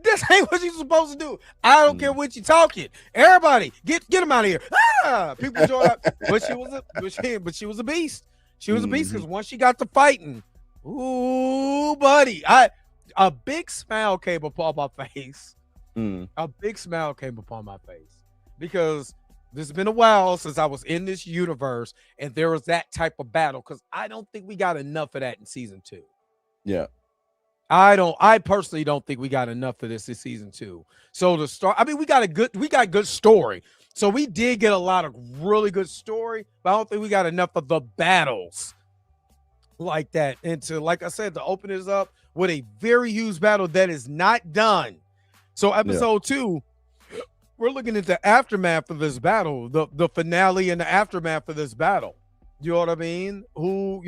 this ain't what you're supposed to do. I don't care Mhm. what you're talking. Everybody, get him out of here. People join up. But she was a beast. She was a beast because once she got to fighting, ooh, buddy. A big smile came upon my face. Mm. A big smile came upon my face. Because This has been a while since I was in this universe and there was that type of battle because I don't think we got enough of that in season 2. Yeah. I personally don't think we got enough of this in season 2. So to start, I mean, we got good story. So we did get a lot of really good story, but I don't think we got enough of the battles like that. And to, like I said, to open this up with a very huge battle that is not done. So episode 2, we're looking at the aftermath of this battle, the finale and the aftermath of this battle. You know what I mean? Who,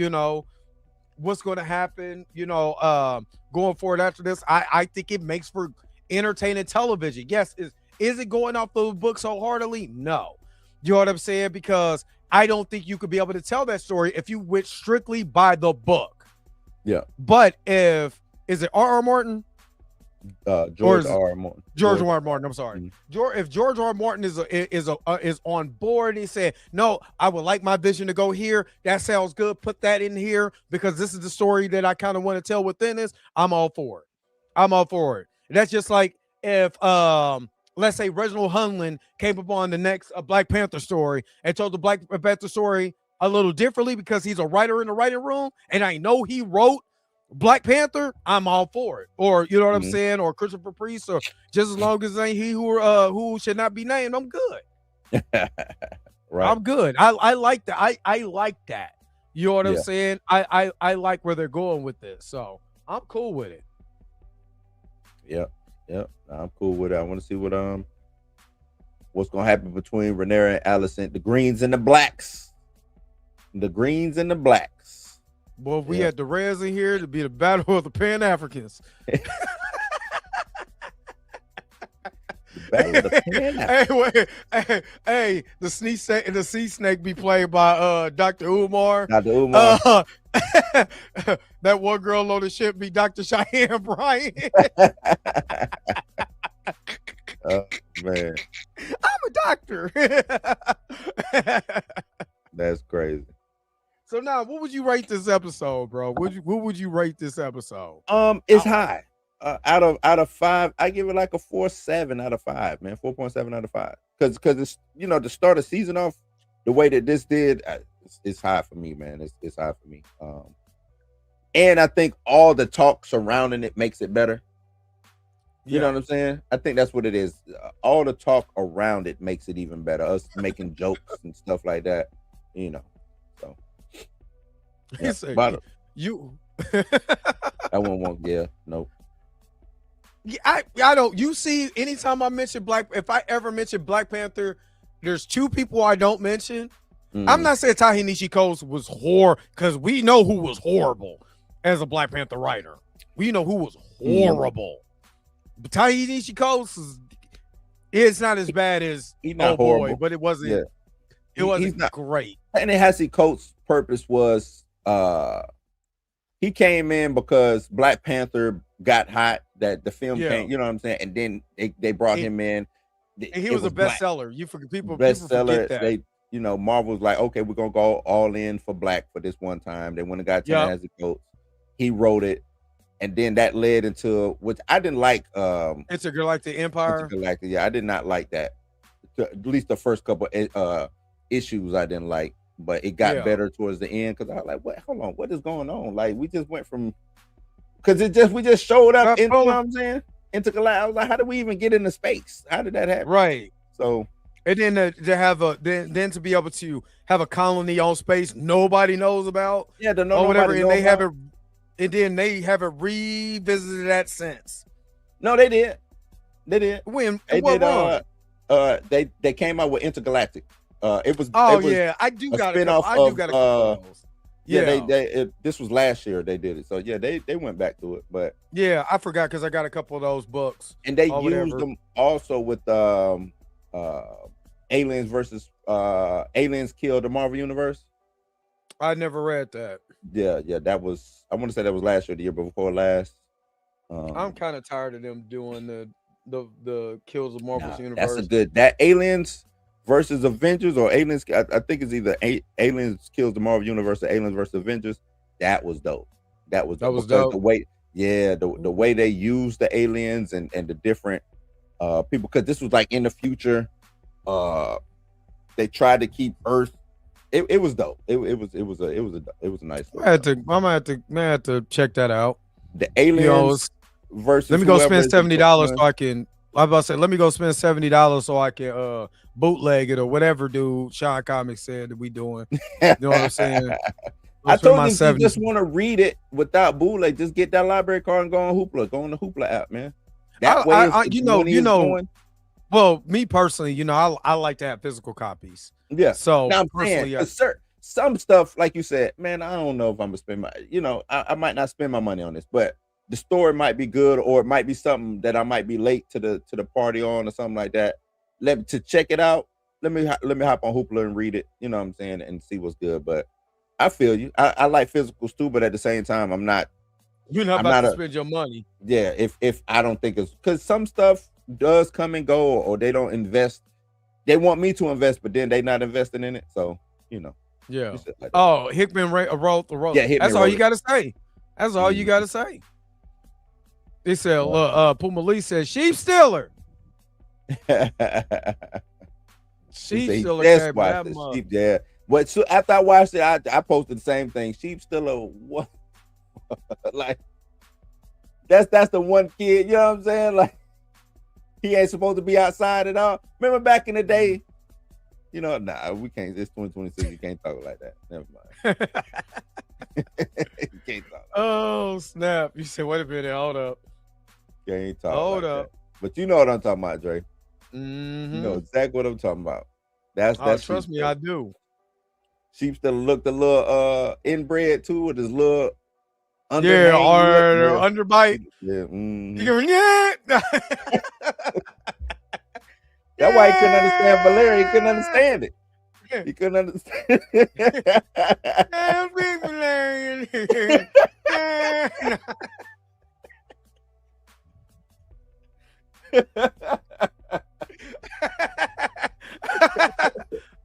what's going to happen, going forward after this. I think it makes for entertaining television. Yes, is it going off the books wholeheartedly? No. You know what I'm saying? Because I don't think you could be able to tell that story if you went strictly by the book. Yeah. But is it R.R. Martin? George R. Martin. George R. Martin. I'm sorry. If George R. Martin is on board, he said, "No, I would like my vision to go here. That sounds good. Put that in here because this is the story that I kind of want to tell within this." I'm all for it. I'm all for it. That's just like if let's say Reginald Hunlin came upon the next Black Panther story and told the Black Panther story a little differently because he's a writer in the writing room, and I know he wrote Black Panther, I'm all for it. Or you know what I'm saying? Or Christopher Priest, or just as long as it ain't he who should not be named, I'm good. Right. I'm good. I like that. I like that. You know what I'm saying? I like where they're going with this. So I'm cool with it. Yep. I'm cool with it. I want to see what's gonna happen between Rhaenyra and Alicent, the Greens and the Blacks. The Greens and the Blacks. Boy, if we had the Reds in here to be the battle of the Pan-Africans. Hey, the sea snake be played by Dr. Umar. Dr. Umar. That one girl on the ship be Dr. Cheyenne Bryant. Oh man. I'm a doctor. That's crazy. So now, what would you rate this episode, bro? What would you rate this episode? It's high. Out of 5, I give it like a 4.7 out of 5, man. 4.7 out of 5. Because it's to start a season off the way that this did, it's high for me, man. It's high for me. And I think all the talk surrounding it makes it better. You know what I'm saying? I think that's what it is. All the talk around it makes it even better. Us making jokes and stuff like that. So. Yeah, you I won't want. Yeah, nope. Yeah, I don't. You see, anytime I mention if I ever mention Black Panther, there's 2 people I don't mention. I'm not saying Ta-Nehisi Coates was because we know who was horrible as a Black Panther writer. We know who was horrible. But Ta-Nehisi Coates it's not as bad as horrible, but it wasn't. Yeah. It wasn't great. Ta-Nehisi Coates' purpose was he came in because Black Panther got hot, that the film came, you know what I'm saying, and then they brought him in. And he was a bestseller. People bestseller. Forget that. Marvel was like, okay, we're gonna go all in for Black for this one time. They went and got Ta-Nehisi Coates. He wrote it, and then that led into which I didn't like. Intergalactic Empire. Intergalactic, I did not like that. At least the first couple issues I didn't like. But it got better towards the end because I was like, "What? Hold on, what is going on?" Like we just went from because we just showed up. You know what I'm saying? Intergalactic. I was like, "How did we even get into space? How did that happen?" Right. So, and then to have then to be able to have a colony on space nobody knows about. Yeah, or whatever, and they haven't. And then they haven't revisited that since. No, they did. They did. When they did. They came out with Intergalactic. It was. I do got a couple of those. This was last year they did it. So yeah, they went back to it. But yeah, I forgot because I got a couple of those books. And they used them also with Aliens versus Aliens Kill the Marvel Universe. I never read that. Yeah, that was. I want to say that was last year, the year before last. I'm kind of tired of them doing the kills of Marvel's universe. That's a good Aliens versus Avengers or Aliens. I think it's either Aliens Kills the Marvel Universe or Aliens versus Avengers. That was dope. That was dope. The way, the way they used the aliens and the different people, because this was like in the future. they tried to keep Earth. It was dope. It was a nice. I'm gonna have to check that out. The aliens versus. Let me go whoever spend is $70 the- so I can. I was about to say, let me go spend $70 so I can bootleg it or whatever. Dude, Sean Comics said that we doing. You know what I'm saying? I spend told my you, if you 70. just want to read it without bootleg, just get that library card and go on Hoopla. Go on the Hoopla app, man. That way, Well, me personally, you know, I like to have physical copies. Yeah. So Now I'm personally, saying, some stuff, like you said, man, I don't know if I'm gonna spend my, I might not spend my money on this, but the story might be good, or it might be something that I might be late to the party on, or something like that. To check it out, let me hop on Hoopla and read it. You know what I'm saying, and see what's good. But I feel you. I like physicals too, but at the same time, I'm not. you're not about to spend your money. Yeah, if I don't think it's because some stuff does come and go, or they don't invest. They want me to invest, but then they not investing in it. So Yeah. it's just like that. Oh, Hickman wrote the road. Yeah, Hickman That's all wrote you it. got to say. That's all you got to say. They said, Puma Lee said, sheep stealer. He Sheep said he stealer. just came watched that it. month. Sheep, yeah. But so after I watched it, I posted the same thing. Sheep stealer. What? Like that's the one kid. You know what I'm saying? Like he ain't supposed to be outside at all. Remember back in the day? Nah, we can't. It's 2026. You can't talk like that. Never mind. You can't talk. Oh, snap. You said, wait a minute. Hold up. You can't talk. Hold like up. that. But you know what I'm talking about, Dre. Mm-hmm. You know exactly what I'm talking about. That's trust me, I do. Sheep still looked a little inbred too, with his little Yeah, or look. underbite. Yeah, mhm. You go, yeah. That's why he couldn't understand Valeria. He couldn't understand it. He couldn't understand. I'm big Valerian.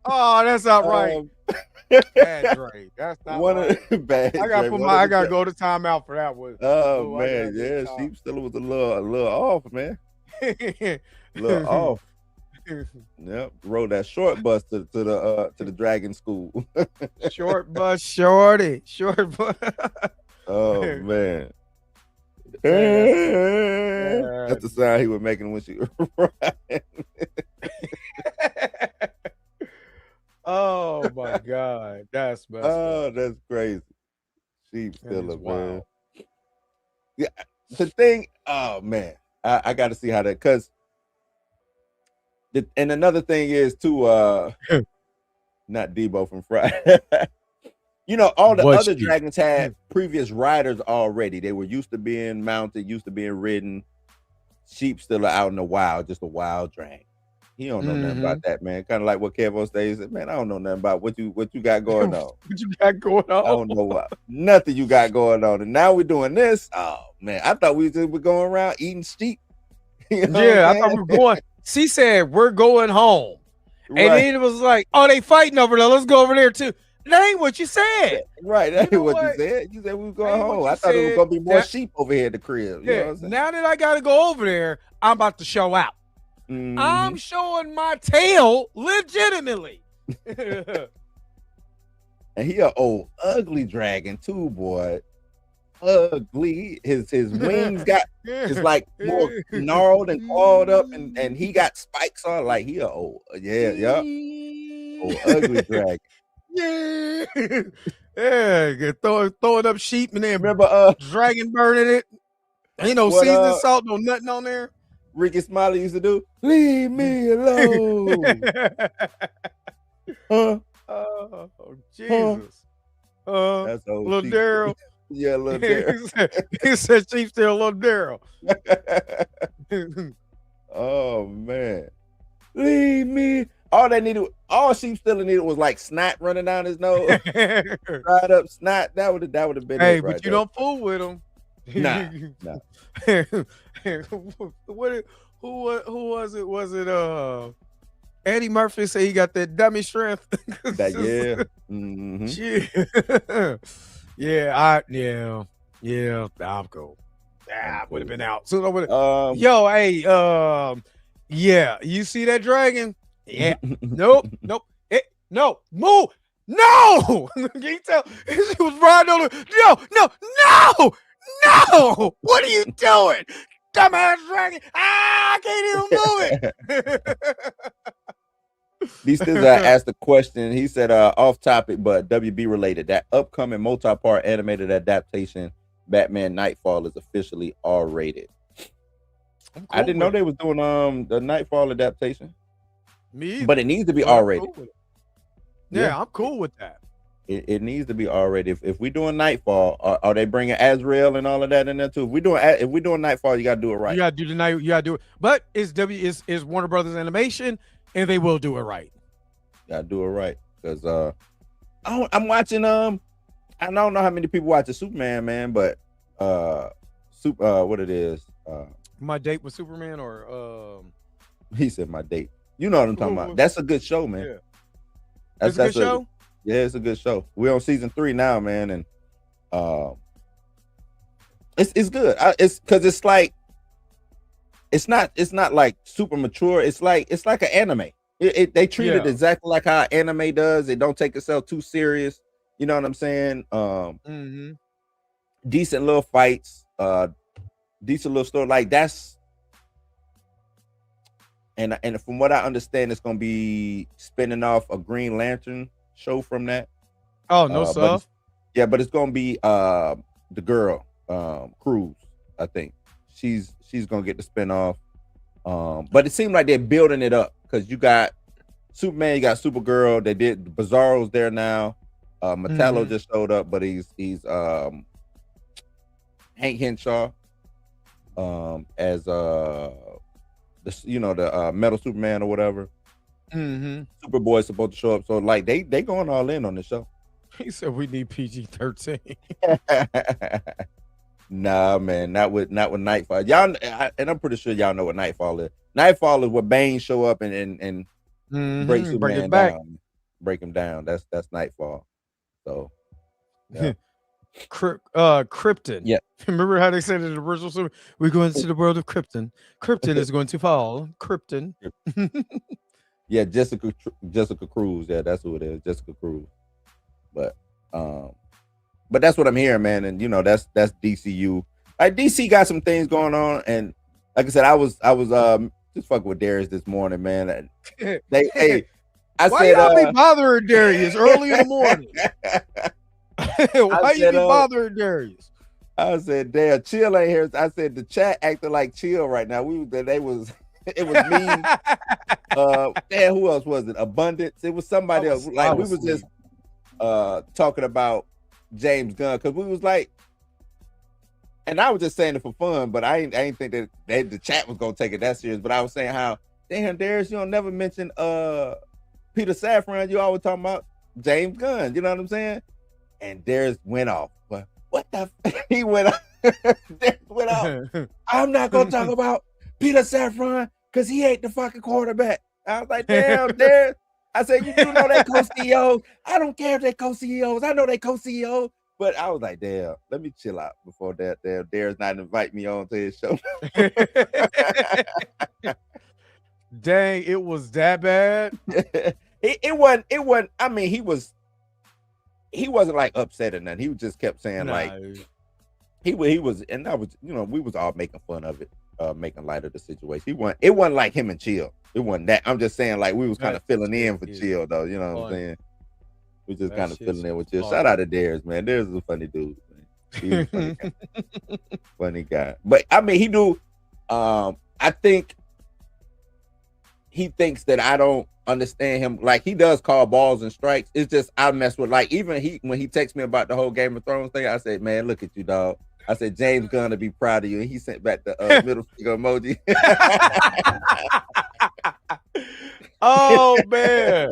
Oh, that's not right. Bad Dre. That's not One right. of bad. I gotta Dre, I gotta go to timeout for that one. Oh Oh, I gotta man, go to yeah, time. Sheep still was a little off, man. A little off. Yep, rode that short bus to the Dragon School. Short bus, shorty, short bus. Oh man. Yeah, That's the sound he was making when she riding. Oh my God, that's messed up. Oh, that's crazy. Sheep That still is a man. wild. Yeah, the thing. Oh man, I got to see how that because. And another thing is too. Not Debo from Friday. All the What other sheep? dragons had previous riders already. They were used to being mounted, used to being ridden. Sheep still are out in the wild, just a wild dragon. He don't know nothing about that, man. Kind of like what Kev on stage said, man. I don't know nothing about what you got going on. What you got going on? I don't know what nothing you got going on. And now we're doing this. Oh man, I thought we just were going around eating sheep. You know Yeah, what I I'm thought we were going. She said we're going home, saying? and Right. then it was like, oh, they fighting over there. Let's go over there too. That ain't what you said. Right, that You ain't know what you what? said. You said we were going Ain't what home. you I thought it was said. gonna be more That- sheep over here at the crib. You know what Yeah. I'm saying? Now that I got to go over there, I'm about to show out. Mhm. I'm showing my tail legitimately. And he a old ugly dragon too, boy. Ugly. His wings got it's like more gnarled and clawed up, and he got spikes on. Like he a old old ugly dragon. Yeah. Yeah. Throwing up sheep and then Remember dragon burning it. Ain't no What, seasoning salt, no nothing on there. Ricky Smiley used to do? Leave me alone. Huh? Oh, Jesus. That's old Little sheep. Daryl. Yeah, little Daryl. He said sheep still little Daryl. Oh man. Leave me. All sheep still needed was like snot running down his nose. Dried up snot. That would have been Hey, it right but you there. don't fool with him. Nah. Who was it? Was it Eddie Murphy said he got that dummy strength? Yeah. Mhm. Yeah, I'm cool. I would have been out. So I would Um, yeah, you see that dragon? Yeah. Nope. No, move. No, can you tell? She was riding on the. No. What are you doing, dumbass dragon? I can't even move it. These things I asked a question. He said, off topic, but WB related. That upcoming multi-part animated adaptation, Batman Nightfall, is officially R-rated. I didn't know they was doing the Nightfall adaptation. Me either. But it needs to be But I'm R-rated. cool with it. Yeah, I'm cool with that. It needs to be R-rated. If we doing Nightfall, are they bringing Azrael and all of that in there too? If we doing Nightfall, you gotta do it right. You gotta do the night. You gotta do it. But it's Warner Brothers Animation, and they will do it right. Gotta do it right because I'm watching I don't know how many people watch the Superman, man, but what it is My Date with Superman, or he said my date. You know what I'm talking about. That's a good show, man. Yeah. That's It's a good show. Yeah, it's a good show. We're on season 3 now, man, and it's good. It's because it's like it's not like super mature. It's like an anime. They treat it exactly like how anime does. It don't take itself too serious. You know what I'm saying? Decent little fights, decent little story. Like that's and from what I understand, it's gonna be spinning off a Green Lantern show from that. Oh no, sir. But it's gonna be the girl, Cruz. I think she's gonna get the spin off. But it seemed like they're building it up because you got Superman, you got Supergirl. They did Bizarro's there now. Metallo just showed up, but he's Hank Henshaw as the Metal Superman or whatever. Superboy's supposed to show up, so like they going all in on the show. He said we need PG-13. Nah, man, not with Nightfall. And I'm pretty sure y'all know what Nightfall is. Nightfall is where Bane show up and break Superman down, break him down. That's Nightfall. So, yeah. Krypton. Yeah. Remember how they said in the original Super? We're going to the world of Krypton. Krypton is going to fall. Krypton. Yeah, Jessica Cruz. Yeah, that's who it is, Jessica Cruz. But that's what I'm hearing, man. And that's DCU. Like DC got some things going on, and like I said, I was just fucking with Darius this morning, man. Why y'all be bothering Darius early in the morning? Why you be bothering Darius? I said, damn, Chill ain't here. I said the chat acting like Chill right now. It was me. Damn, who else was it? Abundance. It was somebody else. Like we was just talking about James Gunn because we was like, and I was just saying it for fun, but I ain't think that the chat was gonna take it that serious. But I was saying how, damn, Darius, you don't never mention Peter Safran. You always talking about James Gunn. You know what I'm saying? And Darius went off. But what the he went off. Darius went off. I'm not gonna talk about Peter Safran because he ain't the fucking quarterback. I was like, damn, Darius. I said, you do know they co-CEOs. I don't care if they co-CEOs. I know they co-CEOs. But I was like, damn, let me chill out before that. Damn, Darius not invite me on to his show. Dang, it was that bad. It wasn't. I mean, he wasn't like upset or nothing. He just kept saying like he was, and I was, we was all making fun of it, making light of the situation. It wasn't like him and Chill. It wasn't that. I'm just saying like we was kind of filling in for Chill though. You know what I'm saying? We just kind of filling in with Chill. Shout out to Darius, man. Darius is a funny dude. Man. He's a funny guy. Funny guy. But I mean, he do. I think he thinks that I don't understand him. Like he does call balls and strikes. It's just I mess with like even when he texts me about the whole Game of Thrones thing. I said, man, look at you, dog. I said James Gunn to be proud of you, and he sent back the middle finger emoji. Oh man,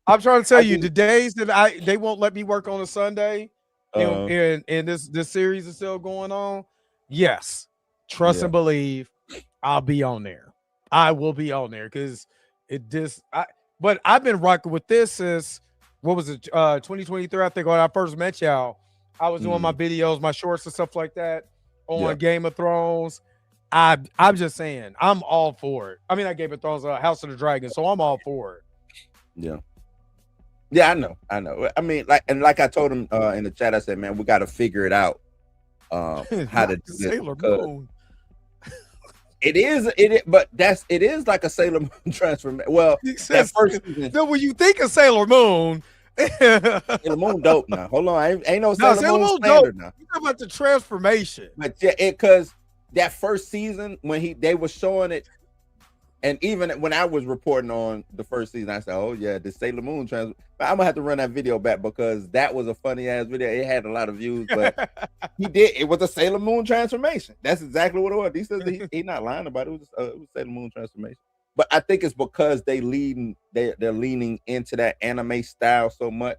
I'm trying to tell you, the days that they won't let me work on a Sunday, and this series is still going on. Yes, trust and believe, I'll be on there. I will be on there because but I've been rocking with this since what was it, 2023? I think when I first met y'all, I was doing my videos, my shorts and stuff like that on Game of Thrones. I'm just saying, I'm all for it. I mean, not Game of Thrones, House of the Dragon, so I'm all for it. Yeah. Yeah, I know. I mean, like I told him in the chat, I said, man, we got to figure it out. How to do this Sailor because Moon. it is like a Sailor Moon transformation. Well, He that says, first season, no, when you think of Sailor Moon, Sailor Moon dope now. Hold on, ain't no Sailor, Sailor Moon Moon standard dope. now. You talk about the transformation. But yeah, because that first season when they were showing it, and even when I was reporting on the first season, I said, "Oh yeah, the Sailor Moon trans." But I'm gonna have to run that video back because that was a funny ass video. It had a lot of views, but he did. It was a Sailor Moon transformation. That's exactly what it was. He says he not lying about it. It was Sailor Moon transformation. But I think it's because they're leaning into that anime style so much,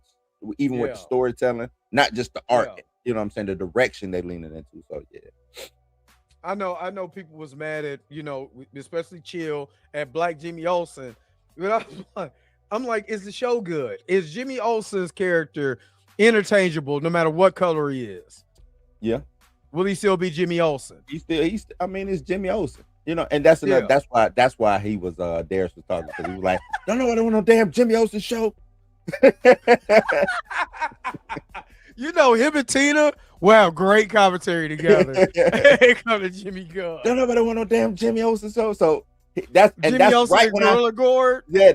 even with the storytelling, not just the art. Yeah. You know what I'm saying? The direction they leaning into. So yeah. I know people was mad at, especially Chill at Black Jimmy Olsen. But I'm like, is the show good? Is Jimmy Olsen's character interchangeable no matter what color he is? Yeah. Will he still be Jimmy Olsen? I mean, it's Jimmy Olsen. And that's another, that's why he was Darius was talking, because he was like, no, I don't want no damn Jimmy Olsen show. Him and Tina, wow, great commentary together. Come to Jimmy Gunn. No, I don't want no damn Jimmy Olsen show. So that's Olsen right when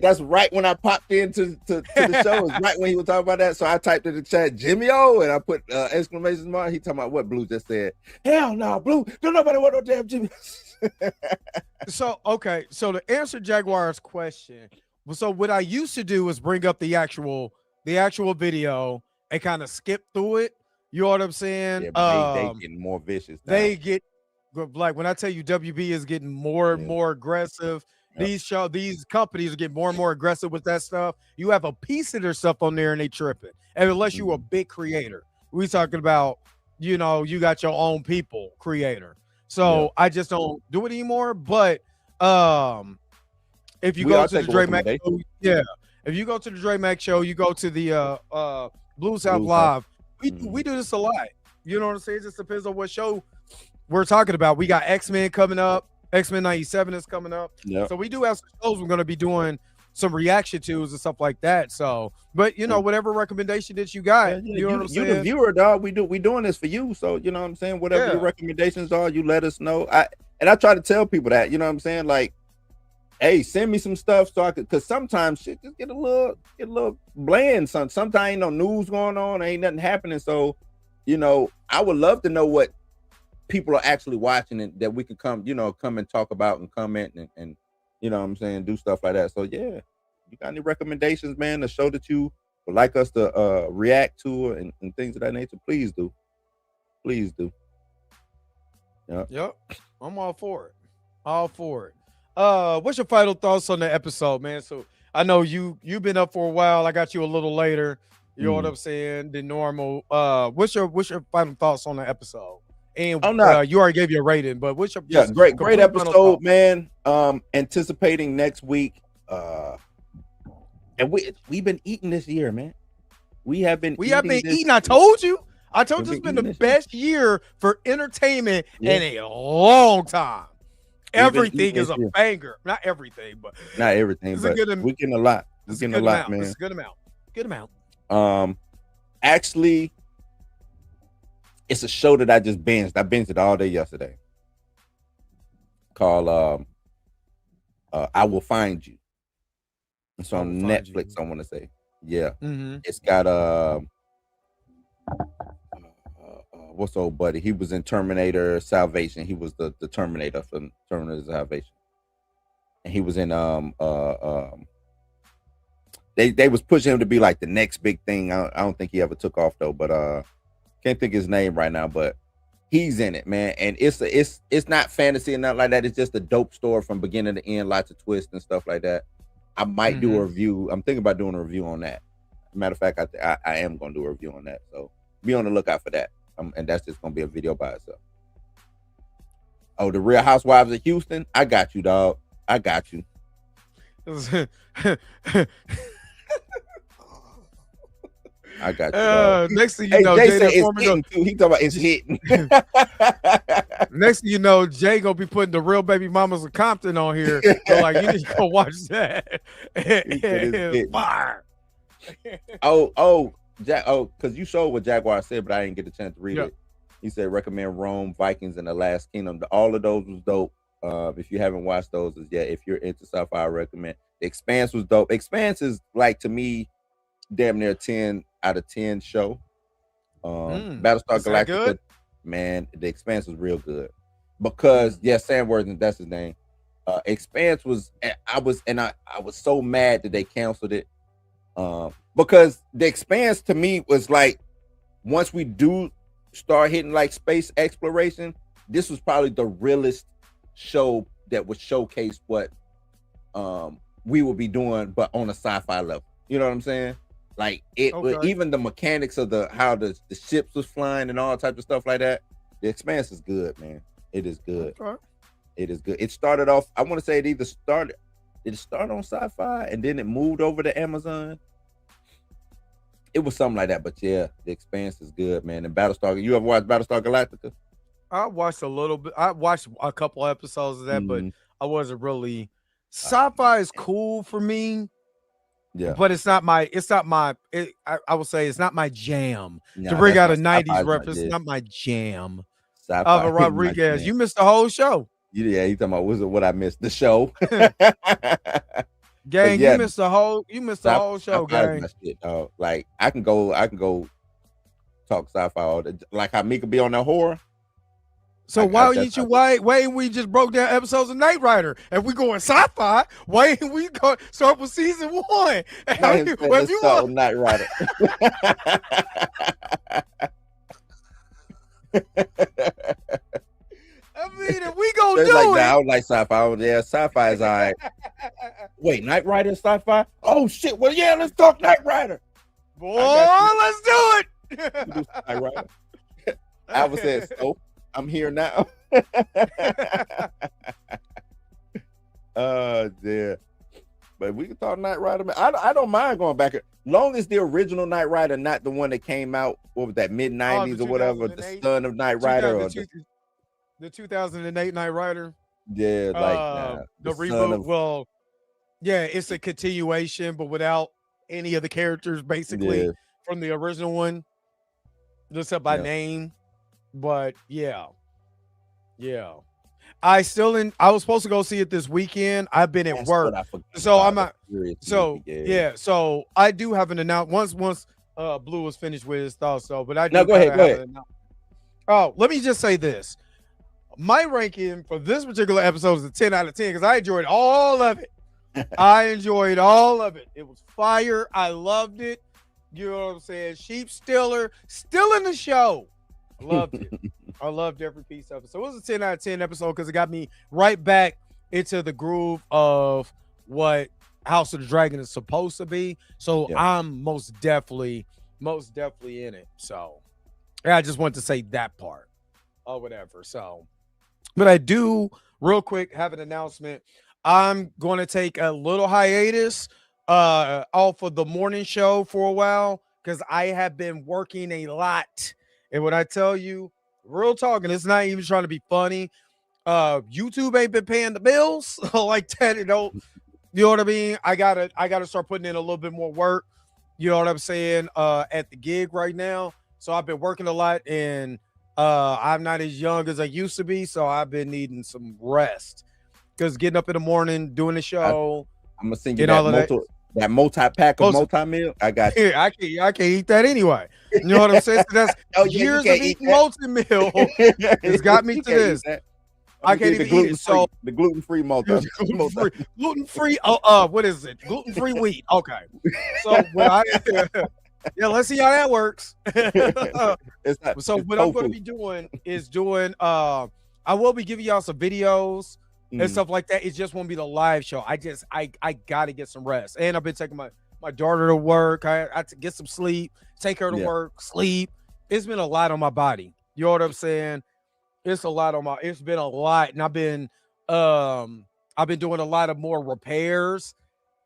that's right when I popped into the show. It's right when he was talking about that. So I typed in the chat Jimmy O and I put exclamation mark. He talking about what Blue just said. Hell no, Blue, don't nobody want no damn Jimmy. So to answer Jaguar's question, so what I used to do is bring up the actual video and kind of skip through it. You know what I'm saying? Yeah, but they getting more vicious now. They get like, when I tell you WB is getting more and more aggressive. Yep. These companies are getting more and more aggressive with that stuff. You have a piece of their stuff on there and they tripping. And unless you're a big creator, we talking about, you got your own people creator. So I just don't do it anymore. But if you go to the Dre Mack show, if you go to the Dre Mack show, you go to the Blue South Live. We do this a lot. You know what I'm saying? It just depends on what show we're talking about. We got X-Men coming up. X-Men 97 is coming up. Yep. So we do have some shows we're going to be doing some reaction to and stuff like that. So, but whatever recommendation that you got, you know what I'm saying? You the viewer, dog. We doing this for you. So you know what I'm saying? Whatever your recommendations are, you let us know. I try to tell people that, you know what I'm saying? Like, hey, send me some stuff so I could, because sometimes shit just get a little bland. Sometimes ain't no news going on, ain't nothing happening. So, I would love to know what people are actually watching and that we can come and talk about and comment and you know what I'm saying, do stuff like that. So yeah, you got any recommendations, man, a show that you would like us to react to and things of that nature, please do. Yep. I'm all for it. What's your final thoughts on the episode, man? So I know you've been up for a while. I got you a little later. You know what I'm saying? Than normal. What's your final thoughts on the episode? And you already gave your rating, but what's your great episode, man. Anticipating next week. And we've been eating this year, man. We have been eating. I told you it's been the best year for entertainment in a long time. Everything is a banger. Not everything, but we're getting a lot. We're getting a lot, man. It's a good amount. Actually, it's a show that I just binged. I binged it all day yesterday. Called I Will Find You. It's on Netflix, I want to say. Yeah. It's got what's old buddy? He was in Terminator Salvation. He was the Terminator from Terminator Salvation. And he was in they was pushing him to be like the next big thing. I don't think he ever took off though, but can't think of his name right now, but he's in it, man. And it's not fantasy and nothing like that. It's just a dope story from beginning to end, lots of twists and stuff like that. I might do a review. I'm thinking about doing a review on that. Matter of fact, I am going to do a review on that. So be on the lookout for that. And that's just going to be a video by itself. Oh, The Real Housewives of Houston. I got you, dog. I got you. I got you. Next thing you know, Jay he talking about it's hitting. Next thing you know, Jay gonna be putting The Real Baby Mamas of Compton on here. So like, you need to go watch that. Fire. Because you showed what Jaguar said, but I didn't get a chance to read Yeah. it. He said recommend Rome, Vikings, and The Last Kingdom. All of those was dope. If you haven't watched those, if you're into sci-fi, I recommend. The Expanse was dope. Expanse is like to me, damn near 10 out of 10 show. Battlestar is that Galactica, good? man, The Expanse was real good because Sam Worthington, that's his name. Expanse was I was so mad that they canceled it. Because The Expanse to me was like once we do start hitting like space exploration, this was probably the realest show that would showcase what we would be doing, but on a sci-fi level. You know what I'm saying? Like even the mechanics of how the ships was flying and all types of stuff like that. The Expanse is good, man. It is good. Okay. It is good. It started off, I want to say did it start on Sci-Fi and then it moved over to Amazon? It was something like that, but yeah, The Expanse is good, man. And Battlestar, you ever watched Battlestar Galactica? I watched a little bit. I watched a couple episodes of that, but I wasn't really. Sci-fi is cool for me. Yeah, but it's not my. I would say it's not my jam. Nah, To bring out a that's not- Sci-Fi's '90s reference, not it's not my jam. Sci-Fi Ava is my Rodriguez, jam. you missed the whole show. Yeah, you talking about what I missed? The show. Gang, yeah, you missed the whole show, Sci-Fi is gang. my shit, dog. Like I can go talk sci-fi all the like how Mika be on that horror. So why ain't we just broke down episodes of Knight Rider? If we going sci-fi, why ain't we go start with season 1? Let's start with Knight Rider. I mean, if we gonna It's do like, it, nah, I don't like sci-fi. Yeah, sci-fi is all right. Wait, Knight Rider is sci-fi? Oh shit! Well, yeah, let's talk Knight Rider. boy, let's do it. Knight Rider. Alva says, "So I'm here now." Dear. But we can talk Knight Rider. Man. I don't mind going back. Long as the original Knight Rider, not the one that came out, what was that, mid-90s or whatever, the son of Knight Rider. Or the 2008 Knight Rider. Yeah, like the son reboot. of- Yeah, it's a continuation, but without any of the characters basically from the original one, just up by name. But yeah. I was supposed to go see it this weekend. I've been at That's work, what I forgot so about. I'm not. So so I do have an announcement once Blue was finished with his thoughts. So, but I do No, go ahead. have an announcement. Oh, let me just say this. My ranking for this particular episode is a 10 out of 10 because I enjoyed all of it. It was fire. I loved it. You know what I'm saying? Sheep Stealer, still in the show. I loved it. I loved every piece of it. So it was a 10 out of 10 episode because it got me right back into the groove of what House of the Dragon is supposed to be. So I'm most definitely in it. So yeah, I just wanted to say that part or whatever. So, but I do real quick have an announcement. I'm going to take a little hiatus off of the morning show for a while because I have been working a lot. And when I tell you, real talking, it's not even trying to be funny. YouTube ain't been paying the bills like that. You know what I mean? I gotta start putting in a little bit more work. You know what I'm saying? At the gig right now. So I've been working a lot and I'm not as young as I used to be. So I've been needing some rest. Because getting up in the morning, doing the show. I'm gonna send you that multi-pack of multi-meal. I got you. I can't eat that anyway. You know what I'm saying? So that's years of eating multi-meal. It's got me to this. I can't even eat it. So the gluten-free gluten-free. What is it? Gluten-free wheat. Okay. So let's see how that works. So what I'm going to be doing is I will be giving y'all some videos and stuff like that. It just won't be the live show. I gotta get some rest. And I've been taking my daughter to work. I have to get some sleep, take her to work, sleep. It's been a lot on my body. You know what I'm saying? It's been a lot. And I've been doing a lot of more repairs.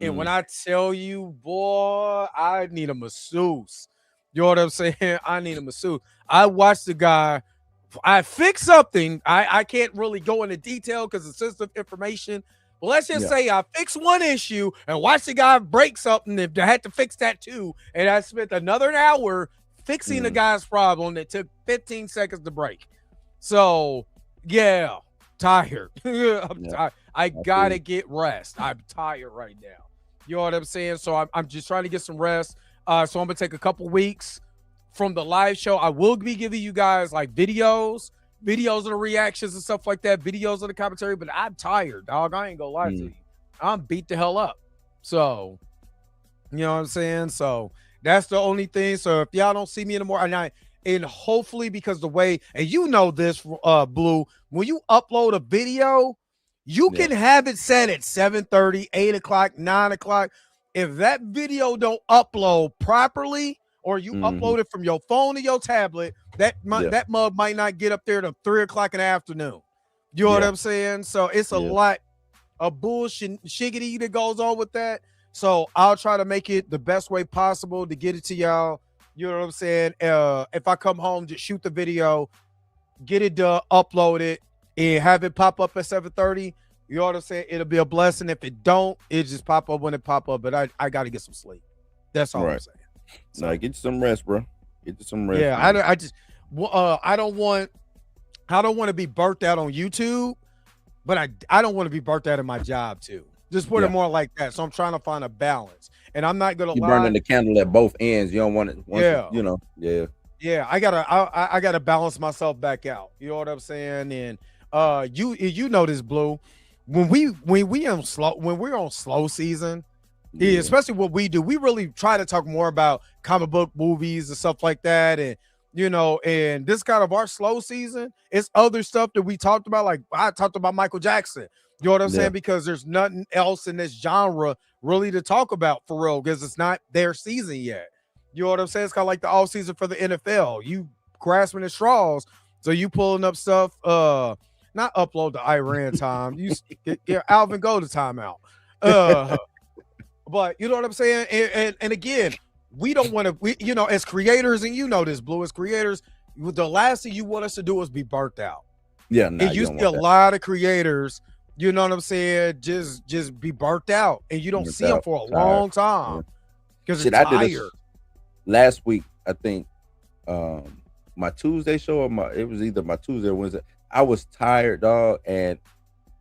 And when I tell you, boy, I need a masseuse. You know what I'm saying? I need a masseuse. I watched the guy. I fixed something. I can't really go into detail because it's sensitive information, But let's just Yeah. say I fix one issue and watch the guy break something. If I had to fix that too, and I spent another hour fixing the guy's problem that took 15 seconds to break. So yeah, tired. I'm tired. I gotta get rest. I'm tired right now. You know what I'm saying? So I'm just trying to get some rest. So I'm gonna take a couple weeks from the live show. I will be giving you guys like videos of the reactions and stuff like that, videos of the commentary, but I'm tired, dog. I ain't gonna lie to you. I'm beat the hell up. So, you know what I'm saying? So that's the only thing. So if y'all don't see me anymore, and hopefully because the way, and you know this, Blue, when you upload a video, you can have it set at 7:30, 8 o'clock, 9 o'clock. If that video don't upload properly, or you upload it from your phone to your tablet, that mug might not get up there to 3 o'clock in the afternoon. You know what I'm saying? So it's a lot of bullshit shiggity that goes on with that. So I'll try to make it the best way possible to get it to y'all. You know what I'm saying? If I come home, just shoot the video, get it done, upload it, and have it pop up at 7:30. You know what I'm saying? It'll be a blessing. If it don't, it just pop up when it pop up. But I got to get some sleep. That's all I'm saying. So get you some rest, bro. Get you some rest. Yeah, I don't want to be burnt out on YouTube, but I don't want to be burnt out in my job too. Just put it more like that. So I'm trying to find a balance, and I'm not gonna lie. Burning the candle at both ends. You don't want it. You know. Yeah. Yeah, I gotta balance myself back out. You know what I'm saying? And you know this, Blue. When we're on slow season. Yeah, especially what we do. We really try to talk more about comic book movies and stuff like that. And, you know, and this kind of our slow season, it's other stuff that we talked about. Like I talked about Michael Jackson. You know what I'm saying? Because there's nothing else in this genre really to talk about for real, because it's not their season yet. You know what I'm saying? It's kind of like the off season for the NFL. You grasping at straws. So you pulling up stuff, not upload to Iran time. You Alvin, go to timeout. But you know what I'm saying? And again, we don't want to, you know, as creators, and you know this, Blue, as creators, the last thing you want us to do is be burnt out. Yeah, and you see a lot of creators, you know what I'm saying, just be burnt out, and you don't see them for a long time because it's tired. I did last week, I think, my Tuesday show, or it was either my Tuesday or Wednesday. I was tired, dog, and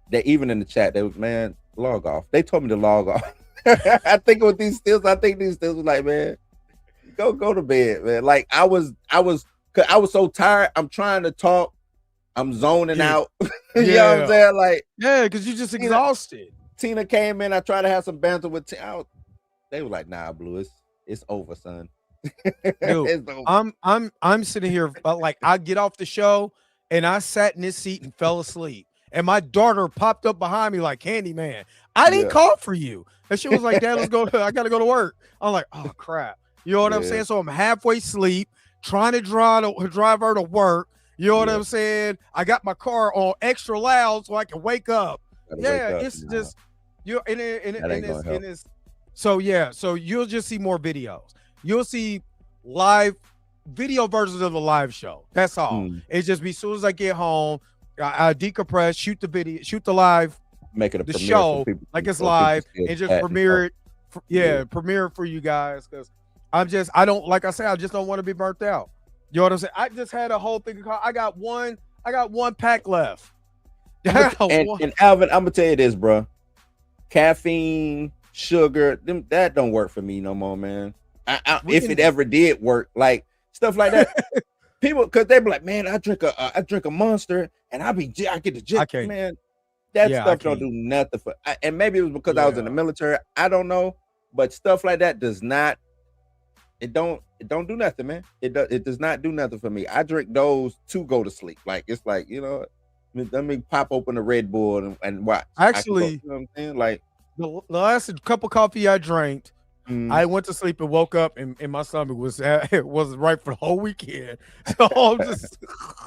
they even in the chat, they was, man, log off. They told me to log off. I think with these stills, was like, man, go to bed, man. Like I was so tired. I'm trying to talk. I'm zoning out. You know what I'm saying? Like, because you're just exhausted. Tina came in. I tried to have some banter with Tina. They were like, nah, Blue, it's over, son. Dude, I'm sitting here, like I get off the show and I sat in this seat and fell asleep. And my daughter popped up behind me like Candyman. I didn't call for you. And she was like, Dad, let's go. I got to go to work. I'm like, oh, crap. You know what I'm saying? So I'm halfway asleep, trying to drive her to work. You know what I'm saying? I got my car on extra loud so I can wake up. It's just, you know, so you'll just see more videos. You'll see live video versions of the live show. That's all. It's just as soon as I get home, I decompress, shoot the video, shoot the live, make it the show like it's live, and just premiere it. Premiere it for you guys, because I don't want to be burnt out. You know what I'm saying? I just had a whole thing. I got one pack left. and Alvin, I'm gonna tell you this, bro. Caffeine, sugar, that don't work for me no more, man. If it ever did work, like stuff like that. People, because they be like, man, I drink a Monster and I get the jet, man. That stuff don't do nothing for. And maybe it was because I was in the military. I don't know, but stuff like that does not. It don't do nothing, man. It does not do nothing for me. I drink those to go to sleep. Like it's like, you know, let me pop open a Red Bull and watch. Actually, you know what I'm saying? Like the last cup of coffee I drank I went to sleep and woke up, and my stomach was it wasn't right for the whole weekend. So I'm just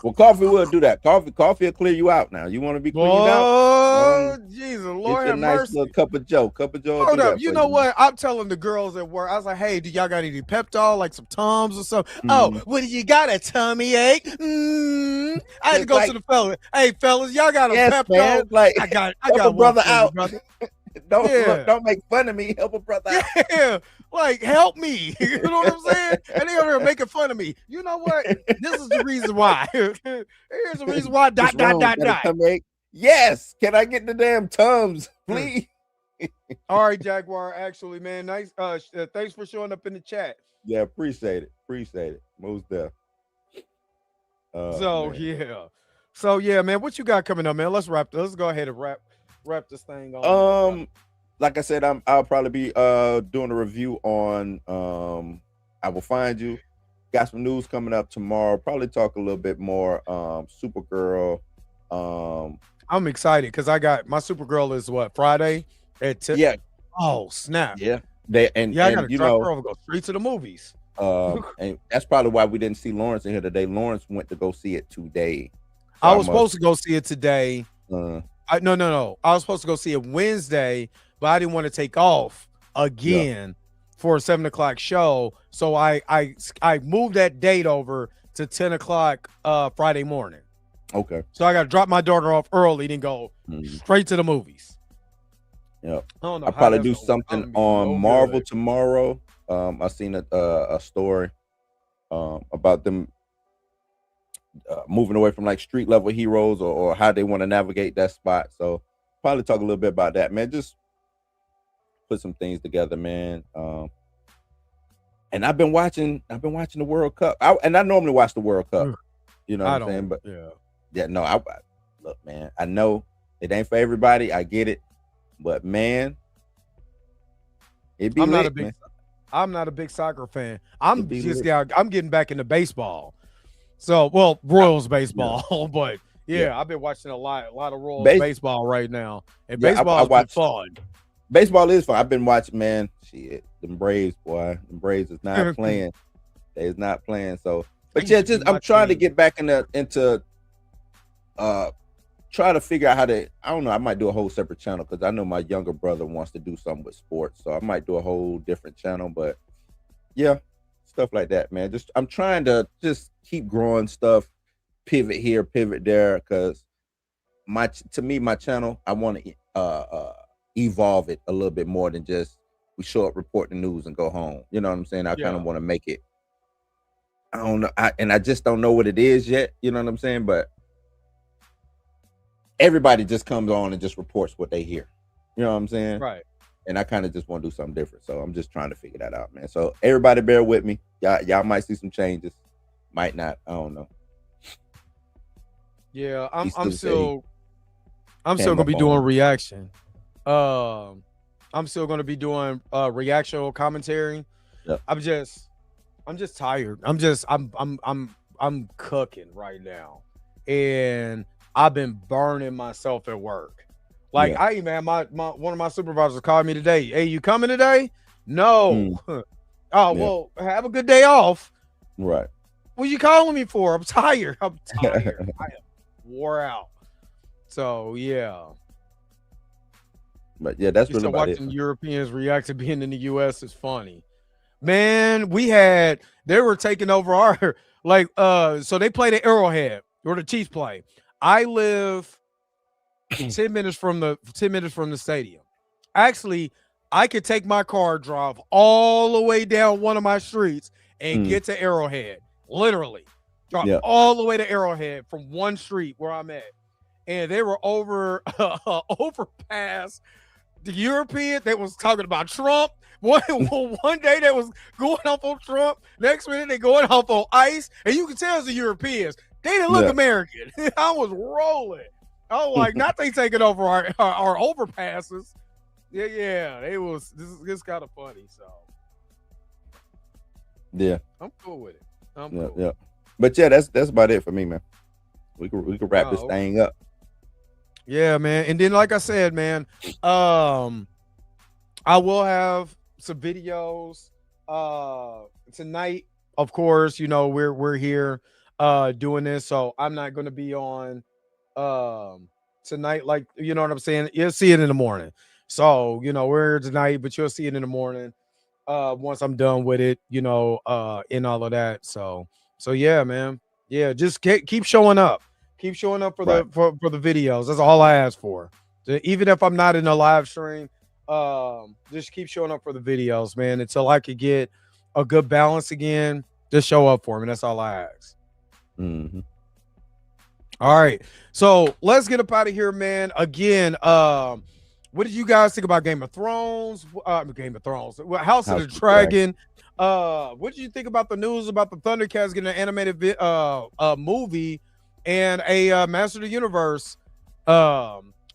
Well, coffee will do that. Coffee will clear you out now. You want to be cleaned out? oh Jesus, Get Lord you a have nice mercy. little cup of Joe. Cup of Joe. will Hold do up, that you for know man. what? I'm telling the girls at work. I was like, "Hey, do y'all got any Pepto, like some Tums or something?" Oh, what do you got? A tummy ache? I had to It's go like- to the fellas. Hey, fellas, y'all got a Yes, Pepto? man. Like, I got help a one brother for you, out. brother. don't Yeah. don't make fun of me. Help a brother out. Yeah, like help me. You know what I'm saying? And they over there making fun of me. You know what? This is the reason why. Here's the reason why. What's wrong? Got a tummy ache? Yes. Can I get the damn Tums, please? All right, Jaguar. Actually, man, nice. Thanks for showing up in the chat. Yeah, appreciate it. Most deaf. So yeah, man. What you got coming up, man? Let's go ahead and wrap this thing on. Like I said, I'll probably be doing a review on I Will Find You. Got some news coming up tomorrow. Probably talk a little bit more Supergirl. I'm excited because I got my Supergirl is what, Friday at 10. Yeah. Oh snap. Yeah. I And gotta you drop know, her over, go straight to the movies. and that's probably why we didn't see Lawrence in here today. Lawrence went to go see it today. So I was supposed to go see it today. No. I was supposed to go see it Wednesday, but I didn't want to take off again for a 7:00 show. So I moved that date over to 10:00 Friday morning. Okay. So I got to drop my daughter off early, then go straight to the movies. Yep. I don't know. I'll how probably that's do gonna work. something I'm gonna be on no Marvel good. tomorrow. I seen a story about them moving away from like street level heroes or how they want to navigate that spot. So probably talk a little bit about that, man. Just put some things together, man. And I've been watching the World Cup. I normally watch the World Cup. You know what I'm saying? But I look, man, I know it ain't for everybody. I get it. But man, it be I'm lit, man. I'm not a big soccer fan. I'm It'd be just lit. I'm getting back into baseball. So, well, Royals baseball, but I've been watching a lot of Royals baseball right now, and baseball has been fun. Baseball is fun. I've been watching, man. Shit, them Braves, boy, them Braves is not playing. They is not playing. So, but yeah, just I'm trying to get back into try to figure out how to. I don't know. I might do a whole separate channel because I know my younger brother wants to do something with sports, so I might do a whole different channel. But yeah, stuff like that, man. Just I'm trying to just keep growing stuff, pivot here, pivot there, because my channel, I want to evolve it a little bit more than just we show up, report the news, and go home. You know what I'm saying? I kind of want to make it. I don't know, I just don't know what it is yet. You know what I'm saying? But everybody just comes on and just reports what they hear. You know what I'm saying? Right. And I kind of just want to do something different. So I'm just trying to figure that out, man. So everybody bear with me. Y'all might see some changes. Might not. I don't know. Yeah, I'm still gonna be doing reaction. I'm still gonna be doing reaction commentary. Yep. I'm just tired. I'm cooking right now. And I've been burning myself at work. Like I even had my one of my supervisors called me today. Hey, you coming today? No. Well, have a good day off. Right. What you calling me for? I'm tired. I am wore out. So yeah. But yeah, that's really about watching it. Europeans react to being in the US is funny. Man, they were taking over our so they played at Arrowhead where the Chiefs play. I live 10 minutes from the stadium. Actually, I could take my car, drive all the way down one of my streets and get to Arrowhead. Literally. Drive all the way to Arrowhead from one street where I'm at. And they were overpass the European. They was talking about Trump. One day they was going off on Trump. Next minute they going off on ICE. And you can tell it's the Europeans. They didn't look American. I was rolling. I was like, not they taking over our overpasses. Yeah. This kind of funny. So yeah, I'm cool with it. Yeah. But yeah, that's about it for me, man. We can wrap this thing up. Yeah, man. And then, like I said, man, I will have some videos tonight. Of course, you know, we're here doing this, so I'm not going to be on tonight, like, you know what I'm saying. You'll see it in the morning. So, you know, we're here tonight, but you'll see it in the morning once I'm done with it, you know, and all of that. So yeah, man. Yeah, just keep showing up. Keep showing up for Right. the for the videos. That's all I ask for. So even if I'm not in a live stream, just keep showing up for the videos, man, until I could get a good balance again. Just show up for me. That's all I ask. Mm-hmm. All right. So let's get up out of here, man. Again, what did you guys think about Game of Thrones? Game of Thrones, House of the Dragon. What did you think about the news about the Thundercats getting an animated movie and a Master of the Universe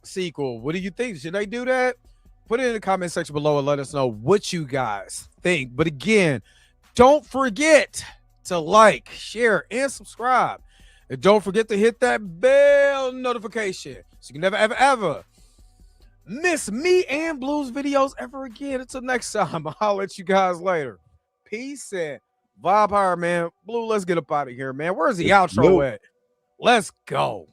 sequel? What do you think? Should they do that? Put it in the comment section below and let us know what you guys think. But again, don't forget to like, share, and subscribe. And don't forget to hit that bell notification so you can never, ever, ever miss me and Blues videos ever again. Until next time, I'll let you guys later. Peace and vibe higher, man. Blue, let's get up out of here, man. Where's the outro Blue. at? Let's go.